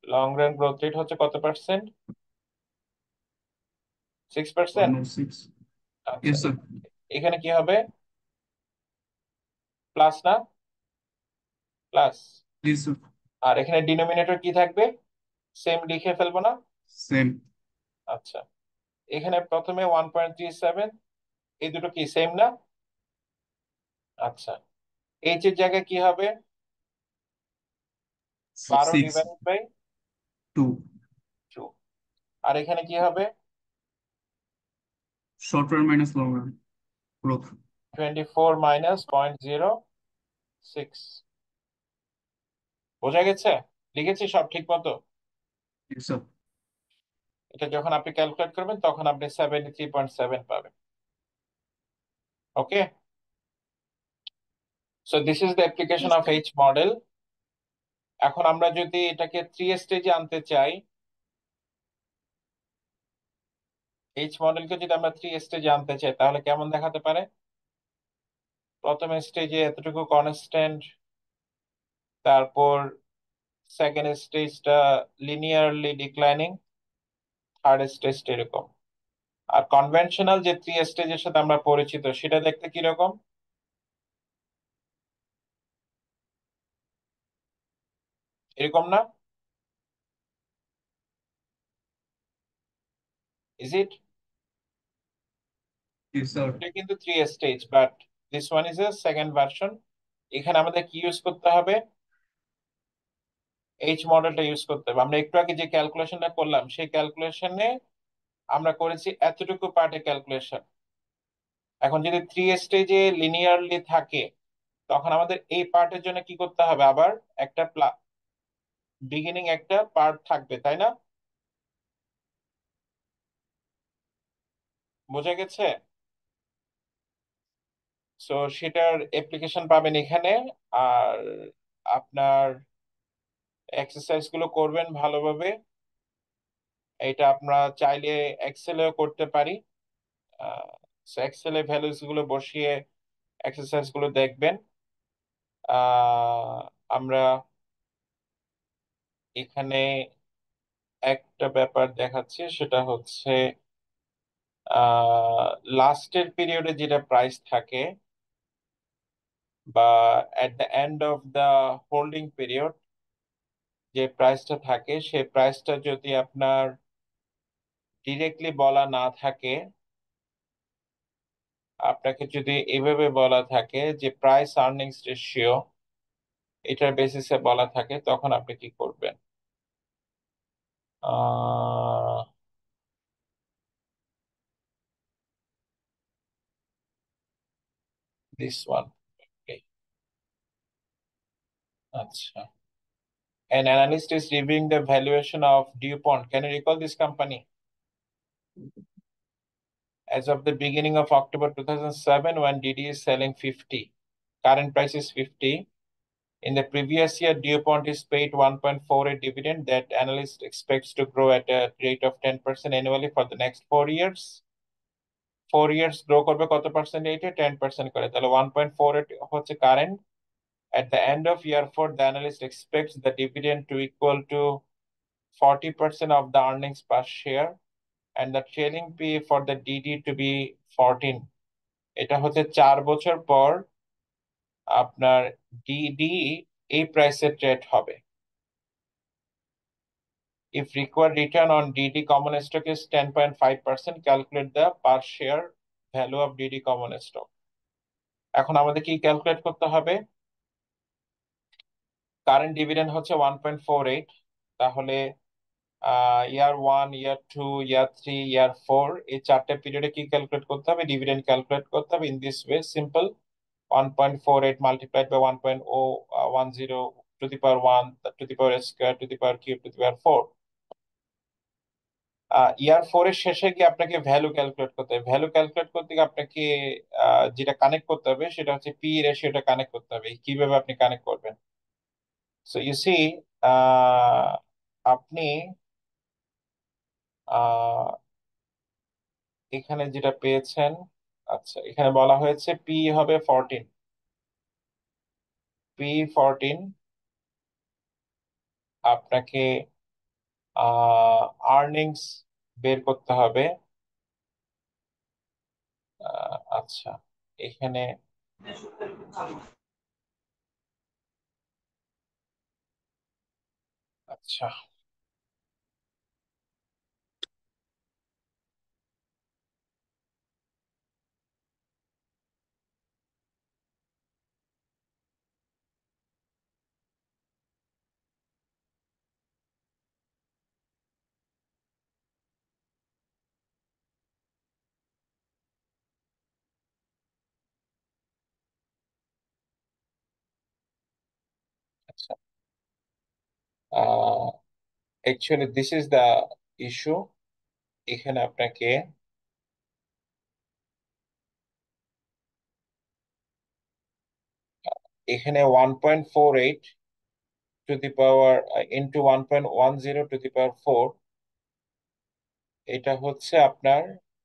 long run growth rate হচ্ছে কত পার্সেন্ট? 6%। 106। আচ্ছা, ইয়েস স্যার। এখানে কি হবে? প্লাস না? প্লাস। জি স্যার। আর এখানে ডিনোমিনেটর কি থাকবে? সেম লিখে ফেলবো না? সেম। আচ্ছা, এখানে প্রথমে 1.37, এই দুটো কি সেম না? আচ্ছা, এইচ এর জায়গায় কি হবে? 12 6 ডিভাইডেড বাই 2। 2। আর এখানে কি হবে? Short run minus long run growth. 24 minus 0.06। বোঝা গেছে? লিখেছি সব ঠিক মতো? জি স্যার। এটা যখন আপনি ক্যালকুলেট করবেন তখন আপনি 73.7 পাবেন। Okay, so this is the application Yes, of H model. এখন আমরা যদি এটাকে 3 স্টেজে আনতে চাই, এইচ মডেলকে যদি আমরা 3 স্টেজে আনতে চাই তাহলে কেমন দেখাতে পারে? প্রথম স্টেজে এতটুকু কনস্ট্যান্ট, তারপর সেকেন্ড স্টেজটা লিনিয়ারলি ডিক্লাইনিং, থার্ড স্টেজটা এরকম। আর কনভেনশনাল যে 3 স্টেজের সাথে আমরা পরিচিত সেটা দেখতে কিরকম? এরকম না? Is it? G sir. এটা কিন্তু 3 stage, but this one is a second version. এখানে আমাদের কি ইউজ করতে হবে? এইচ মডেলটা ইউজ করতে হবে। আমরা একটু আগে যে ক্যালকুলেশনটা করলাম সেই ক্যালকুলেশনে আমরা করেছি এতটুকু পার্টে ক্যালকুলেশন। এখন যদি 3 স্টেজে লিনিয়ারলি থাকে তখন আমাদের এই পার্টের জন্য কি করতে হবে? আবার একটা বিগিনিং একটা পার্ট থাকবে, তাই না? বোঝা গেছে? সো সেটার অ্যাপ্লিকেশন পাবেন এখানে। আর আপনার এক্সারসাইজ গুলো করবেন ভালোভাবে, এটা আমরা চাইলে এক্সেলেও করতে পারি। এক্সেলে ভ্যালুস গুলো বসিয়ে এক্সারসাইজ গুলো দেখবেন। আমরা এখানে একটা ব্যাপার দেখাচ্ছি, সেটা হচ্ছে লাস্টের পিরিয়ডে যেটা প্রাইস থাকে বা at the end of the holding period যে প্রাইসটা থাকে, সেই প্রাইসটা যদি আপনার ডিরেক্টলি বলা না থাকে, আপনাকে যদি এভাবে বলা থাকে যে প্রাইস আর্নিংস রেশিও, এটার বেসিসে বলা থাকে, তখন আপনি কি করবেন? This one. আচ্ছা, an analyst is reviewing the valuation of DuPont. Can you recall this company? As of the beginning of October 2007, when DD is selling 50, current price is 50. In the previous year, DuPont is paid 1.48 dividend that analyst expects to grow at a rate of 10% annually for the next 4 years. 4 years grow করবে কত percent রেটে? 10% করে। তাহলে 1.48 হচ্ছে current. At the end of year 4, the analyst expects the dividend to equal to 40% of the earnings per share and the trailing P for the DD to be 14. এটা হচ্ছে 4 বছর পর আপনার ডিডি এই প্রাইসে ট্রেড হবে। If required return on DD common stock is 10.5%, calculate the per share value of DD common stock. এখন আমাদের কি ক্যালকুলেট করতে হবে? কারেন্ট ডিভিডেন্ড হচ্ছে 1.48, তাহলে ইয়ার 1, ইয়ার 2, ইয়ার 3, ইয়ার 4, এই 4টে পিরিয়ডে কি ক্যালকুলেট করতে হবে? ডিভিডেন্ড ক্যালকুলেট করতে হবে in this way, simple. 1.48 multiplied by 1.010 to the power 1 to the power square to the power cube to the power 4. ইয়ার 4 এর শেষে গিয়ে আপনাকে ভ্যালু ক্যালকুলেট করতে হবে। ভ্যালু ক্যালকুলেট করতে গিয়ে আপনাকে যেটা কানেক্ট করতে হবে সেটা হচ্ছে পি রেশিওটা কানেক্ট করতে হবে। কিভাবে আপনি কানেক্ট করবেন? সো ইউ সি, আপনি এখানে যেটা পেয়েছেন, আচ্ছা এখানে বলা হয়েছে পি হবে 14। পি 14 আপনাকে আর্নিংস বের করতে হবে। আচ্ছা, এখানে আচ্ছা আচ্ছা actually this is the issue. এখানে আপনাকে এখানে 1.48 to the power into 1.10 to the power 4, এটা হচ্ছে আপনার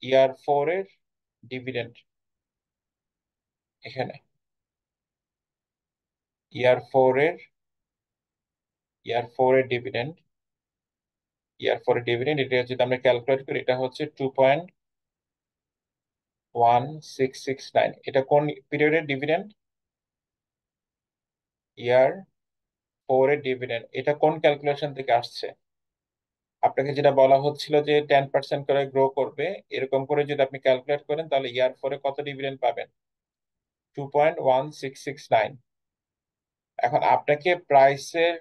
ইয়ার 4 এর ডিভিডেন্ড। এখানে ইয়ার 4 এর ডিভিডেন্ড, এটা যদি আমরা ক্যালকুলেট করি, এটা হচ্ছে 2.1669। এটা কোন পিরিয়ডের ডিভিডেন্ড? ইয়ার 4 এর ডিভিডেন্ড। এটা কোন ক্যালকুলেশন থেকে আসছে? আপনাকে যেটা বলা হচ্ছিল যে 10% করে গ্রো করবে, এরকম করে যদি আপনি ক্যালকুলেট করেন তাহলে ইয়ার 4 এ কত ডিভিডেন্ড পাবেন? 2.1669। এখন আপনাকে প্রাইসের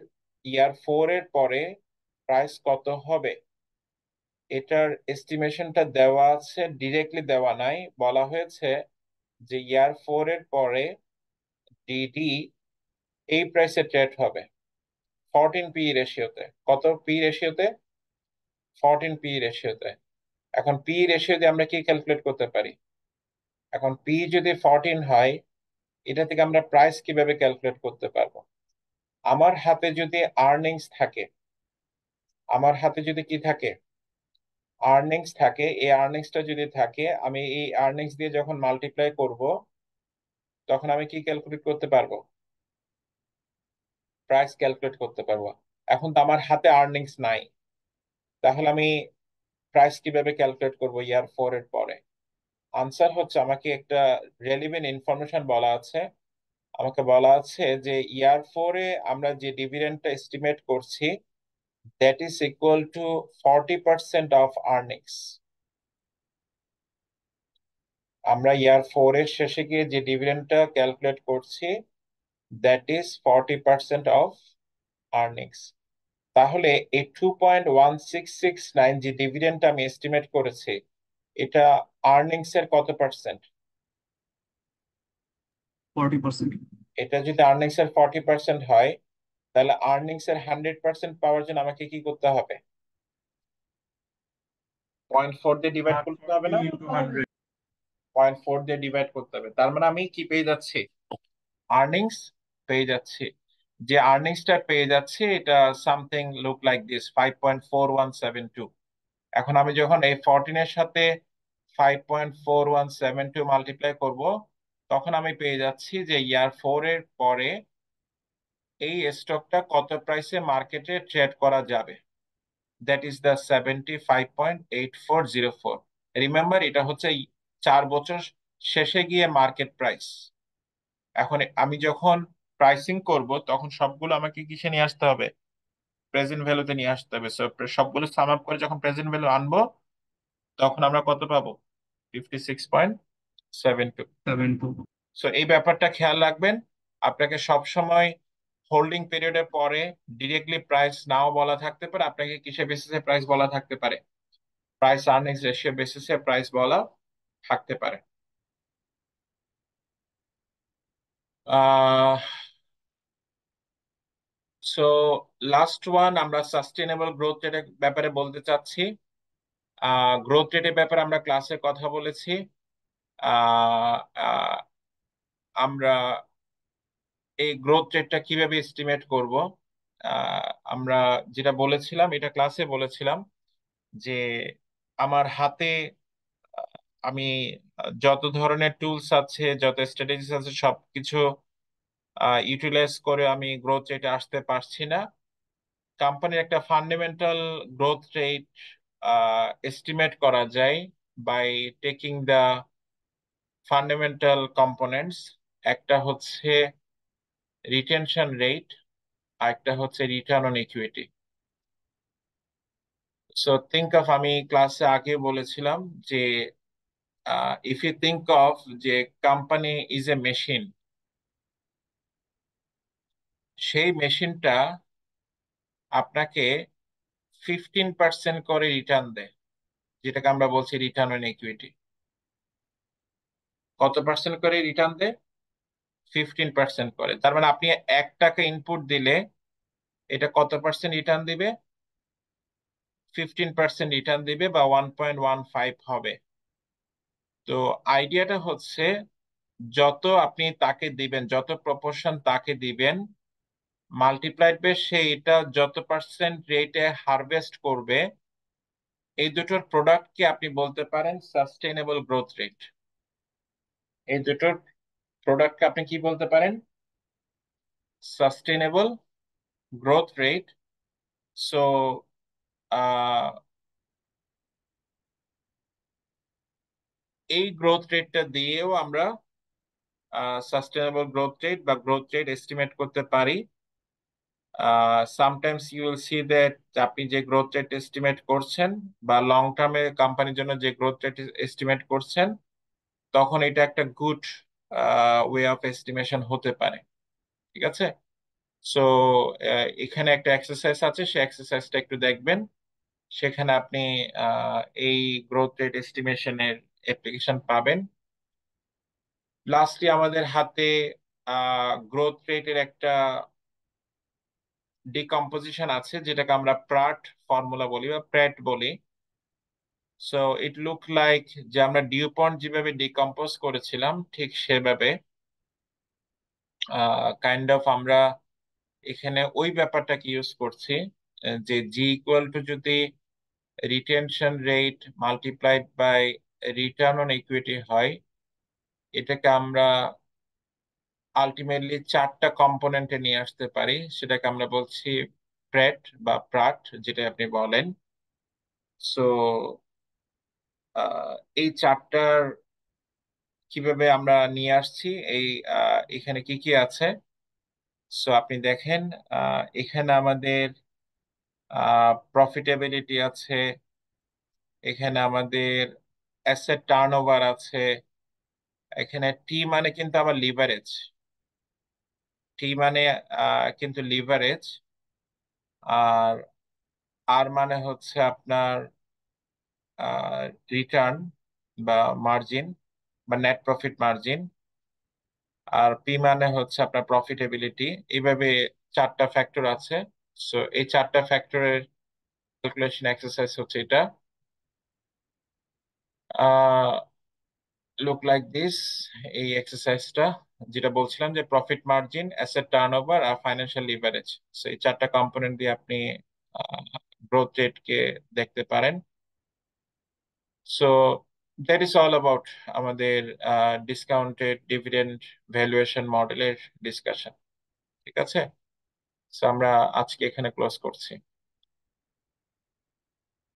ইয়ার 4 এর পরে প্রাইস কত হবে এটার এস্টিমেশনটা দেওয়া আছে, ডিরেক্টলি দেওয়া নাই। বলা হয়েছে যে ইয়ার 4 এর পরে ডিডি এই প্রাইসে ট্রেড হবে 14 পি রেশিওতে। কত পি রেশিওতে? 14 পি রেশিওতে। এখন পি রেশিও দিয়ে আমরা কি ক্যালকুলেট করতে পারি? এখন পি যদি 14 হয়, এটা থেকে আমরা প্রাইস কিভাবে ক্যালকুলেট করতে পারবো? আমার হাতে যদি আর্নিংস থাকে, আমার হাতে যদি কি থাকে? আর্নিংস থাকে, এই আর্নিংসটা যদি থাকে, আমি এই আর্নিংস দিয়ে যখন মাল্টিপ্লাই করব তখন আমি কি ক্যালকুলেট করতে পারবো? প্রাইস ক্যালকুলেট করতে পারবো। এখন তো আমার হাতে আর্নিংস নাই, তাহলে আমি প্রাইস কিভাবে ক্যালকুলেট করব ইয়ার 4 এর পরে? আনসার হচ্ছে, আমাকে একটা রেলিভেন্ট ইনফরমেশন বলা আছে। আমাকে বলা আছে যে ইয়ার 4 এ আমরা যে ডিভিডেন্ডটা এস্টিমেট করছি, that is equal two 40% of earnings. আমরা ইয়ার 4 এর শেষে গিয়ে যে ডিভিডেন্ডটা ক্যালকুলেট করছি, দ্যাট ইজ 40% অফ আর্নিংস। তাহলে এই 2.1669 যে ডিভিডেন্ডটা আমি এস্টিমেট করেছি, এটা আর্নিংস এর কত পার্সেন্ট? 40%। এটা যদি আর্নিংস এর 40% হয়, তাহলে আর্নিংস এর 100% পাওয়ার জন্য আমাকে কি করতে হবে? 0.4 দিয়ে ডিভাইড করতে হবে না? 100 0.4 দিয়ে ডিভাইড করতে হবে। তার মানে আমি কি পেয়ে যাচ্ছি? আর্নিংস পেয়ে যাচ্ছি। যে আর্নিংসটা পেয়ে যাচ্ছি, এটা সামথিং লুক লাইক দিস, 5.4172। এখন আমি যখন এই 14 এর সাথে 5.4172 মাল্টিপ্লাই করব, তখন আমি পেয়ে যাচ্ছি যে ইয়ার 4 এর পরে এই স্টকটা কত প্রাইসে মার্কেটে ট্রেড করা যাবে। That is the 75.8404। রিমেম্বার, এটা হচ্ছে 4 বছর শেষে গিয়ে মার্কেট প্রাইস। এখন আমি যখন প্রাইসিং করব, তখন সবগুলো আমাকে কিসে নিয়ে আসতে হবে? প্রেজেন্ট ভ্যালুতে নিয়ে আসতে হবে। সবগুলো সাম আপ করে যখন প্রেজেন্ট ভ্যালু আনবো, তখন আমরা কত পাবো? 56.72। 72। সো এই ব্যাপারটা খেয়াল রাখবেন। আপনাকে সব সময় হোল্ডিং পিরিয়ডের পরে ডিরেক্টলি প্রাইস নাও বলা থাকতে পারে, আপনাকে কিসের বেসিসে প্রাইস বলা থাকতে পারে? প্রাইস আর্নিংস রেশিও বেসিসে প্রাইস বলা থাকতে পারে। আহ সো লাস্ট ওয়ান, আমরা সাস্টেনেবল গ্রোথ রেটের ব্যাপারে বলতে চাচ্ছি। গ্রোথ রেটের ব্যাপারে আমরা ক্লাসে কথা বলেছি। আহ, আহ, আমরা এই গ্রোথ রেটটা কিভাবে এস্টিমেট করব? আমরা যেটা বলেছিলাম, এটা ক্লাসে বলেছিলাম যে আমার হাতে আমি যত ধরনের টুলস আছে, যত স্ট্র্যাটেজিস আছে, সবকিছু ইউটিলাইজ করে আমি গ্রোথ রেটে আসতে পারছি না। কোম্পানির একটা ফান্ডামেন্টাল গ্রোথ রেট এস্টিমেট করা যায় by taking the fundamental components. একটা হচ্ছে রিটেনশন রেট, আর একটা হচ্ছে return on equity. So think of, আমি ক্লাসে আগে বলেছিলাম যে ইফ ইউ থিঙ্ক অফ যে কোম্পানি ইজ এ মেশিন, সেই মেশিনটা আপনাকে 15% করে রিটার্ন দেয়, যেটাকে আমরা বলছি রিটার্ন অন ইকুইটি। কত পার্সেন্ট করে রিটার্ন দেয়? 15% করে। তার মানে আপনি 1 টাকা ইনপুট দিলে এটা কত পার্সেন্ট রিটার্ন দিবে? 15% রিটার্ন দিবে, বা 1.15 হবে। তো আইডিয়াটা হচ্ছে, যত আপনি তাকে দিবেন, যত প্রপোর্শন তাকে দিবেন, মাল্টিপ্লাইড বাই সে এটা যত পার্সেন্ট রেটে হারভেস্ট করবে, এই দুটোর প্রোডাক্টকে আপনি বলতে পারেন সাস্টেইনেবল গ্রোথ রেট। এই দুটোর প্রোডাক্টকে আপনি কি বলতে পারেন? Sustainable growth rate. সো এই গ্রোথ রেটটা দিয়েও আমরা সাস্টেইনেবল গ্রোথ রেট বা গ্রোথ রেট এস্টিমেট করতে পারি। Sometimes you will see that আপনি যে গ্রোথ রেট এস্টিমেট করছেন, বা লং টার্মে কোম্পানির জন্য যে গ্রোথ রেট এস্টিমেট করছেন, তখন এটা একটা গুড ওয়ে অফ এস্টিমেশন হতে পারে। ঠিক আছে? সো এখানে একটা এক্সারসাইজ আছে, সেই এক্সারসাইজটা একটু দেখবেন। সেখানে আপনি এই গ্রোথ রেট এস্টিমেশনের অ্যাপ্লিকেশন পাবেন। লাস্টলি আমাদের হাতে গ্রোথ রেটের একটা ডিকম্পোজিশন আছে, যেটাকে আমরা প্রাট ফর্মুলা বলি বা প্র্যাট বলি। সো ইট লুক লাইক যে আমরা ডিউপন্ট যেভাবে ডিকম্পোজ করেছিলাম, ঠিক সেভাবে কাইন্ড অফ আমরা এখানে ওই ব্যাপারটাকে ইউজ করছি, যে জি ইকুয়াল টু যদি retention rate multiplied by return on equity হয়, এটাকে আমরা আলটিমেটলি 4টা কম্পোনেন্টে নিয়ে আসতে পারি। সেটাকে আমরা বলছি প্রেট বা প্রাট, যেটা আপনি বলেন। সো এই 4টার কিভাবে আমরা নিয়ে আসছি, এখানে কি কি আছে। সো আপনি দেখেন, এখানে আমাদের প্রফিটেবিলিটি আছে, এখানে আমাদের অ্যাসেট টার্নওভার আছে, এখানে টি মানে কিন্তু আমার লিভারেজ, টি মানে কিন্তু লিভারেজ, আর আর মানে হচ্ছে আপনার রিটার্ন বা মার্জিন বা নেট প্রফিট মার্জিন, আর পি মানে হচ্ছে আপনার প্রফিটেবিলিটি। এইভাবে 4টা ফ্যাক্টর আছে। সো এই 4টা ফ্যাক্টরের ক্যালকুলেশন এক্সারসাইজ হচ্ছে এটা। লুক লাইক দিস, এই এক্সারসাইজটা যেটা বলছিলাম যে প্রফিট মার্জিন, অ্যাসেট টার্নওভার আর ফাইন্যান্সিয়াল লিভারেজ। সো এই 4টা কম্পোনেন্ট দিয়ে আপনি গ্রোথ রেটকে দেখতে পারেন। So that is all about আমাদের ডিসকাউন্টেড ডিভিডেন্ড ভ্যালুয়েশন মডেলের ডিসকাশন। ঠিক আছে, সো আমরা আজকে এখানে ক্লোজ করছি।